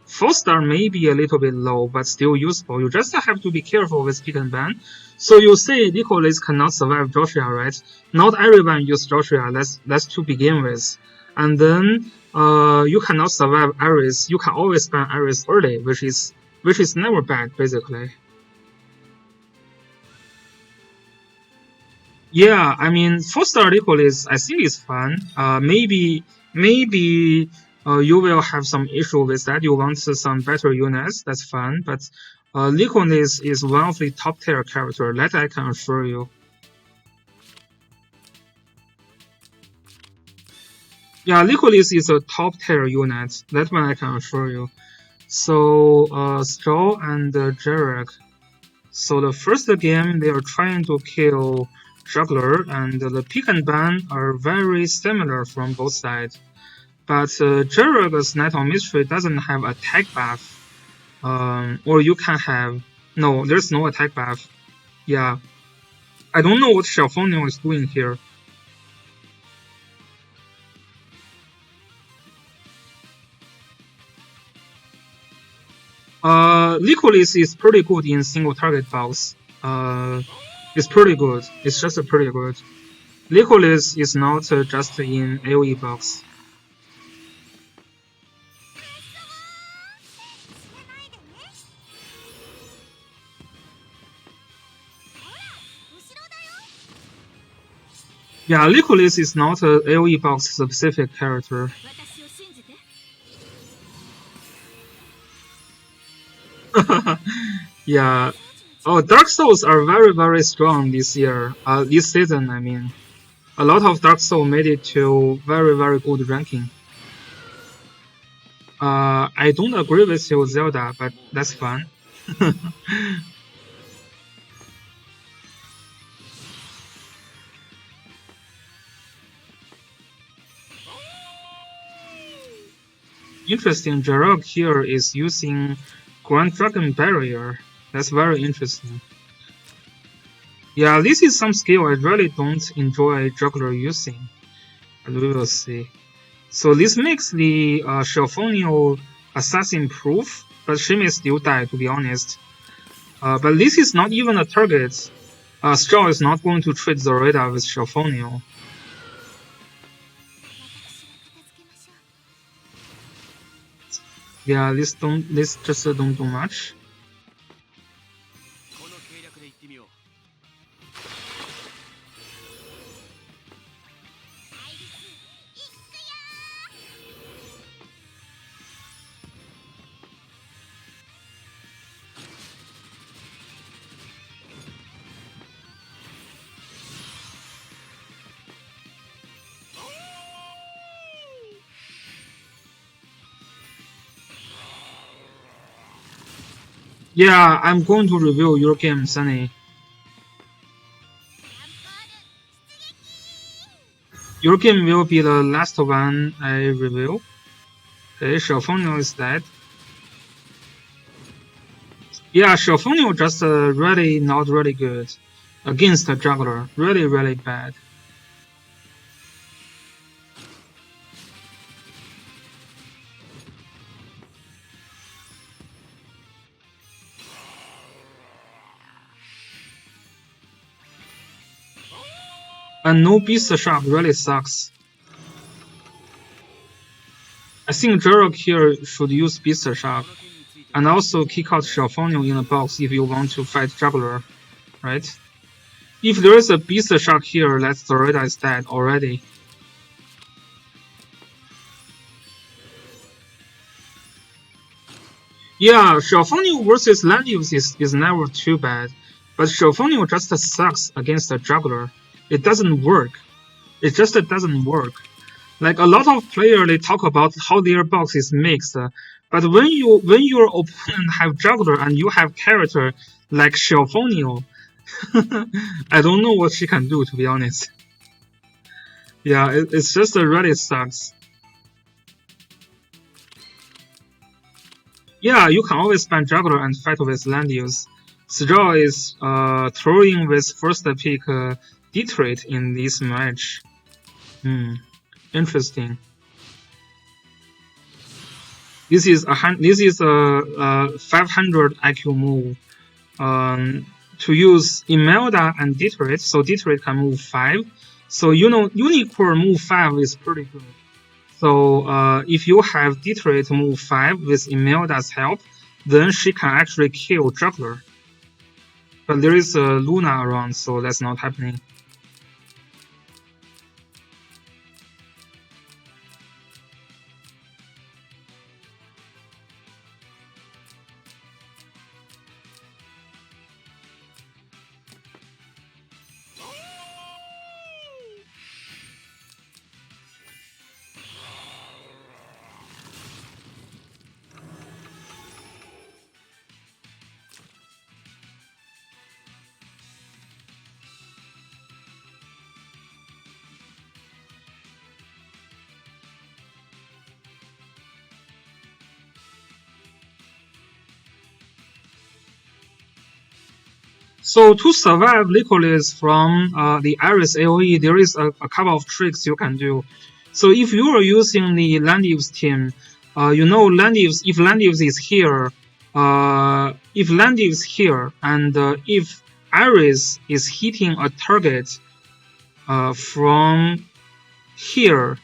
4-star may be a little bit low, but still useful. You just have to be careful with pick and ban. So you say Licolis cannot survive Joshua, right? Not everyone use Joshua. That's to begin with. And then you cannot survive Iris. You can always ban Iris early, which is never bad, basically. Yeah, I mean, 4-star Licolis, I think is fun. Maybe you will have some issue with that. You want some better units, that's fun. But Licolis is one of the top tier character, that I can assure you. Yeah, Licolis is a top tier unit, that one I can assure you. So, Stroll and Jarek. So the first game, they are trying to kill Juggler, and the pick and ban are very similar from both sides. But Jarrek's Night of Mystery doesn't have attack buff. Or you can have... No, there's no attack buff. Yeah. I don't know what Xiaofonio is doing here. Licolis is pretty good in single target box. It's pretty good. It's just pretty good. Licolis is not just in AoE box. Yeah, Licolis is not a AoE box specific character. Yeah. Oh, Dark Souls are very, very strong this year. This season, I mean. A lot of Dark Souls made it to very, very good ranking. I don't agree with you, Zelda, but that's fun. Interesting, Jarok here is using Grand Dragon Barrier. That's very interesting. Yeah, this is some skill I really don't enjoy Juggler using. But we will see. So this makes the Xiaofonio assassin proof, but she may still die, to be honest. But this is not even a target. Straw is not going to trade Zoraida with Xiaofonio. Yeah, this just don't do much. Yeah, I'm going to review your game, Sunny. Your game will be the last one I review. Okay, Xiaofonio is dead. Yeah, Xiaofonio just really not really good against the juggler. Really, really bad. And no Beast Shark really sucks. I think Jurok here should use Beast Shark. And also kick out Xiaofonio in the box if you want to fight Juggler, right? If there is a Beast Shark here, that Zorida is dead already. Yeah, Xiaofonio versus Landius is never too bad, but Xiaofonio just sucks against the Juggler. It doesn't work. It just doesn't work. Like a lot of players, they talk about how their box is mixed, but when your opponent have Juggler and you have character like Xiaofonio, I don't know what she can do, to be honest. Yeah, it's just really sucks. Yeah, you can always ban Juggler and fight with Landius. Straw is throwing with first pick Detroit in this match. Interesting. This is a 500 IQ move. To use Imelda and Detroit, so Detroit can move 5. So you know Unicorn move 5 is pretty good. So if you have Detroit move 5 with Imelda's help, then she can actually kill Juggler. But there is a Luna around, so that's not happening. So to survive Licorice from the Iris AoE, there is a couple of tricks you can do. So if you are using the Landius team, you know Landius, if Landius is here, and if Iris is hitting a target from here,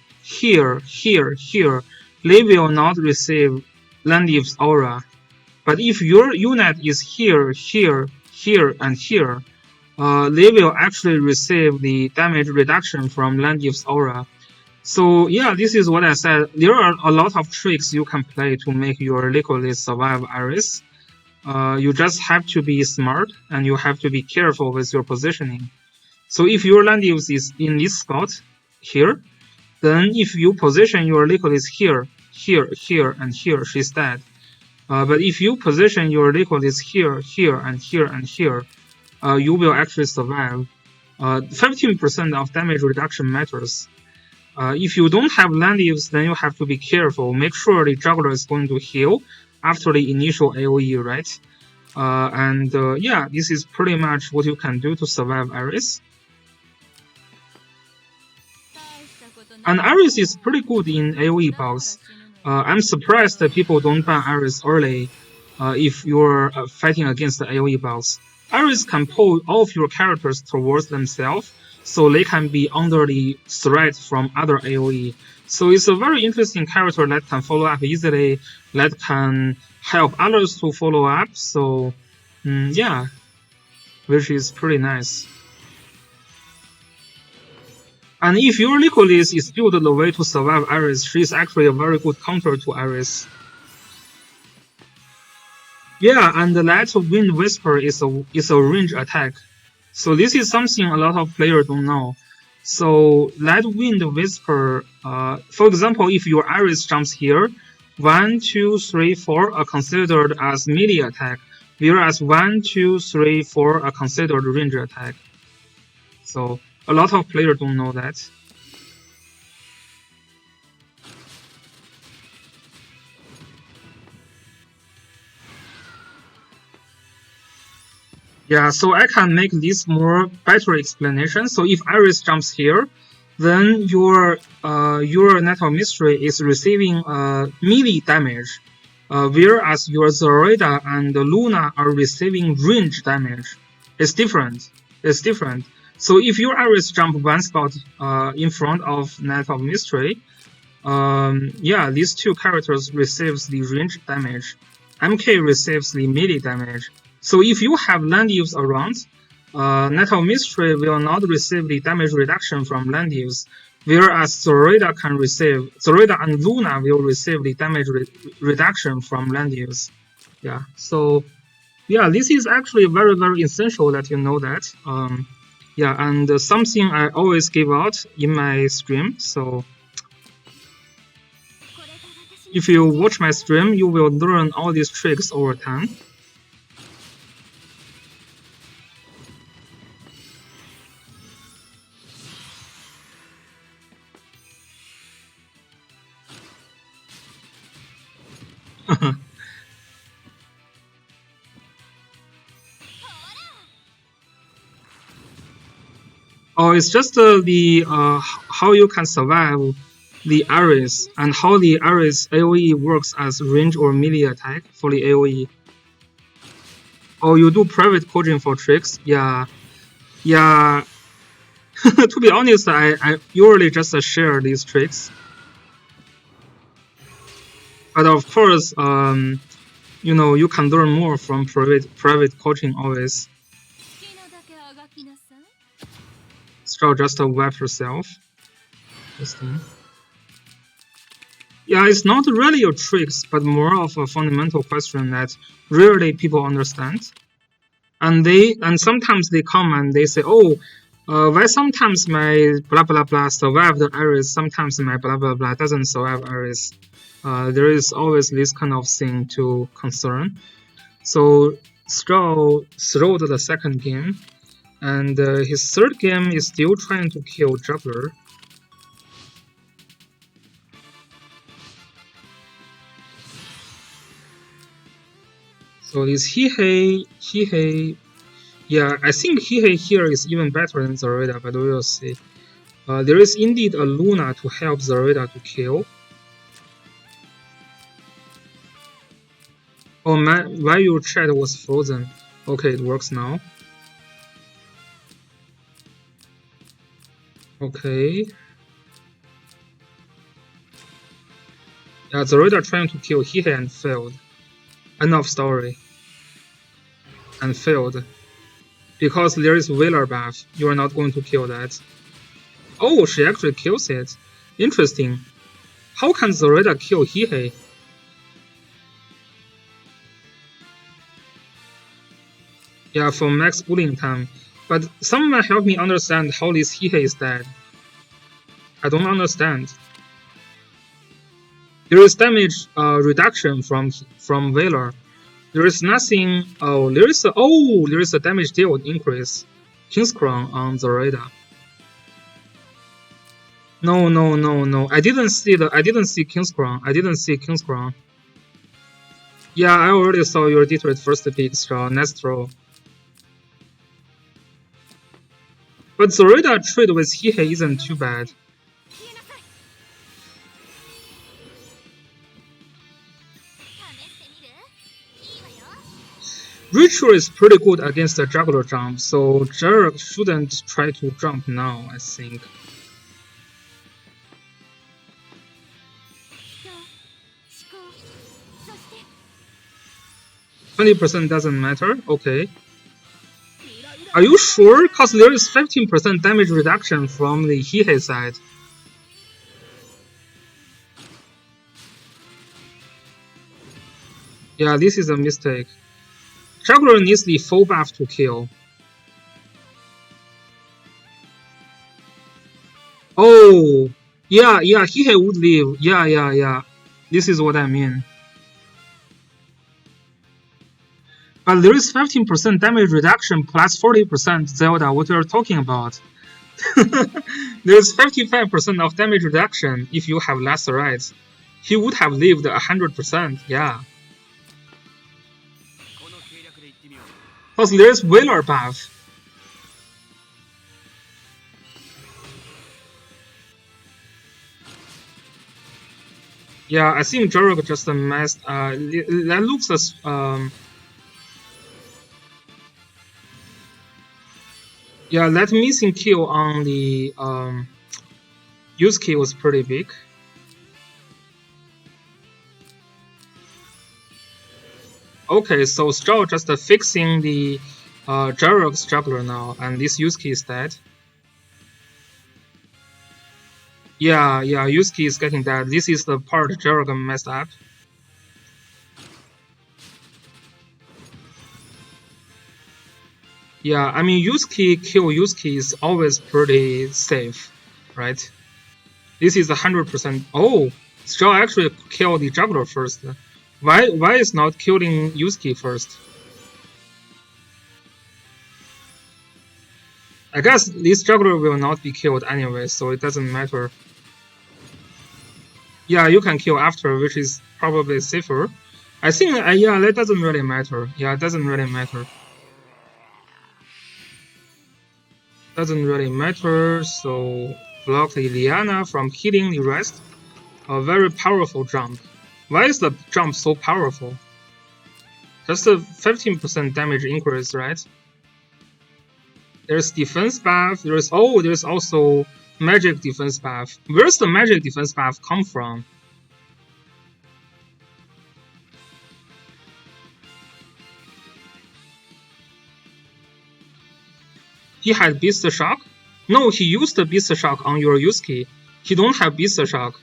they will not receive Landius aura. But if your unit is here, and here, they will actually receive the damage reduction from Landius aura. So yeah, this is what I said. There are a lot of tricks you can play to make your Licorice survive Iris. You just have to be smart and you have to be careful with your positioning. So if your Landius is in this spot here, then if you position your Licorice here, and here, she's dead. But if you position your Licorice here, and here, you will actually survive. 15% of damage reduction matters. If you don't have Landius, then you have to be careful. Make sure the Juggler is going to heal after the initial AoE, right? Yeah, this is pretty much what you can do to survive Iris. And Iris is pretty good in AoE box. I'm surprised that people don't ban Iris early if you're fighting against the AoE box. Iris can pull all of your characters towards themselves, so they can be under the threat from other AoE. So it's a very interesting character that can follow up easily, that can help others to follow up. So yeah, which is pretty nice. And if your Licorice is built the way to survive Iris, she is actually a very good counter to Iris. Yeah, and that Wind Whisper is a range attack. So this is something a lot of players don't know. So that Wind Whisper, for example, if your Iris jumps here, 1, 2, 3, 4 are considered as melee attack, whereas 1, 2, 3, 4 are considered range attack. So a lot of players don't know that. Yeah, so I can make this more better explanation. So if Iris jumps here, then your Net of Mystery is receiving melee damage, whereas your Zoraida and Luna are receiving range damage. It's different. It's different. So if your Iris jump one spot in front of Net of Mystery, yeah, these two characters receives the range damage. MK receives the melee damage. So if you have land use around, Net of Mystery will not receive the damage reduction from land use, whereas Zoraida and Luna will receive the damage reduction from land use. Yeah, so yeah, this is actually very, very essential that you know that. Yeah, and something I always give out in my stream. So if you watch my stream, you will learn all these tricks over time. Oh, it's just the how you can survive the Ares and how the Ares AoE works as range or melee attack for the AoE. Oh, you do private coaching for tricks? Yeah. Yeah. To be honest, I usually just share these tricks. But of course, you know, you can learn more from private coaching always. So just wipe yourself. Yeah, it's not really a tricks, but more of a fundamental question that rarely people understand. And sometimes they come and they say, oh, why sometimes my blah blah blah survive the Ares, sometimes my blah blah blah doesn't survive Ares. There is always this kind of thing to concern. So Straw throwed the second game, and his third game is still trying to kill Juggler. So this Hihei, yeah, I think Hihei here is even better than Zoraida, but we will see. There is indeed a Luna to help Zoraida to kill. Oh man, why your chat was frozen? Okay, it works now. Okay. Yeah, Zoraida trying to kill Hihei and failed. End of story. And failed. Because there is Wailer buff, you are not going to kill that. Oh, she actually kills it. Interesting. How can Zoraida kill Hihei? Yeah, for max bullying time. But someone help me understand how this Hihei is dead. I don't understand. There is damage reduction from Valor. There is nothing. Oh, there is a damage dealt increase. King's Crown on Zoraida. No. I didn't see King's Crown. I didn't see King's Crown. Yeah, I already saw your Detroit first pick, Straw. Next throw. But Zoraida trade with Hihei isn't too bad. Ritual is pretty good against the Juggler jump, so Jarek shouldn't try to jump now, I think. %20 doesn't matter, okay. Are you sure? Cause there is 15% damage reduction from the Hihei side. Yeah, this is a mistake. Juggler needs the full buff to kill. Oh, yeah, Hihei would leave. Yeah. This is what I mean. But there is 15% damage reduction plus 40% Zelda, what you're talking about. There's 55% of damage reduction if you have Lacerite. He would have lived 100%, yeah. Because there's Wheeler buff. Yeah, I think Jorok just messed. That looks as yeah, that missing kill on the Yusuke was pretty big. Okay, so Stroll just fixing the Jorok's juggler now, and this Yusuke is dead. Yeah, Yusuke is getting dead. This is the part Jorok messed up. Yeah, I mean, kill Yusuke is always pretty safe, right? This is 100%. Oh, Stroll actually killed the juggler first. Why is not killing Yusuke first? I guess this juggler will not be killed anyway, so it doesn't matter. Yeah, you can kill after, which is probably safer. I think, yeah, that doesn't really matter. Yeah, it doesn't really matter. Doesn't really matter, so block the Liana from hitting the rest. A very powerful jump. Why is the jump so powerful? Just a 15% damage increase, right? There's defense buff. There's also magic defense buff. Where's the magic defense buff come from? He had Beast Shock? No, he used Beast Shock on your Yusuke. He don't have Beast Shock,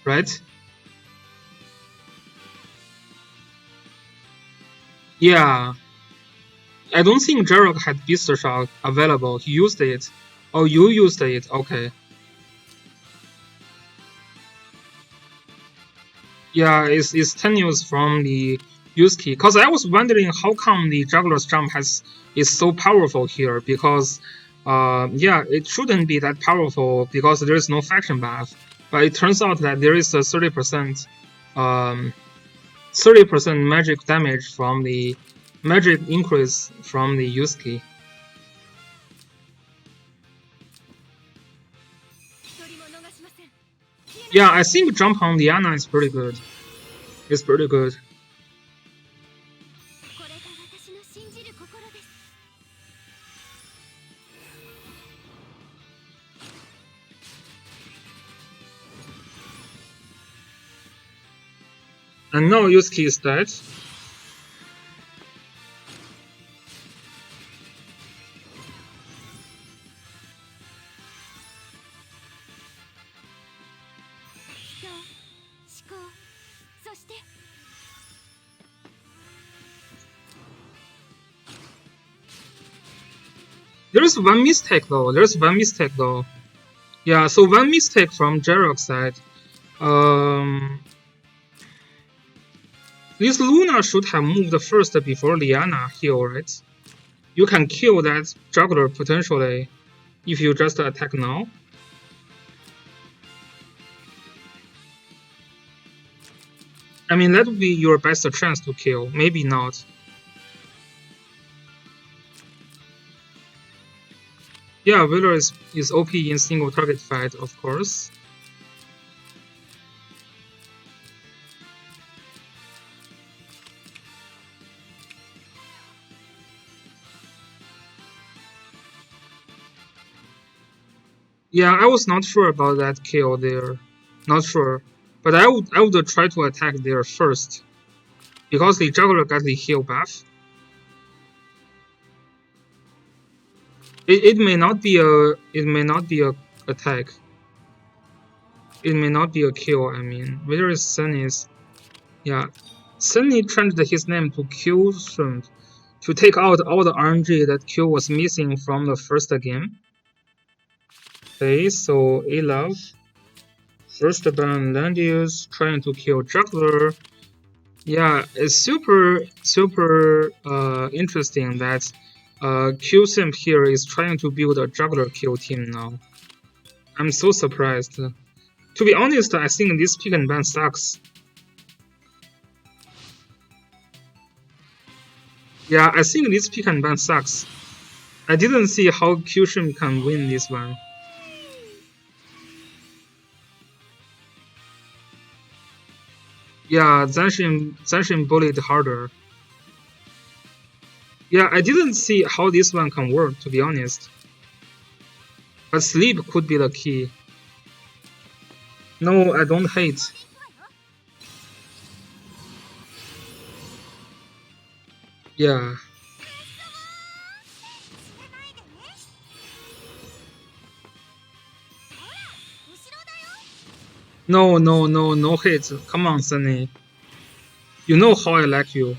right? Yeah. I don't think Jorok had Beast Shock available. He used it. Oh, you used it. Okay. Yeah, it's tenuous from the Yusuke. Because I was wondering how come the Juggler's Jump is so powerful here. Because, yeah, it shouldn't be that powerful because there is no faction buff. But it turns out that there is a 30% magic damage from the magic increase from the Yusuke. Yeah, I think jump on Liana is pretty good. It's pretty good. And now Yusuke is dead. There's one mistake though. Yeah, so one mistake from Jorok's side. This Luna should have moved first before Liana heal, right? You can kill that juggler potentially if you just attack now. I mean, that would be your best chance to kill. Maybe not. Yeah, Wheeler is OP in single target fight, of course. Yeah, I was not sure about that kill there. Not sure. But I would try to attack there first. Because the juggler got the heal buff. It may not be a attack. It may not be a kill, I mean. Where is Sunny's? Yeah. Sunny changed his name to Q Shrimp to take out all the RNG that Q was missing from the first game. Okay, so A-Love. First ban Landius trying to kill Juggler. Yeah, it's super interesting that Q-Simp here is trying to build a Juggler kill team now. I'm so surprised. To be honest, I think this pick and ban sucks. Yeah, I think this pick and ban sucks. I didn't see how Kyushin can win this one. Yeah, Zanshin bullied harder. Yeah, I didn't see how this one can work, to be honest. But sleep could be the key. No, I don't hate. Yeah. No, no, no, no hate. Come on, Sunny. You know how I like you.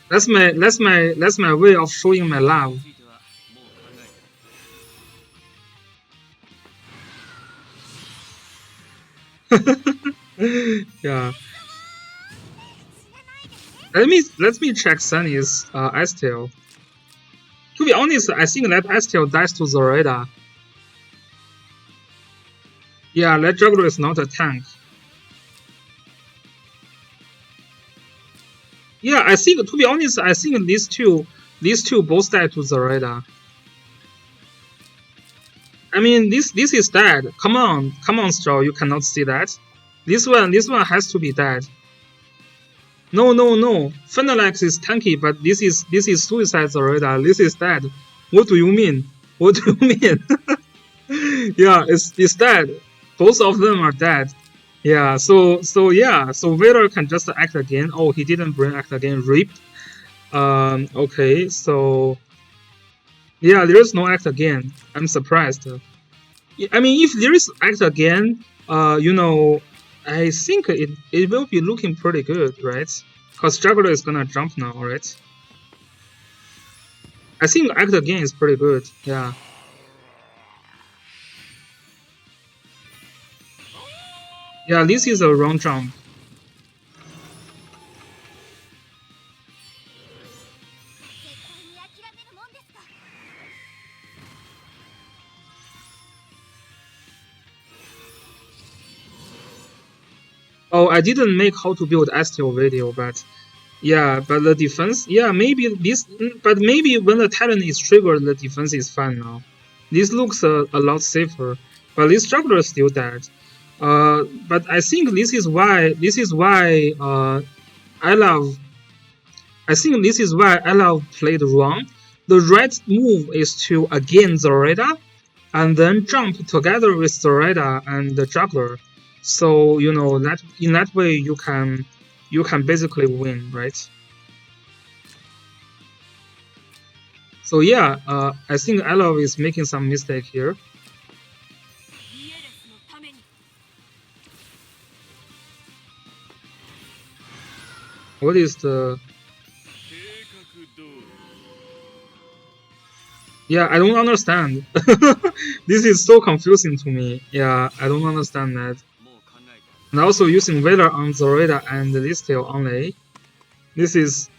That's my way of showing my love. Yeah. Let me check Sunny's Estel. To be honest, I think that Estel dies to Zoraida. Yeah, that juggler is not a tank. Yeah, I think to be honest, I think these two both die to Zoraida. I mean, this is dead. Come on, Straw. You cannot see that. This one has to be dead. No, no, no. Phenolax is tanky, but this is Suicide Zoraida. This is dead. What do you mean? What do you mean? Yeah, it's dead. Both of them are dead. Yeah. So Vader can just act again. Oh, he didn't bring act again. Rip. Okay. So yeah, there is no act again. I'm surprised. I mean, if there is act again, I think it will be looking pretty good, right? Because Juggler is gonna jump now, right? I think act again is pretty good. Yeah. Yeah, this is a wrong jump. Oh, I didn't make how to build Estel video, but yeah, but the defense, yeah, maybe when the talent is triggered, the defense is fine now. This looks a lot safer, but this juggler is still dead. But I think I love. I think this is why I love played wrong. The right move is to again Zoraida, and then jump together with Zoraida and the juggler. So that in that way you can basically win, right? So yeah, I think Alov is making some mistake here. What is the? Yeah, I don't understand. This is so confusing to me. Yeah, I don't understand that. And also using Vader on Zoraida and Listel only. This is.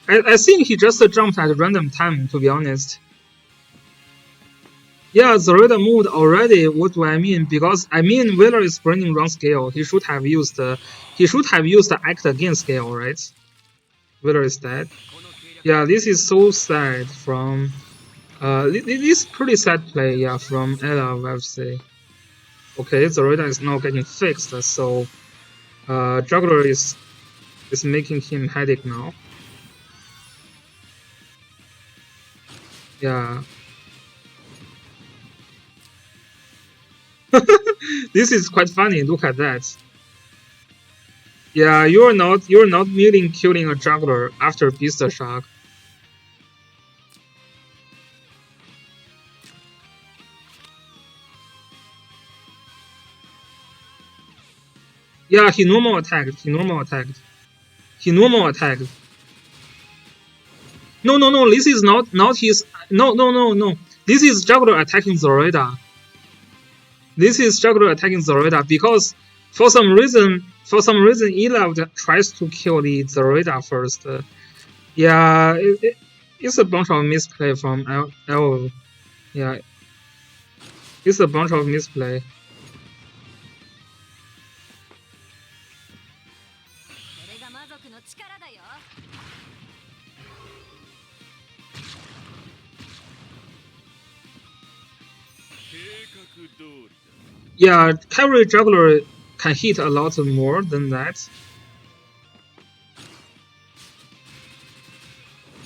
I think he just jumped at random time, to be honest. Yeah, Zoraida moved already. What do I mean? Because I mean, Vader is burning wrong scale. He should have used the act again scale, right? Vader is dead. Yeah, this is so sad from. This is pretty sad play, yeah, from Ella, I would say. Okay, Zoraida is now getting fixed, so Juggler is making him headache now. Yeah. This is quite funny. Look at that. Yeah, you're not merely killing a juggler after Beast Shock. Yeah, he normal attacked. He normal attacked. He normal attacked. No, no, no. This is not his. No, no, no, no. This is Juggler attacking Zoraida. This is Juggler attacking Zoraida because for some reason, Elav tries to kill the Zoraida first. Yeah, it's a bunch of misplay from L. Yeah, it's a bunch of misplay. Yeah, cavalry juggler can hit a lot more than that.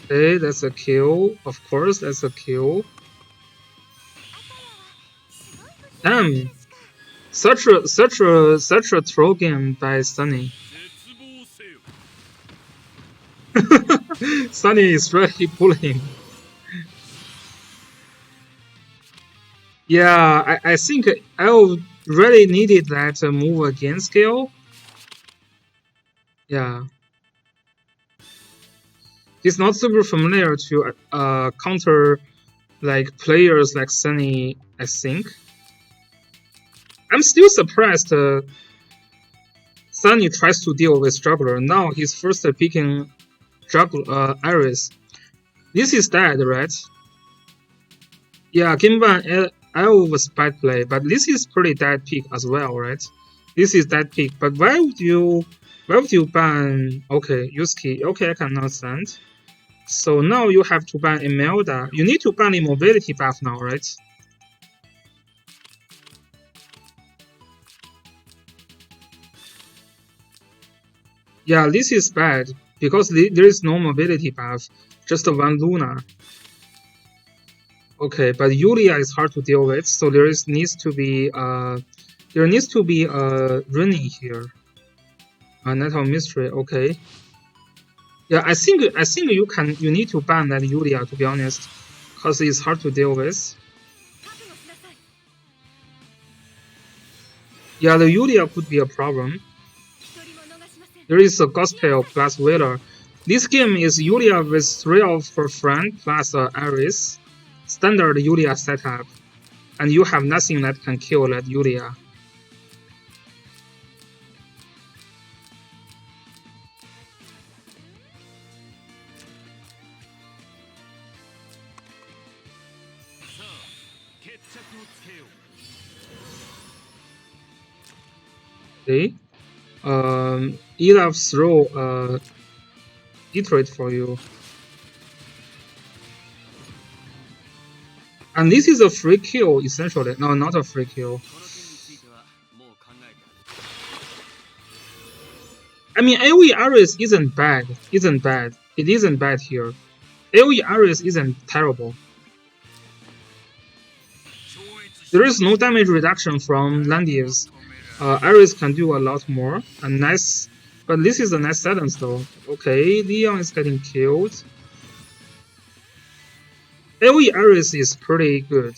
Okay, that's a kill. Of course, that's a kill. Damn, such a troll game by Sunny. Sunny is really pulling. Yeah, I think I really needed that move against Gale. Yeah. He's not super familiar to counter like players like Sunny, I think. I'm still surprised Sunny tries to deal with Juggler. Now he's first picking Iris. This is dead, right? Yeah, Gimban L was bad play, but this is pretty dead pick as well, right? This is dead pick, but why would you ban okay, Yusuke? Okay, I can understand. So now you have to ban Imelda. You need to ban immobility buff now, right? Yeah, this is bad because there is no mobility buff, just one Luna. Okay, but Yulia is hard to deal with, so needs to be a Rini here. Night of Mystery, okay. Yeah, I think you need to ban that Yulia, to be honest, because it's hard to deal with. Yeah, the Yulia could be a problem. There is a Gospel plus Wheeler. This game is Yulia with 3 of her friend plus Ares. Standard Yulia setup. And you have nothing that can kill that Yulia. Okay. Elaf throw Detroit for you. And this is a free kill, essentially. No, not a free kill. I mean, AoE Ares isn't bad. It isn't bad here. AoE Ares isn't terrible. There is no damage reduction from Landius. Ares can do a lot more. And nice, but this is a nice silence though. Okay, Leon is getting killed. AoE Ares is pretty good.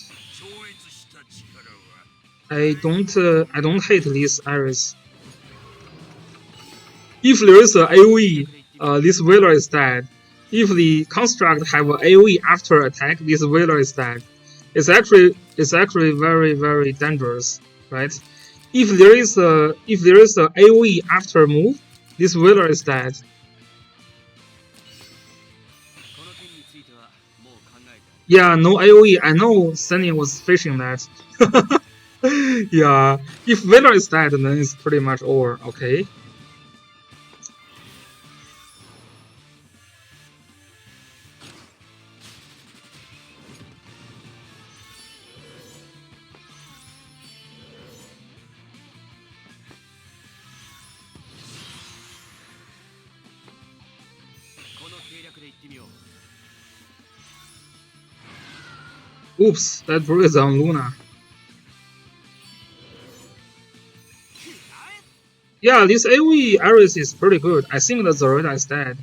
I don't hate this Ares. If there is a AoE, this Wheeler is dead. If the construct have a AoE after attack, this Wheeler is dead. It's actually very, very dangerous, right? If there is a AoE after move, this Wheeler is dead. Yeah, no AoE. I know Sunny was fishing that. Yeah, if Wheeler is dead, then it's pretty much over. Okay. Oops, that bruise on Luna. Yeah, this AoE Ares is pretty good. I think the Zoraida is dead.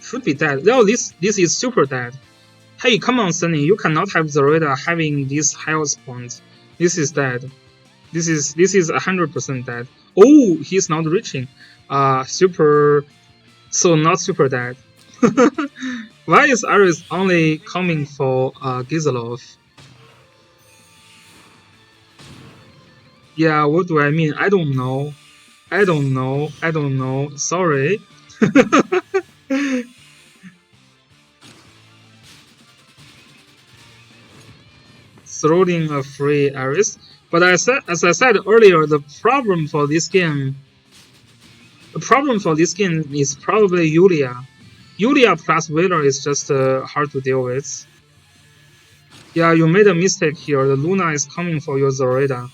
Should be dead. No, this is super dead. Hey, come on, Sunny, you cannot have Zoraida having this health point. This is dead. This is 100% dead. Oh, he's not reaching. Super. So not super dead. Why is Ares only coming for Gizelov? Yeah, what do I mean? I don't know. Sorry. Throwing a free Ares. But as I said earlier, the problem for this game The problem for this game is probably Yulia. Yulia plus Wheeler is just hard to deal with. Yeah, you made a mistake here. The Luna is coming for your Zoraida.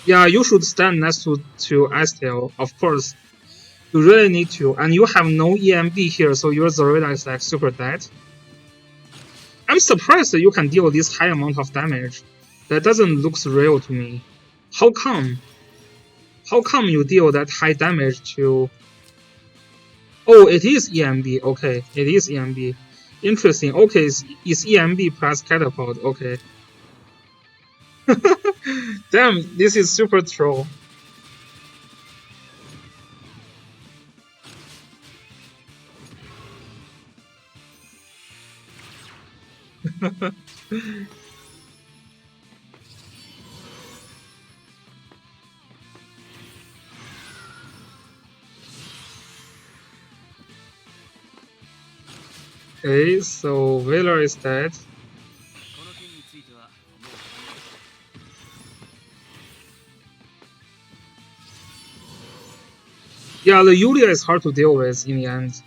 Yeah, you should stand next to Estel, of course. You really need to. And you have no EMB here, so your Zoraida is like super dead. I'm surprised that you can deal this high amount of damage. That doesn't look real to me. How come? How come you deal that high damage to... Oh, it is EMB. Okay, it is EMB. Interesting. Okay, it's EMB plus catapult. Okay. Damn, this is super troll. Okay, so Wheeler is dead. Yeah, the Yulia is hard to deal with in the end.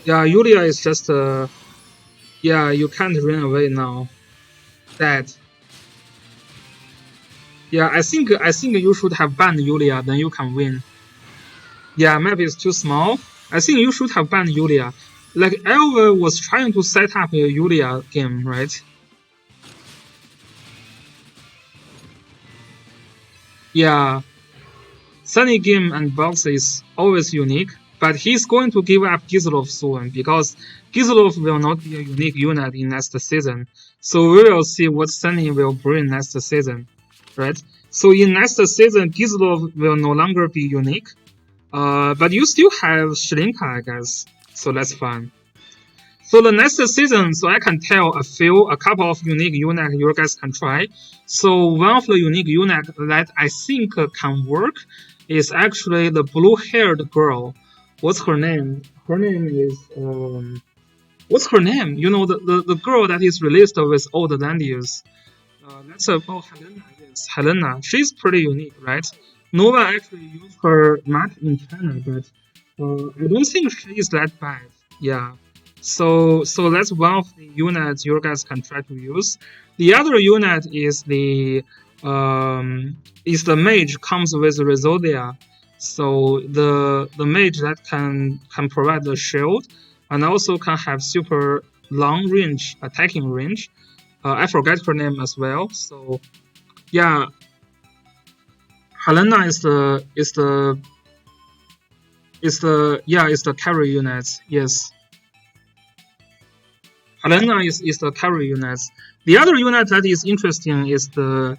Yeah, Yulia is just yeah, you can't run away now. Dead. Yeah, I think you should have banned Yulia, then you can win. Yeah, map is too small. I think you should have banned Yulia. Like Elva was trying to set up a Yulia game, right? Yeah. Sunny game and box is always unique, but he's going to give up Gizlov soon because Gizlov will not be a unique unit in next season. So we will see what Sunny will bring next season, right? So in next season, Gizlov will no longer be unique, but you still have Shrinka, I guess. So that's fine. So the next season, so I can tell a couple of unique units you guys can try. So one of the unique units that I think can work is actually the blue-haired girl. What's her name? Her name is what's her name? You know, the girl that is released with all the land use. That's about Helena. Yes, Helena. She's pretty unique, right? No one actually used her much in China, but I don't think she is that bad. Yeah. So that's one of the units you guys can try to use. The other unit is the mage comes with Resoldia. So the mage that can provide the shield and also can have super long range attacking range. I forget her name as well. So yeah, Helena is the carry unit. Yes. Helena is the carry unit. The other unit that is interesting is the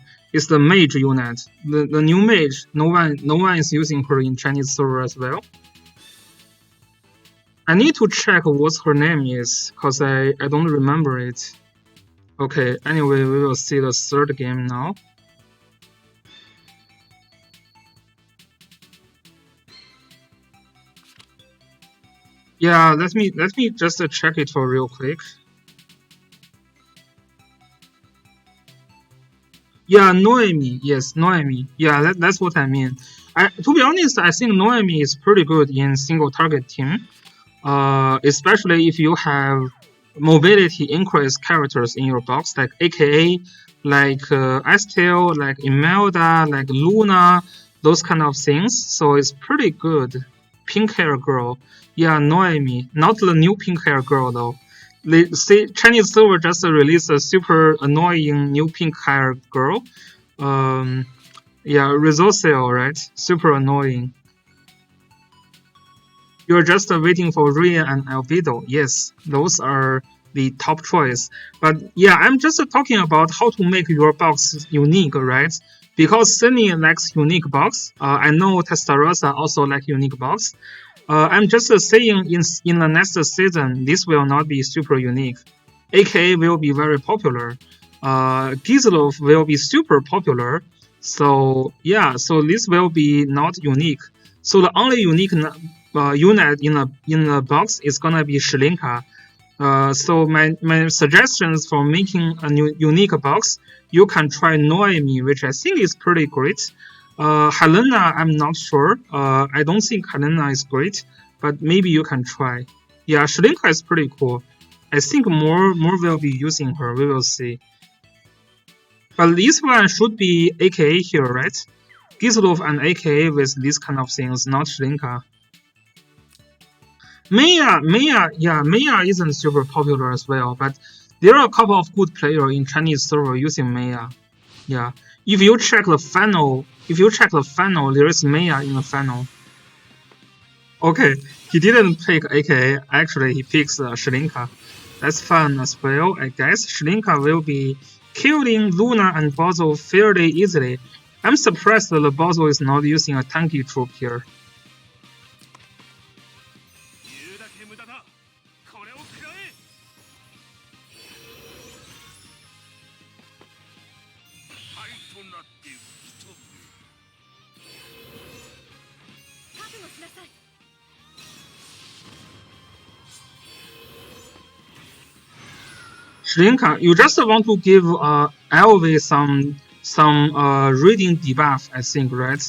mage unit. The new mage. No one is using her in Chinese server as well. I need to check what her name is because I don't remember it. Okay. Anyway, we will see the third game now. Yeah, let me just check it for real quick. Yeah, Noemi. Yes, Noemi. Yeah, that's what I mean. To be honest, I think Noemi is pretty good in single target team. Especially if you have mobility increase characters in your box, like AKA, like Estel, like Imelda, like Luna, those kind of things. So it's pretty good. Pink hair girl. Yeah, Noemi. Not the new pink hair girl though. Chinese server just released a super annoying new pink hair girl. Yeah, Resourcel, right? Super annoying. You're just waiting for Rian and Albedo. Yes, those are the top choice. But yeah, I'm just talking about how to make your box unique, right? Because Sunny likes unique box. I know Testarossa also like unique box. I'm just saying in the next season, this will not be super unique. AKA will be very popular. Gizlov will be super popular. So yeah, so this will be not unique. So the only unique unit in a box is gonna be Shlinka. So my suggestions for making a new unique box, you can try Noemi, which I think is pretty great. Helena, I'm not sure. I don't think Helena is great, but maybe you can try. Yeah, Shlinka is pretty cool. I think more will be using her. We will see. But this one should be AKA here, right? Gizlov and AKA with these kind of things, not Shlinka. Maya isn't super popular as well, but there are a couple of good players in Chinese server using Maya. Yeah, if you check the funnel, there is Maya in the funnel. Okay, he didn't pick AKA. Actually, he picks Shlinka. That's fun as well. I guess Shlinka will be killing Luna and Bozo fairly easily. I'm surprised that the Bozo is not using a tanky troop here. Shlinka, you just want to give LV some reading debuff, I think, right?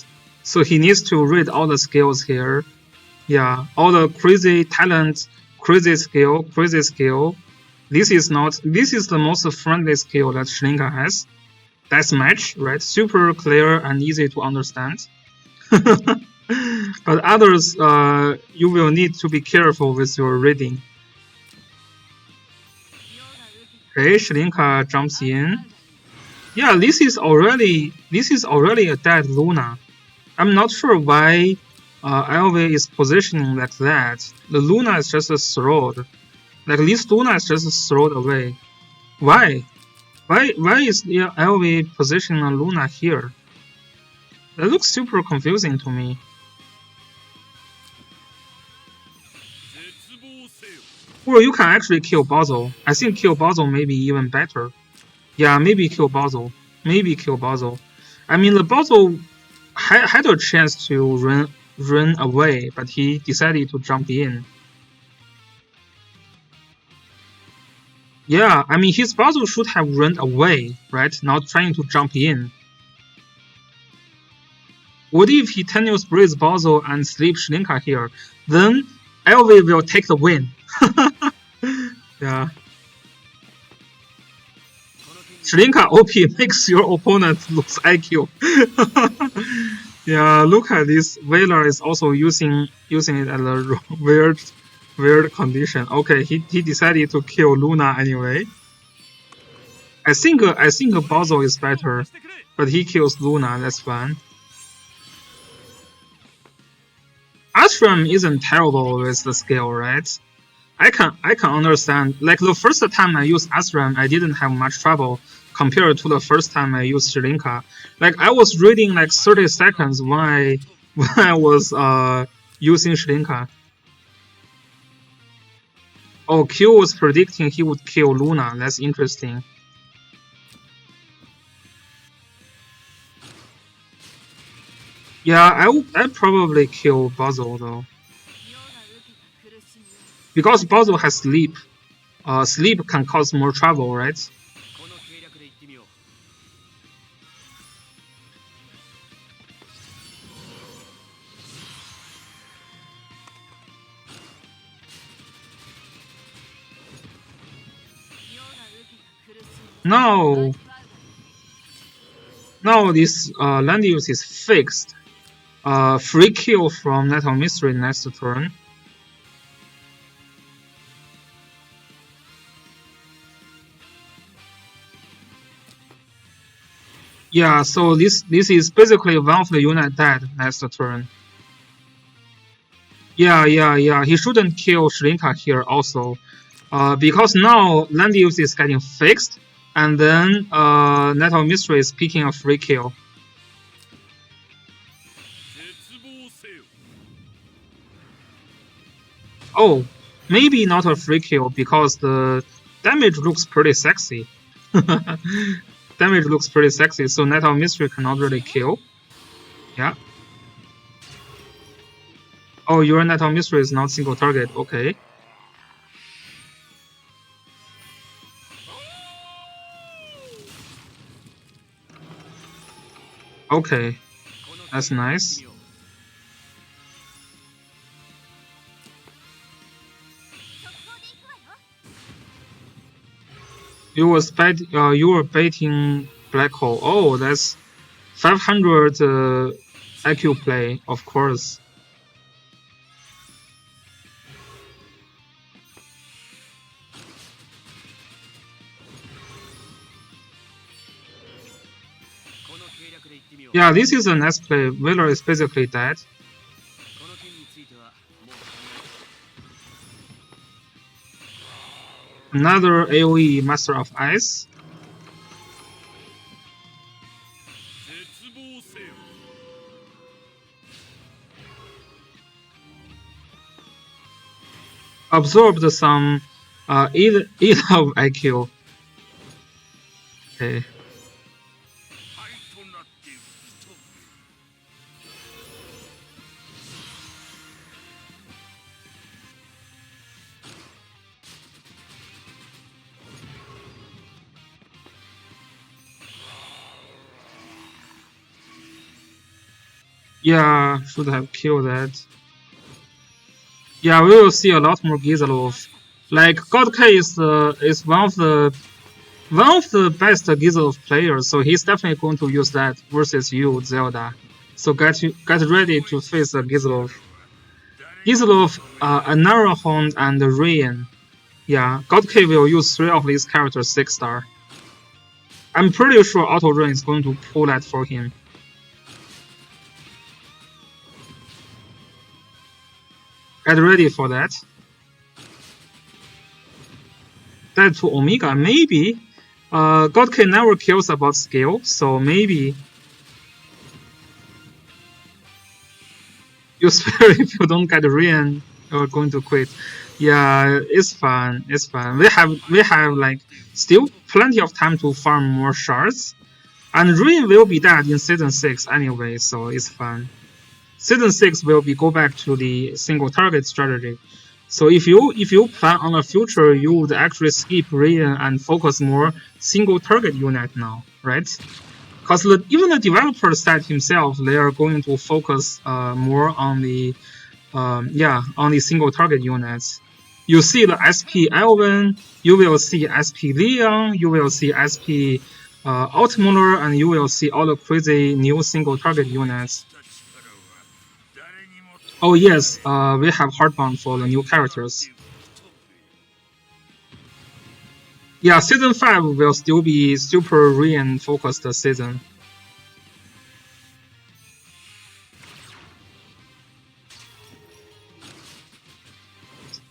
So he needs to read all the skills here. Yeah, all the crazy talent, crazy skill. This is the most friendly skill that Shlinka has. That's match, right? Super clear and easy to understand. But others, you will need to be careful with your reading. Okay, Shlinka jumps in. Yeah, this is already a dead Luna. I'm not sure why LV is positioning like that. The Luna is just throwed. Like this Luna is just thrown away. Why? Why is LV positioning a Luna here? That looks super confusing to me. Or you can actually kill Bozo. I think kill Bozo may be even better. Yeah, maybe kill Bozo. I mean, the Bozo had a chance to run away, but he decided to jump in. Yeah, I mean, his Bozo should have run away, right? Not trying to jump in. What if he Tenuous Breeze Bozo and sleep Shlinka here? Then LV will take the win. Yeah. Shlinka OP makes your opponent lose IQ. Yeah, look at this. Veiler is also using it as a weird condition. Okay, he decided to kill Luna anyway. I think Bozo is better, but he kills Luna. That's fine. Ashram isn't terrible with the skill, right? I can understand. Like the first time I used Ashram, I didn't have much trouble compared to the first time I used Shlinka. Like I was reading like 30 seconds when I was using Shlinka. Oh, Q was predicting he would kill Luna. That's interesting. Yeah, I'd probably kill Bozo though. Because Bozo has sleep. Sleep can cause more trouble, right? No! Now this land use is fixed. Free kill from Net of Mystery next turn. Yeah, so this is basically one of the unit dead next turn. Yeah. He shouldn't kill Shlinka here also. Because now land use is getting fixed, and then Net of Mystery is picking a free kill. Oh, maybe not a free kill because the damage looks pretty sexy. Damage looks pretty sexy, so Net of Mystery cannot really kill. Yeah. Oh, your Night of Mystery is not single target. Okay. Okay, that's nice. You were baiting Black Hole. Oh, that's 500 IQ play, of course. Yeah, this is a nice play. Wheeler is basically dead. Another AoE Master of Ice. Absorbed some 8 of IQ. Okay. Yeah, should have killed that. Yeah, we will see a lot more Gizalov. Like God K is one of the best Gizalov players, so he's definitely going to use that versus you, Zelda. So get ready to face Gizalov. Gizalov, Anarahond, and Rain. Yeah, God K will use 3 of these characters 6-star. I'm pretty sure Auto Rain is going to pull that for him. Get ready for that. That to Omega, maybe. God K never cares about skill, so maybe. You swear if you don't get Rain, you're going to quit. Yeah, it's fun. It's fun. We have like still plenty of time to farm more shards, and Rain will be dead in season 6 anyway, so it's fun. Season 6 will be go back to the single target strategy. So if you plan on a future, you would actually skip Rain and focus more single target unit now, right? Because even the developer said himself they are going to focus more on the on the single target units. You see the SP Elven, you will see SP Leon, you will see SP Altmuller, and you will see all the crazy new single target units. Oh yes, we have Heartbound for the new characters. Yeah, season 5 will still be super Rain focused season.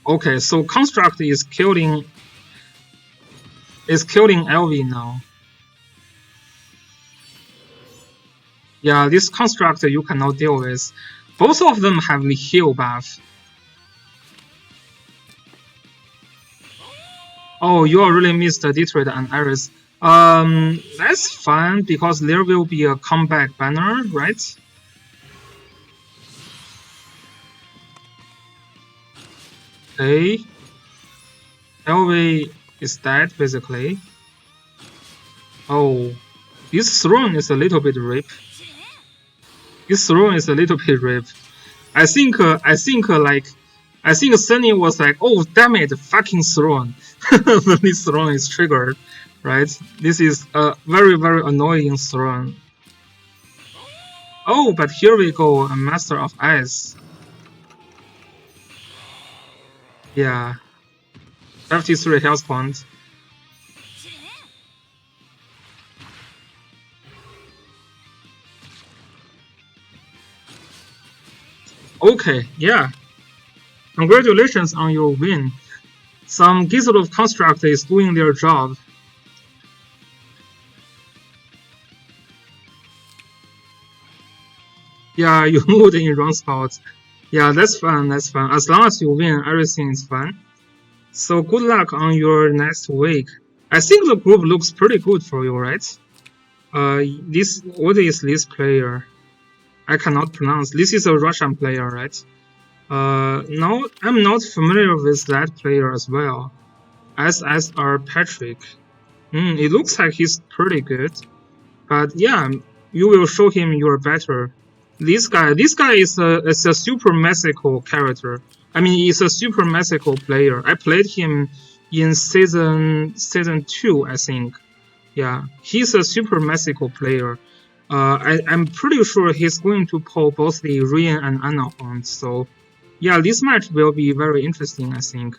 Okay, so Construct is killing LV now. Yeah, this Construct you cannot deal with. Both of them have the heal buff. Oh, you already missed Detroit and Iris. That's fine because there will be a comeback banner, right? Okay. LV is dead basically. Oh, this throne is a little bit rip. This throne is a little bit rip. I think Sunny was like, oh damn it, fucking throne. When this throne is triggered, right? This is a very, very annoying throne. Oh, but here we go, a Master of Ice. Yeah. 53 health points. Okay, yeah. Congratulations on your win. Some Gizalov construct is doing their job. Yeah, you moved in wrong spot. Yeah, that's fun, that's fun. As long as you win, everything is fun. So good luck on your next week. I think the group looks pretty good for you, right? What is this player? I cannot pronounce. This is a Russian player, right? No, I'm not familiar with that player as well. SSR Patrick. It looks like he's pretty good. But yeah, you will show him you're better. This guy is a super mythical character. I mean, he's a super mythical player. I played him in season 2, I think. Yeah, he's a super mythical player. I'm pretty sure he's going to pull both the Rian and Ana horns. So yeah, this match will be very interesting, I think.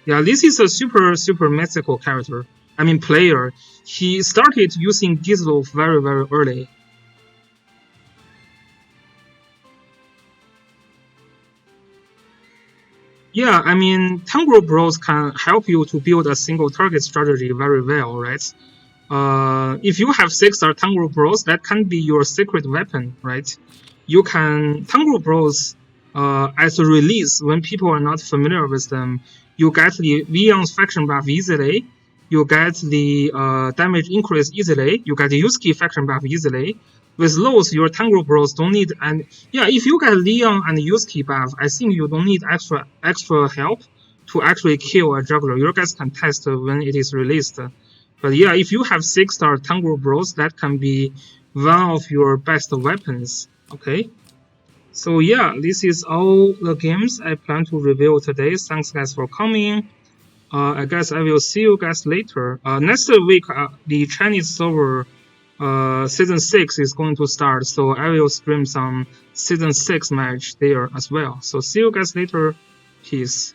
Yeah, this is a super mythical character. I mean, player. He started using Gizlo very early. Yeah, I mean, Tangrel Bros can help you to build a single target strategy very well, right? If you have 6-star Tangrel Bros, that can be your secret weapon, right? You can Tangrel Bros as a release when people are not familiar with them. You get the Leon's faction buff easily. You get the damage increase easily. You get the Yusuke faction buff easily. With those, your Tangrel Bros don't need, and yeah, if you get Leon and Yusuke buff, I think you don't need extra help to actually kill a juggler. Your guys can test when it is released. But yeah, if you have 6-star Tangrel Bros, that can be one of your best weapons. Okay. So yeah, this is all the games I plan to review today. Thanks guys for coming. I guess I will see you guys later. Next week, the Chinese server season 6 is going to start, so I will stream some season 6 match there as well. So see you guys later. Peace.